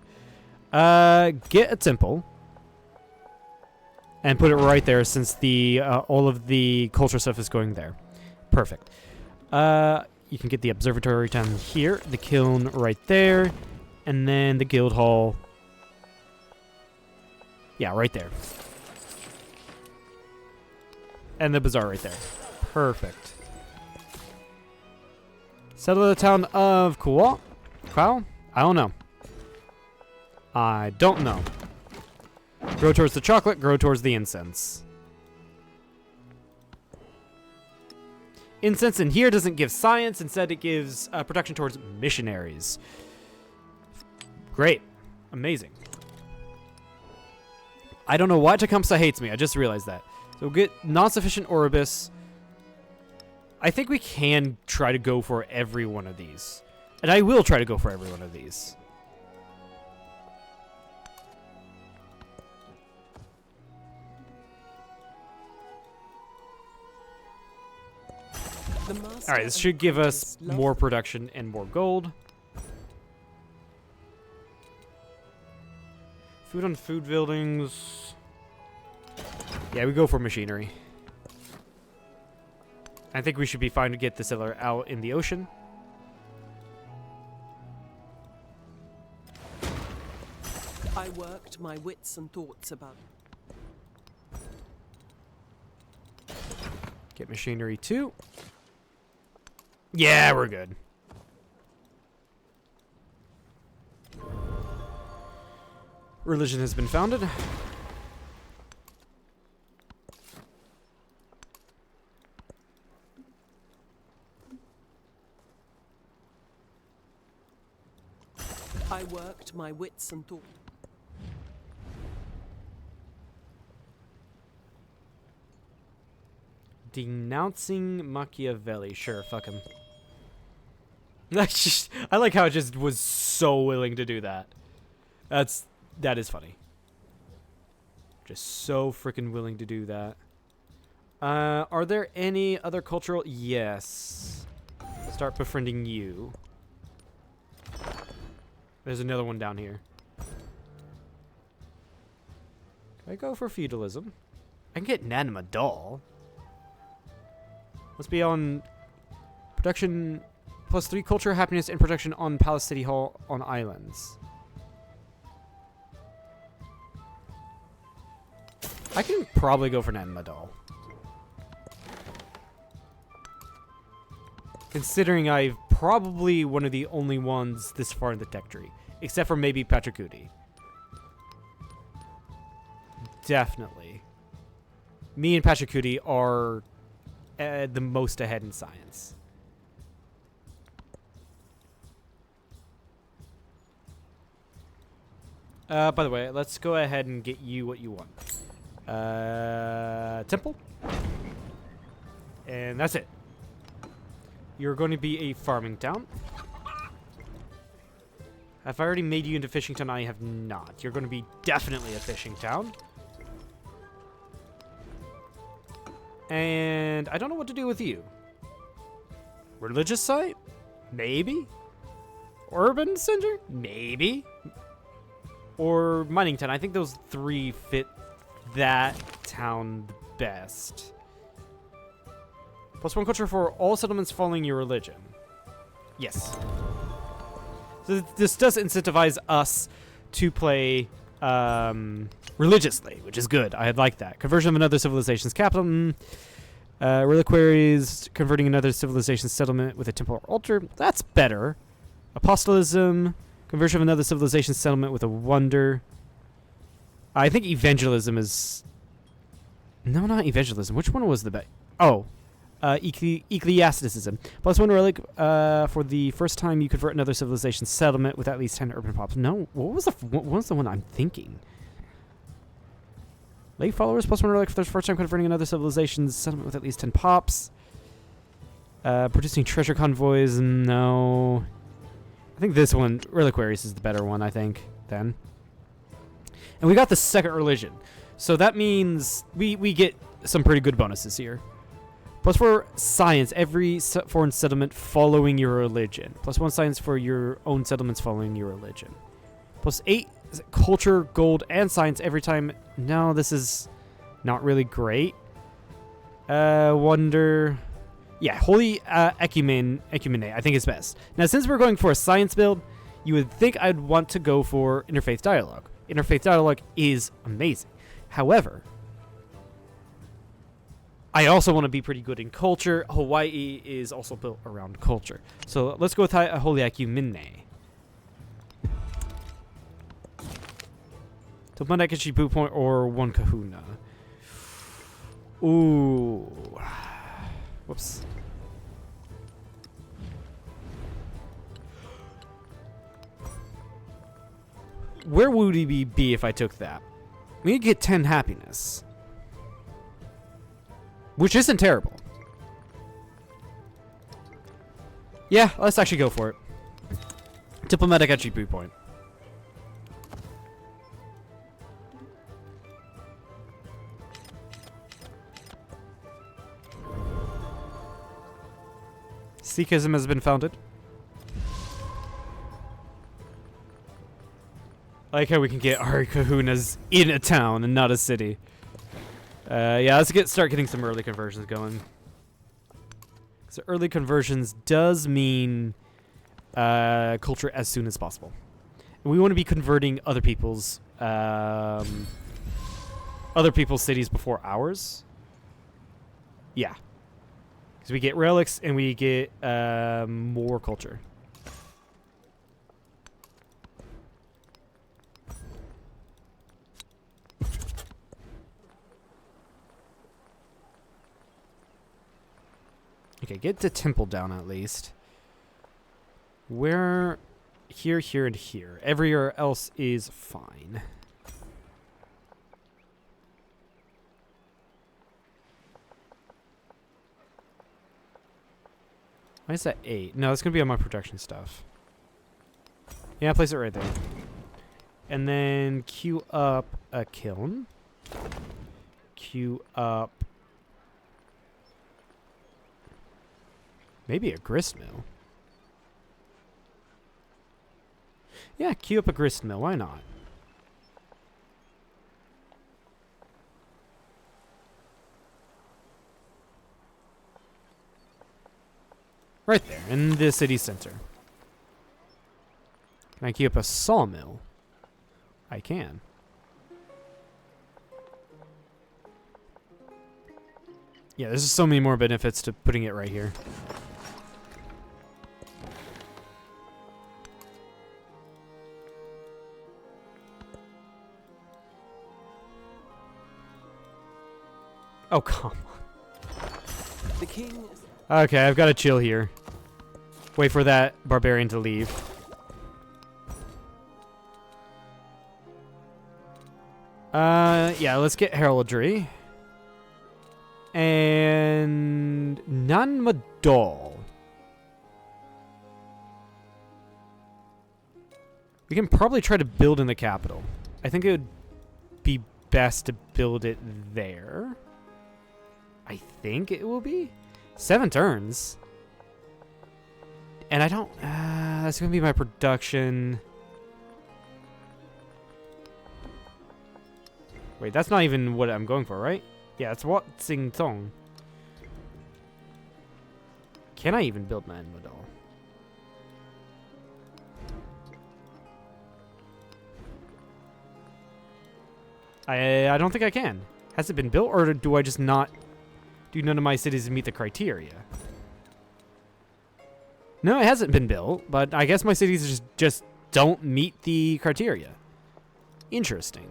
Get a temple and put it right there since the all of the culture stuff is going there. Perfect. You can get the observatory down here, the kiln right there, and then the guild hall. Yeah, right there. And the bazaar right there. Perfect. Settle the town of Kuo? I don't know. I don't know. Grow towards the chocolate, grow towards the incense. Incense in here doesn't give science, instead it gives protection towards missionaries. Great. Amazing. I don't know why Tecumseh hates me, I just realized that. So we'll get non-sufficient Oribus. I think we can try to go for every one of these. And I will try to go for every one of these. Alright, this should give us more production and more gold. Food on food buildings. Yeah, we go for machinery. I think we should be fine to get the settler out in the ocean. I worked my wits and thoughts about. Get machinery too. Yeah, we're good. Religion has been founded. I worked my wits and thoughts. Denouncing Machiavelli. Sure, fuck him. I like how it just was so willing to do that. That is funny. Just so freaking willing to do that. Are there any other cultural? Yes. Start befriending you. There's another one down here. Can I go for feudalism? I can get Nanima Doll. Let's be on production +3 culture, happiness, and production on Palace City Hall on islands. I can probably go for Nanima Doll. Considering I'm probably one of the only ones this far in the tech tree. Except for maybe Pachacuti. Definitely. Me and Pachacuti are the most ahead in science. By the way, let's go ahead and get you what you want. Temple. And that's it. You're going to be a farming town. Have I already made you into fishing town? I have not. You're going to be definitely a fishing town. And I don't know what to do with you. Religious site? Maybe. Urban center? Maybe. Or mining town. I think those three fit that town the best. +1 culture for all settlements following your religion. Yes. So this does incentivize us to play religiously, which is good. I like that. Conversion of another civilization's capital. Reliquaries, converting another civilization's settlement with a temple or altar. That's better. Apostolism, conversion of another civilization's settlement with a wonder. I think evangelism is... No, not evangelism. Which one was the best? Oh. Ecclesiasticism. +1 relic for the first time you convert another civilization's settlement with at least 10 urban pops. No, what was the one I'm thinking? Lay followers +1 relic for the first time converting another civilization's settlement with at least 10 pops. Producing treasure convoys. No. I think this one, Reliquaries, is the better one, I think, then. And we got the second religion. So that means we get some pretty good bonuses here. +4 science, every foreign settlement following your religion. +1 science for your own settlements following your religion. +8 culture, gold, and science every time. No, this is not really great. Wonder. Yeah, Holy Ecumene, I think is best. Now, since we're going for a science build, you would think I'd want to go for Interfaith Dialogue. Interfaith Dialogue is amazing. However, I also want to be pretty good in culture. Hawaii is also built around culture. So let's go with Holy Ecumene. Tomodachi Boot Point or one Kahuna. Ooh. Whoops. Where would he be if I took that? We could get 10 happiness. Which isn't terrible. Yeah, let's actually go for it. Diplomatic attribute point. Sikhism has been founded. I like how we can get our kahunas in a town and not a city. Yeah, let's start getting some early conversions going. So early conversions does mean culture as soon as possible. And we want to be converting other people's cities before ours. Yeah. Because we get relics and we get more culture. Okay, get the temple down at least. Where? Here, here, and here. Everywhere else is fine. Why is that 8? No, it's going to be on my production stuff. Yeah, place it right there. And then queue up a kiln. Queue up maybe a grist mill. Yeah, queue up a grist mill. Why not? Right there, in the city center. Can I queue up a sawmill? I can. Yeah, there's just so many more benefits to putting it right here. Oh, come on. The king. Okay, I've got to chill here. Wait for that barbarian to leave. Yeah, let's get heraldry. And Nanmadol. We can probably try to build in the capital. I think it would be best to build it there. I think it will be 7 turns. And I don't... that's going to be my production. Wait, that's not even what I'm going for, right? Yeah, it's what Sing Tong. Can I even build Nan Madol? I don't think I can. Has it been built, or do I just not... Do none of my cities meet the criteria? No, it hasn't been built, but I guess my cities just don't meet the criteria. Interesting.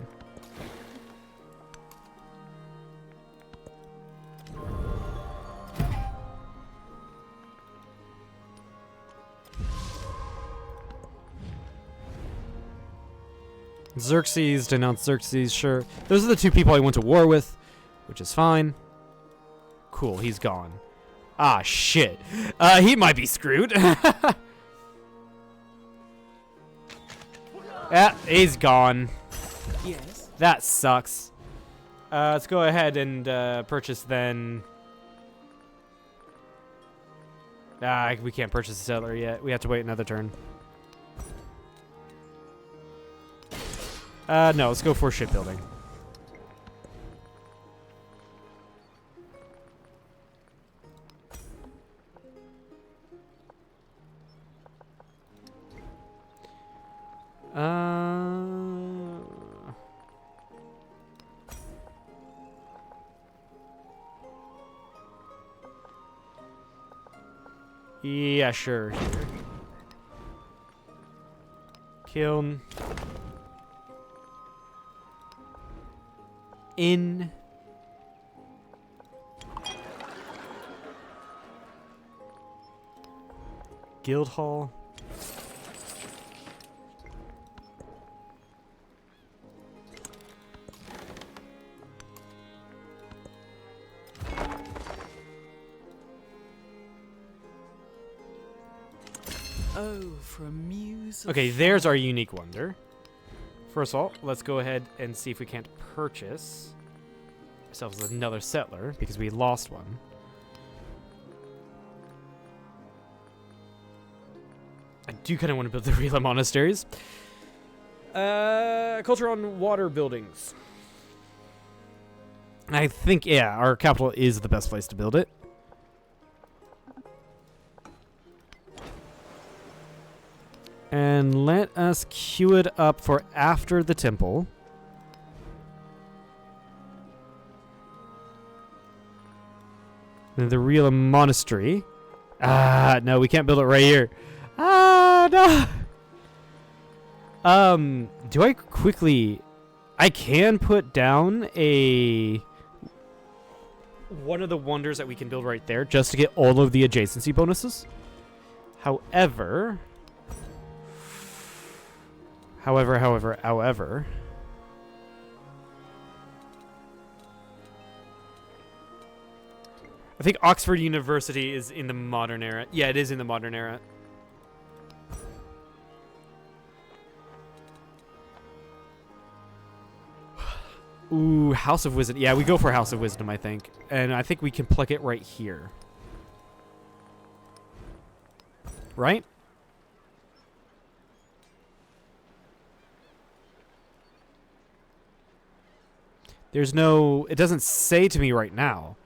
Xerxes, denounce Xerxes, sure. Those are the 2 people I went to war with, which is fine. Cool, he's gone. Ah, shit. He might be screwed. Yeah, he's gone. Yes. That sucks. Let's go ahead and purchase then. We can't purchase the settler yet. We have to wait another turn. No, let's go for shipbuilding. Yeah, sure. Kiln. In. Guildhall. Oh, for a muse. of Okay, there's our unique wonder. First of all, let's go ahead and see if we can't purchase ourselves another settler, because we lost one. I do kind of want to build the Rila monasteries. Culture on water buildings. I think, yeah, our capital is the best place to build it. And let us queue it up for after the temple. The Rila monastery. Ah, no, we can't build it right here. Ah, no. Do I quickly... I can put down one of the wonders that we can build right there just to get all of the adjacency bonuses. However... However. I think Oxford University is in the modern era. Yeah, it is in the modern era. Ooh, House of Wisdom. Yeah, we go for House of Wisdom, I think. And I think we can pluck it right here. Right? There's no... It doesn't say to me right now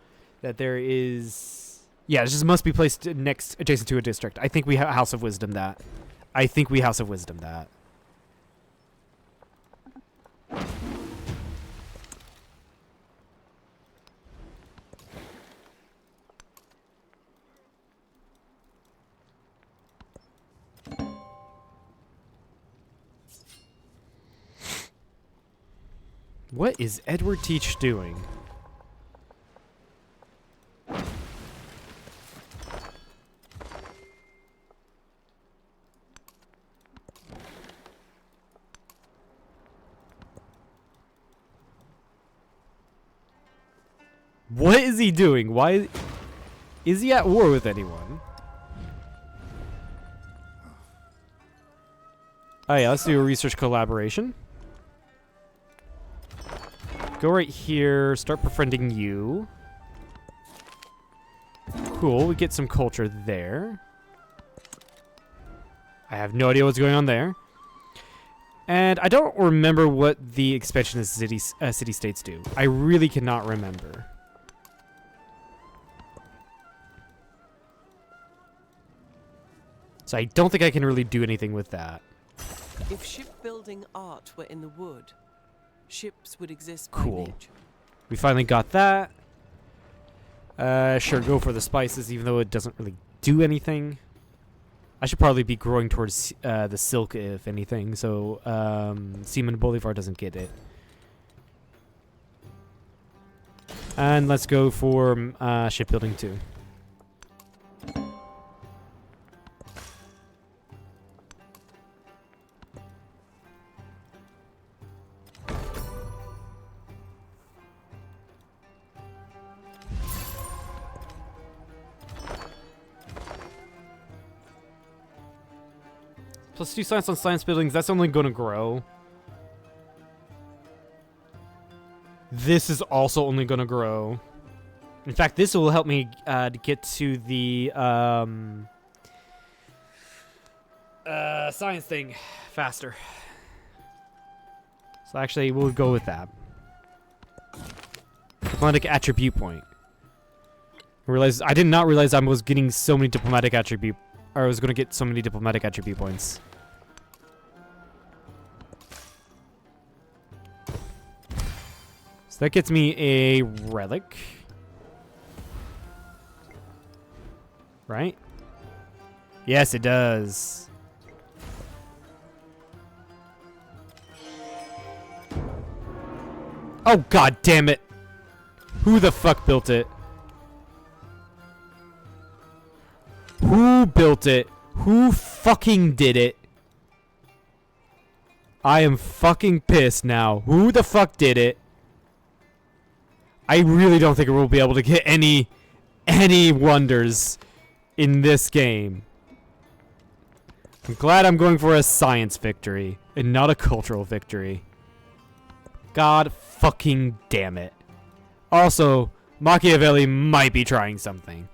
that there is... Yeah, it just must be placed next, adjacent to a district. I think we House of Wisdom that. I think we House of Wisdom that. What is Edward Teach doing? What is he doing? Why is he at war with anyone? Oh yeah, let's do a research collaboration. Go right here, start befriending you. Cool, we get some culture there. I have no idea what's going on there. And I don't remember what the expansionist city-states do. I really cannot remember. So I don't think I can really do anything with that. If shipbuilding art were in the wood, ships would exist by Cool. nature. We finally got that. Sure, go for the spices, even though it doesn't really do anything. I should probably be growing towards the silk, if anything, so Simon Bolivar doesn't get it. And let's go for shipbuilding too. Plus 2 science on science buildings, that's only going to grow. This is also only going to grow. In fact, this will help me to get to the science thing faster. So actually, we'll go with that. Diplomatic attribute point. I did not realize I was getting so many diplomatic attribute, or I was going to get so many diplomatic attribute points. So that gets me a relic. Right? Yes, it does. Oh, god damn it. Who the fuck built it? Who built it? Who fucking did it? I am fucking pissed now. Who the fuck did it? I really don't think we'll be able to get any wonders in this game. I'm glad I'm going for a science victory and not a cultural victory. God fucking damn it. Also, Machiavelli might be trying something.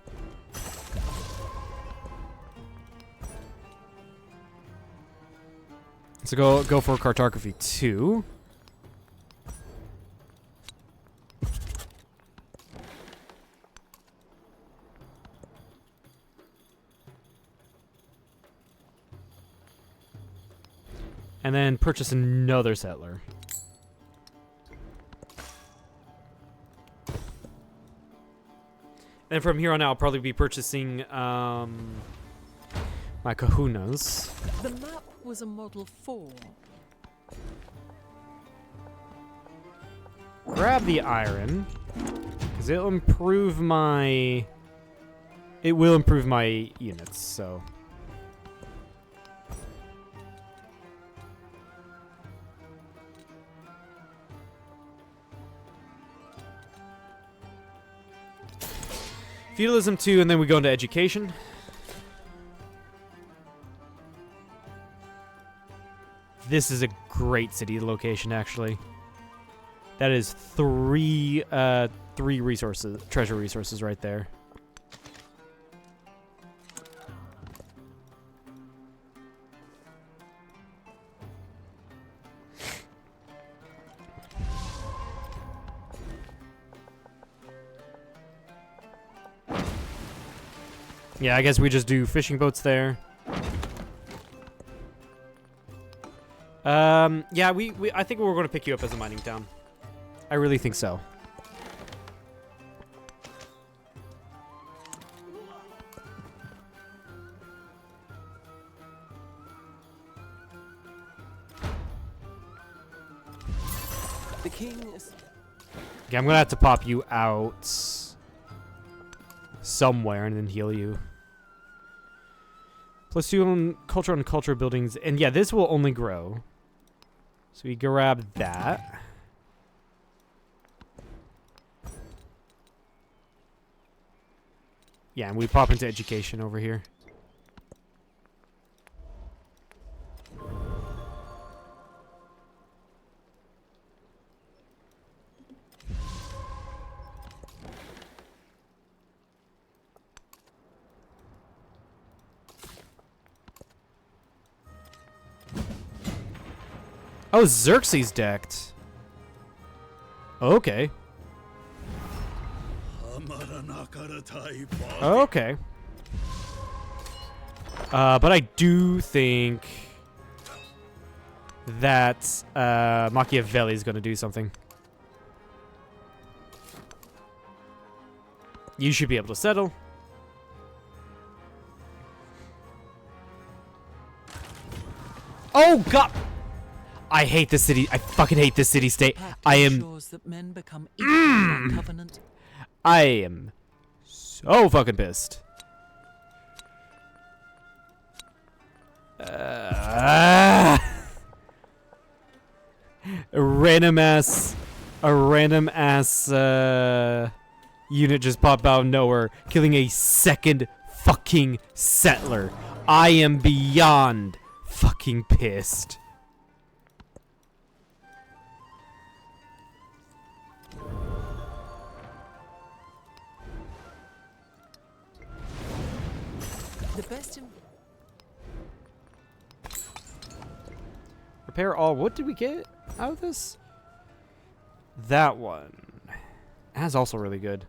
So go for cartography 2. And then purchase another settler. And from here on out, I'll probably be purchasing my kahunas. The map was a Model 4. Grab the iron, because it'll improve my... It will improve my units, so... Feudalism 2, and then we go into education. This is a great city location, actually. That is three resources, treasure resources right there. Yeah, I guess we just do fishing boats there. Yeah, I think we're going to pick you up as a mining town. I really think so. The king is... Okay, I'm going to have to pop you out somewhere and then heal you. +2 on culture buildings. And yeah, this will only grow. So we grab that. Yeah, and we pop into education over here. Oh, Xerxes decked. Okay. Okay. But I do think that Machiavelli is going to do something. You should be able to settle. Oh, God! I hate this city. I fucking hate this city-state. I am... that men become equal by covenant. I am so fucking pissed. A random ass unit just popped out of nowhere, killing a second fucking settler. I am beyond fucking pissed. The best in... Repair all. What did we get out of this? That one. That's also really good.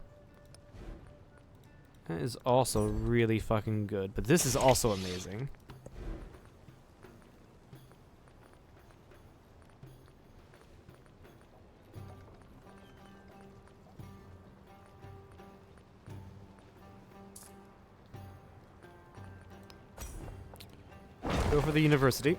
That is also really fucking good. But this is also amazing. Go for the university.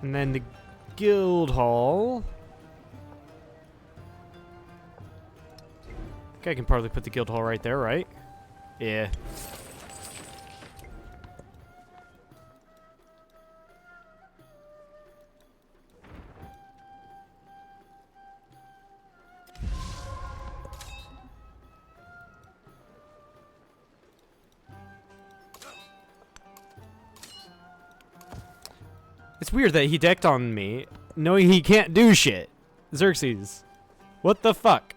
And then the guild hall. I think I can probably put the guild hall right there, right? Yeah. It's weird that he decked on me, knowing he can't do shit. Xerxes. What the fuck?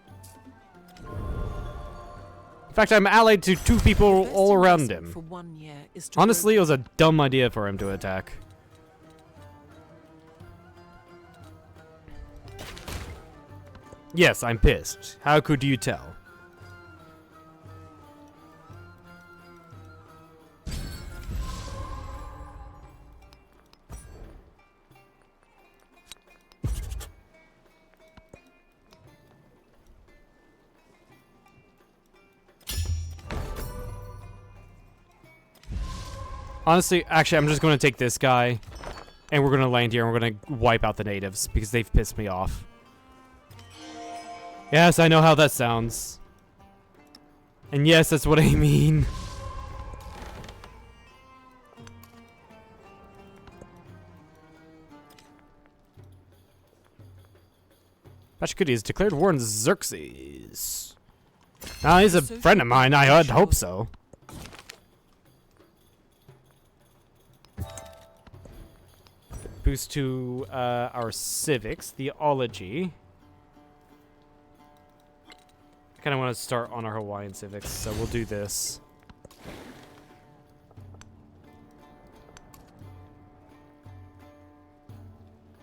In fact, I'm allied to 2 people all around him. For 1 year is to Honestly, it was a dumb idea for him to attack. Yes, I'm pissed. How could you tell? Honestly, actually, I'm just going to take this guy, and we're going to land here, and we're going to wipe out the natives, because they've pissed me off. Yes, I know how that sounds. And yes, that's what I mean. Pachacuti has declared war on Xerxes. Now he's a friend of mine. I would hope so. Boost to our civics, theology. I kind of want to start on our Hawaiian civics, so we'll do this.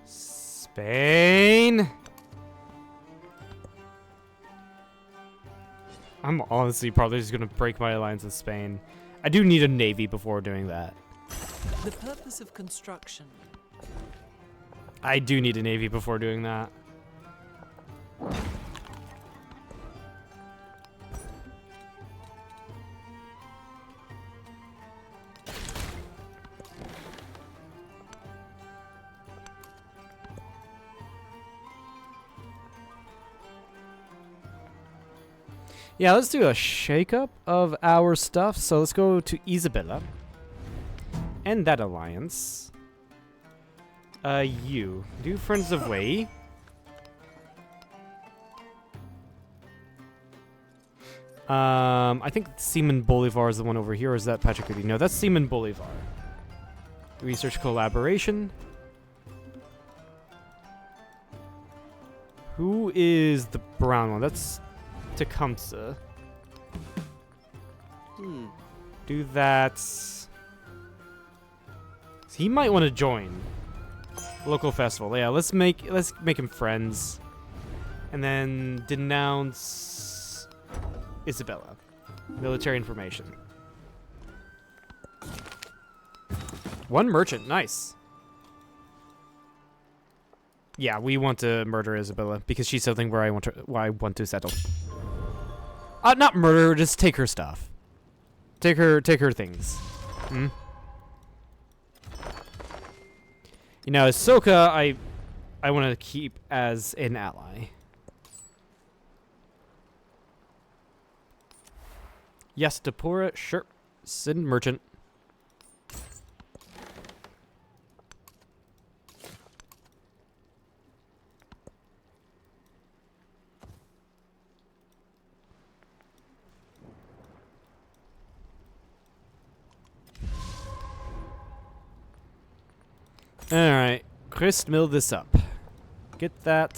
Spain. I'm honestly probably just gonna break my alliance with Spain. I do need a navy before doing that. The purpose of construction. I do need a navy before doing that. Yeah, let's do a shakeup of our stuff. So let's go to Isabella. End that alliance. You. Do Friends of Hawai'i. I think Seaman Bolivar is the one over here, or is that Pachacuti? No, that's Seaman Bolivar. Research collaboration. Who is the brown one? That's Tecumseh. Do that. He might want to join. Local festival. Yeah, let's make him friends. And then denounce Isabella. Military information. One merchant, nice. Yeah, we want to murder Isabella because she's something where I want to settle. Not murder her, just take her stuff. Take her things. Hmm? You know, Ahsoka, I want to keep as an ally. Yes, Depora, sure. Send merchant. Alright, Chris, mill this up. Get that.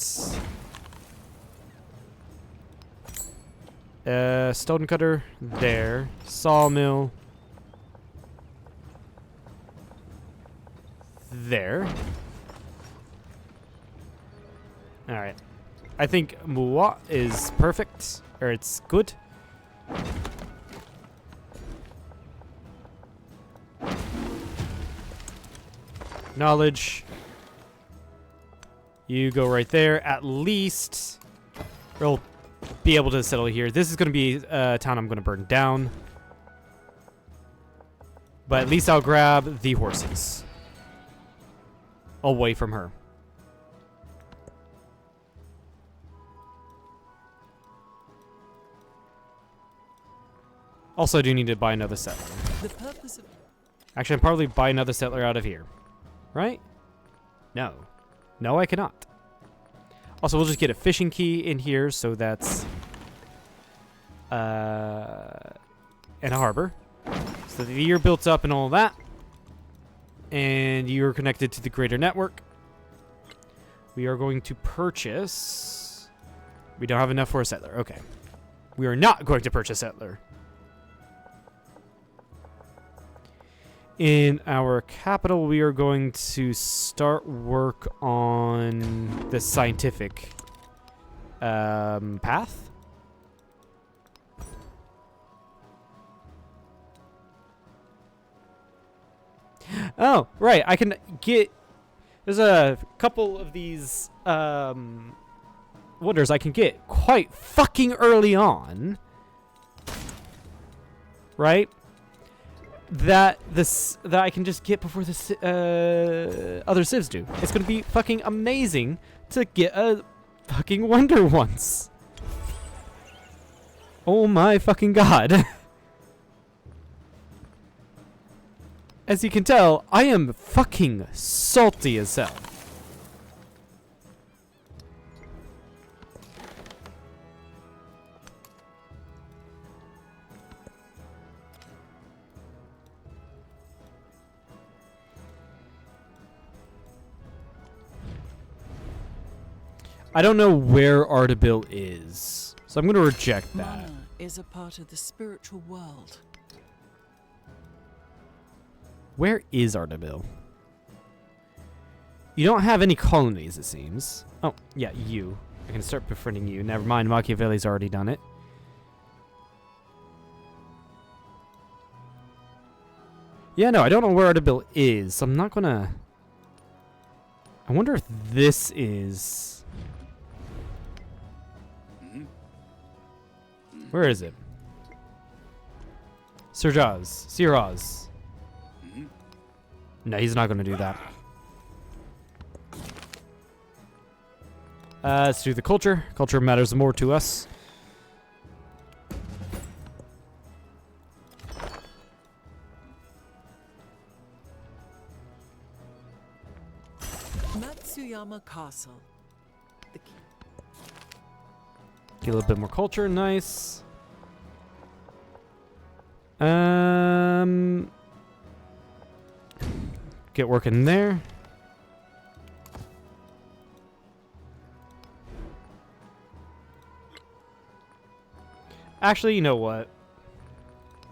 Stone cutter there. Sawmill. There. Alright. I think Mua is perfect. Or it's good. Knowledge. You go right there. At least we'll be able to settle here. This is going to be a town I'm going to burn down. But at least I'll grab the horses. Away from her. Also, I do need to buy another settler. The purpose of Actually, I'll probably buy another settler out of here. Right? No. No, I cannot. Also, we'll just get a fishing key in here, so that's in a harbor. So the year built up and all that. And you're connected to the greater network. We are going to purchase. We don't have enough for a settler. Okay. We are not going to purchase a settler. In our capital, we are going to start work on the scientific path. Oh, right. I can get... There's a couple of these wonders I can get quite fucking early on. Right? That I can just get before the other civs do. It's gonna be fucking amazing to get a fucking wonder once. Oh my fucking god. As you can tell, I am fucking salty as hell. I don't know where Ardabil is, so I'm going to reject that. Mana is a part of the spiritual world. Where is Ardabil? You don't have any colonies, it seems. Oh, yeah, you. I can start befriending you. Never mind, Machiavelli's already done it. Yeah, no, I don't know where Ardabil is, so I'm not gonna... I wonder if this is... Where is it? Siraz. No, he's not gonna do that. Let's do the culture. Culture matters more to us. Matsuyama Castle. The key. Get a little bit more culture, nice. Get working there. Actually, you know what?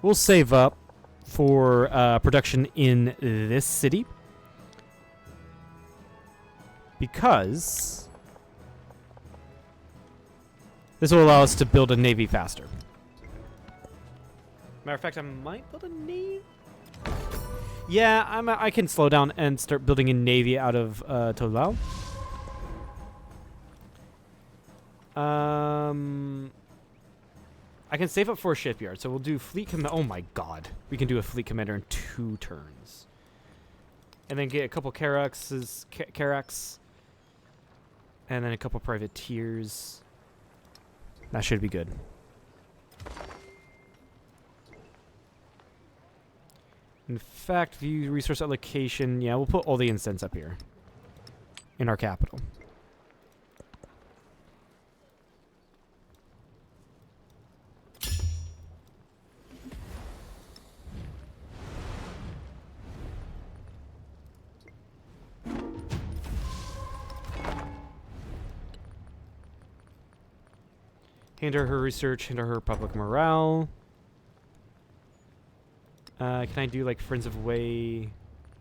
We'll save up for production in this city. Because this will allow us to build a navy faster. Matter of fact, I might build a navy. Yeah, I can slow down and start building a navy out of Tolau. I can save up for a shipyard, so we'll do fleet oh my god. We can do a fleet commander in 2 turns. And then get a couple Carracks. And then a couple privateers. That should be good. In fact, view resource allocation. Yeah, we'll put all the incense up here. In our capital. Hinder her research, hinder her public morale. Can I do like Friends of Way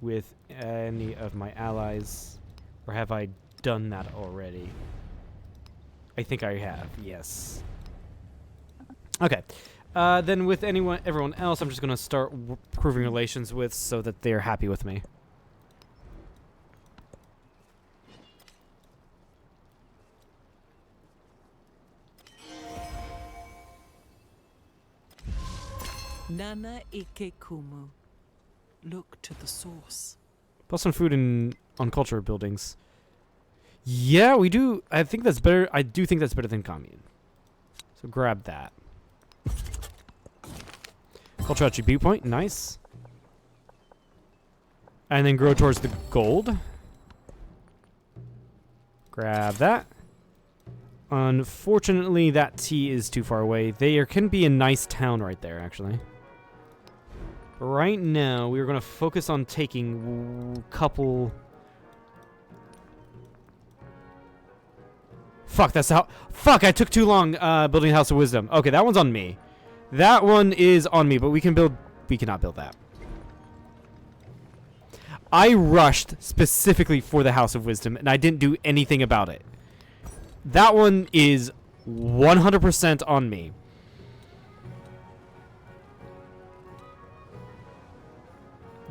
with any of my allies? Or have I done that already? I think I have, yes. Okay. Then with everyone else, I'm just going to start proving relations with so that they're happy with me. Nana Ike Kumu. Look to the source. Plus some food on culture buildings. Yeah, we do. I think that's better. I do think that's better than commune. So grab that. Culture attribute point. Nice. And then grow towards the gold. Grab that. Unfortunately, that T is too far away. There can be a nice town right there, actually. Right now, we're going to focus on taking a couple... Fuck, that's how... Fuck, I took too long building House of Wisdom. Okay, that one's on me. That one is on me, but we can build... We cannot build that. I rushed specifically for the House of Wisdom, and I didn't do anything about it. That one is 100% on me.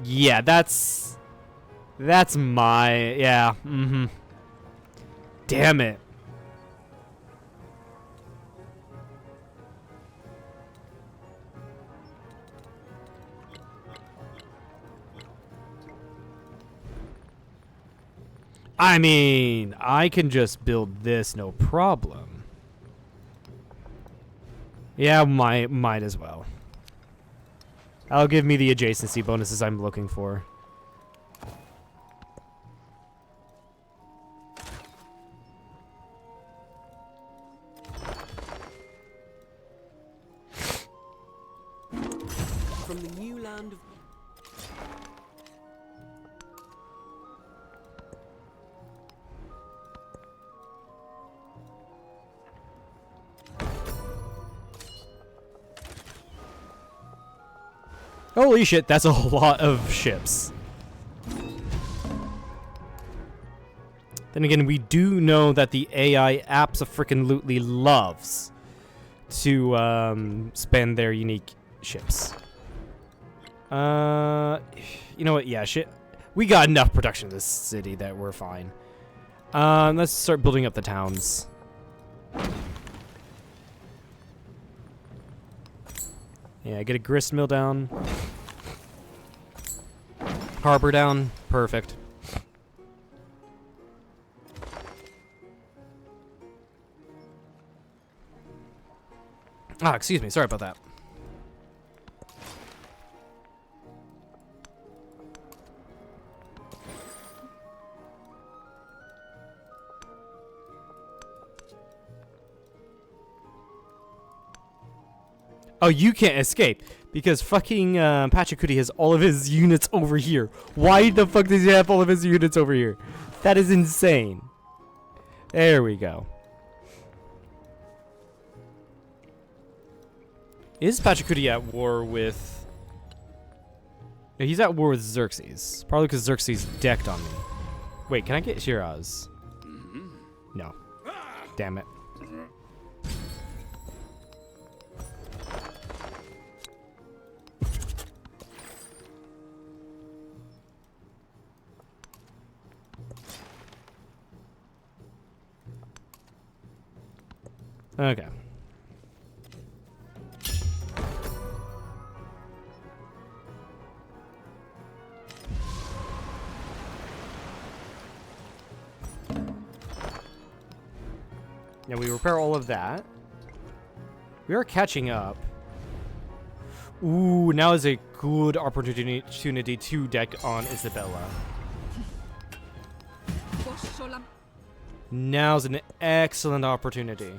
Yeah, that's my... Yeah, Damn it. I mean, I can just build this, no problem. Yeah, might as well. That'll give me the adjacency bonuses I'm looking for. From the new land of... Holy shit, that's a lot of ships. Then again, we do know that the AI abso-freaking-lutely loves to spend their unique ships. You know what? Yeah, shit. We got enough production in this city that we're fine. Let's start building up the towns. Yeah, get a grist mill down. Harbor down. Perfect. Ah, excuse me. Sorry about that. Oh, you can't escape because fucking Pachacuti has all of his units over here. Why the fuck does he have all of his units over here? That is insane. There we go. Is Pachacuti at war with... No, he's at war with Xerxes. Probably because Xerxes decked on me. Wait, can I get Shiraz? No. Damn it. Okay. Now we repair all of that. We are catching up. Ooh, now is a good opportunity to deck on Isabella. Now's an excellent opportunity.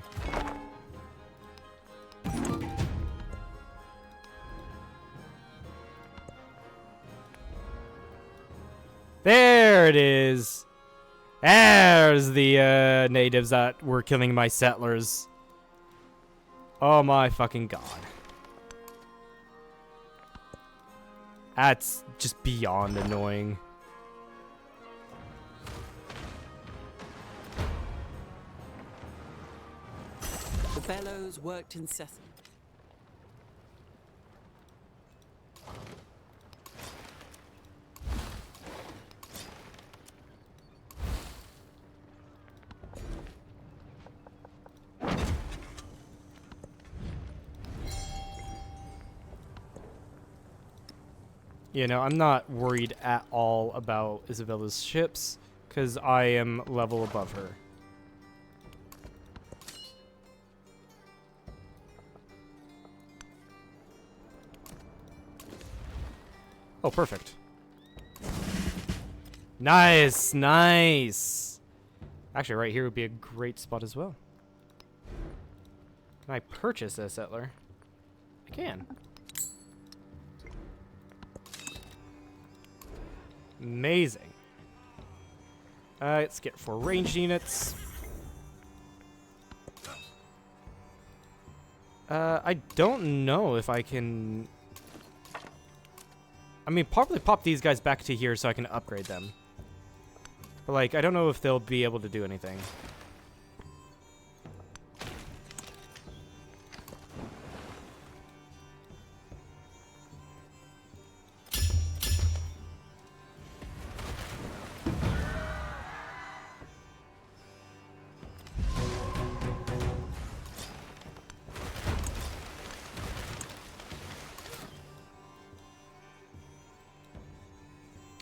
There it is. There's the natives that were killing my settlers. Oh my fucking god. That's just beyond annoying. The bellows worked incessantly. You know, I'm not worried at all about Isabella's ships, because I am level above her. Oh, perfect. Nice, nice. Actually, right here would be a great spot as well. Can I purchase a settler? I can. Amazing. Let's get 4 ranged units. I don't know if I can... I mean, probably pop these guys back to here so I can upgrade them. But, like, I don't know if they'll be able to do anything.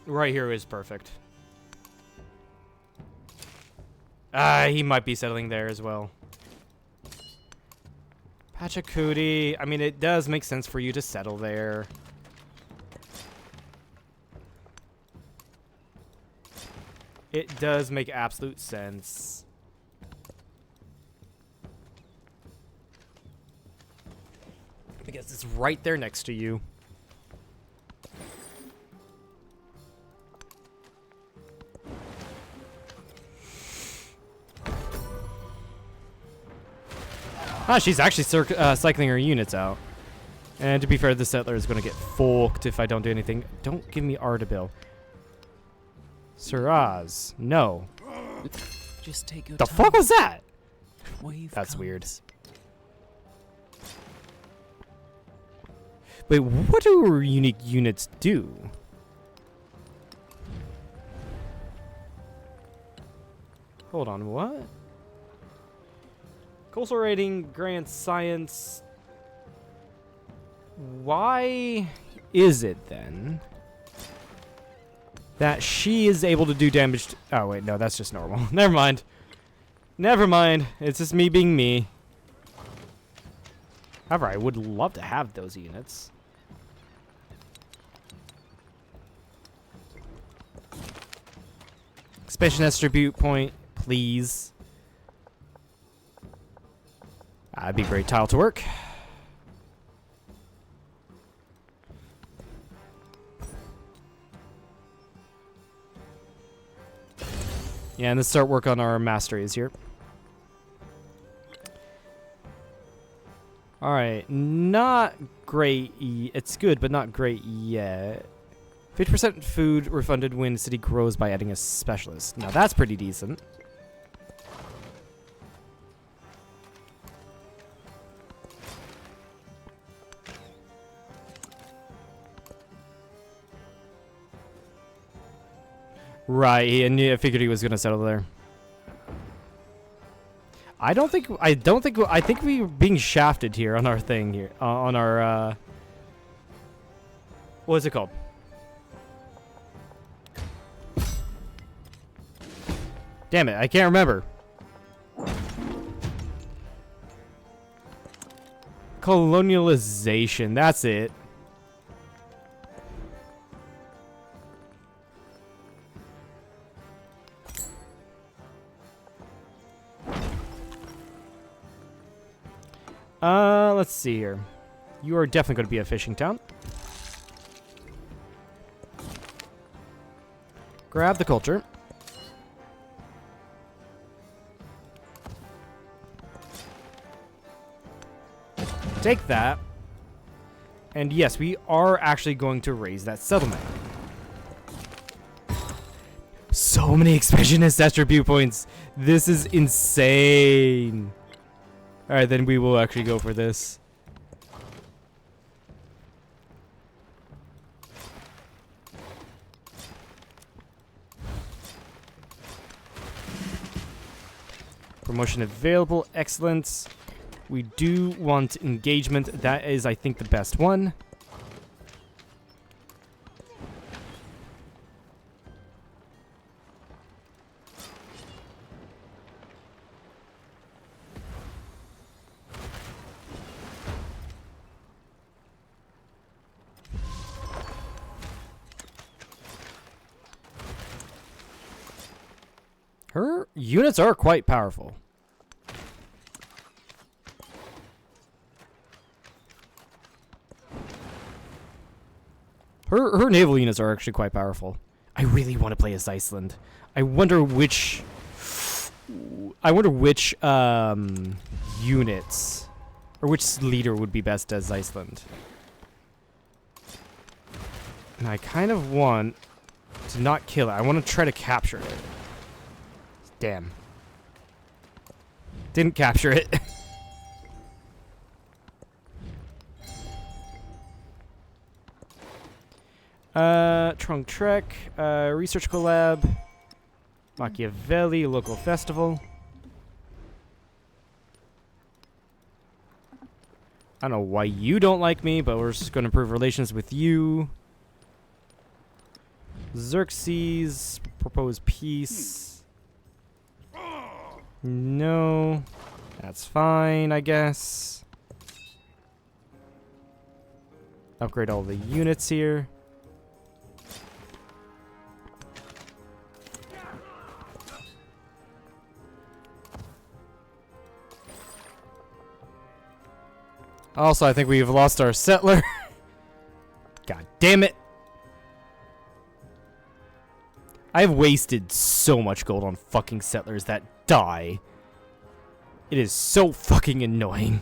Right here is perfect. He might be settling there as well. Pachacuti. I mean, it does make sense for you to settle there. It does make absolute sense. Because it's right there next to you. Ah, she's actually cycling her units out. And to be fair, the settler is going to get fucked if I don't do anything. Don't give me Ardabil. Siraz. No. Just take your The time. fuck was that? Wave That's weird. comes. Wait, what do unique units do? Hold on, what? Coastal rating grants science. Why is it then that she is able to do damage to— oh wait, no, that's just normal. Never mind. Never mind. It's just me being me. However, I would love to have those units. Expansion attribute point, please. That'd be a great tile to work. Yeah, and let's start work on our masteries here. Alright, not great. It's good, but not great yet. 50% food refunded when city grows by adding a specialist. Now that's pretty decent. Right, and I figured he was gonna settle there. I think we're being shafted here on our thing here. On our, what is it called? Damn it, I can't remember. Colonialization, that's it. Let's see here. You are definitely going to be a fishing town. Grab the culture. Take that. And yes, we are actually going to raise that settlement. So many expansionist attribute points. This is insane. Alright, then we will actually go for this. Promotion available. Excellent. We do want engagement. That is, I think, the best one. Her units are quite powerful. Her naval units are actually quite powerful. I really want to play as Iceland. I wonder which units or which leader would be best as Iceland. And I kind of want to not kill it. I want to try to capture it. Damn. Didn't capture it. Trunk Trek, Research Collab, Machiavelli, Local Festival. I don't know why you don't like me, but we're just going to improve relations with you. Xerxes, propose peace. No. That's fine, I guess. Upgrade all the units here. Also, I think we've lost our settler. God damn it. I've wasted so much gold on fucking settlers that die. It is so fucking annoying.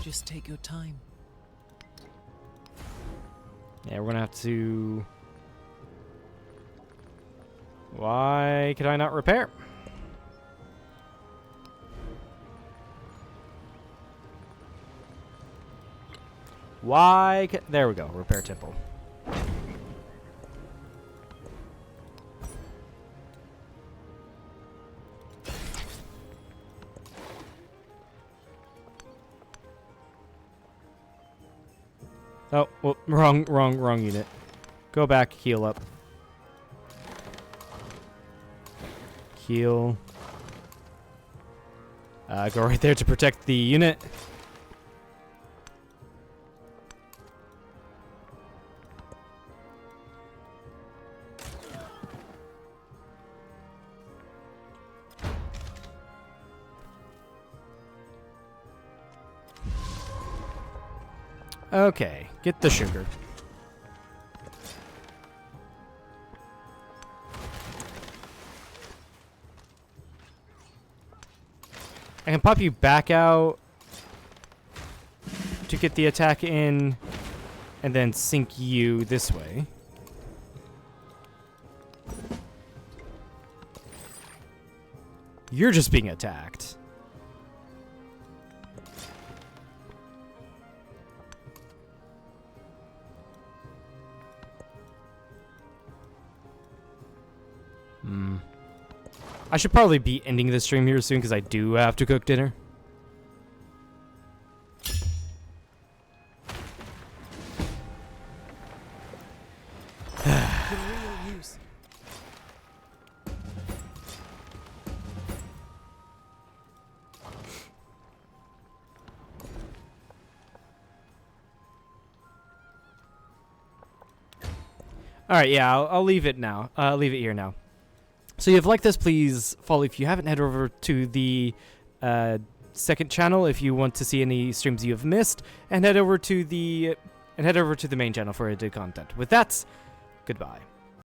Just take your time. Yeah, we're gonna have to... Why can I not repair? There we go, repair temple. Oh, well, wrong unit. Go back, heal up. Heal. Go right there to protect the unit. Okay, get the sugar. I can pop you back out to get the attack in, and then sink you this way. You're just being attacked. I should probably be ending the stream here soon because I do have to cook dinner. For real use. All right, yeah, I'll leave it now. Leave it here now. So if you like this, please follow. If you haven't, head over to the second channel if you want to see any streams you have missed, and head over to the main channel for edited content. With that, goodbye.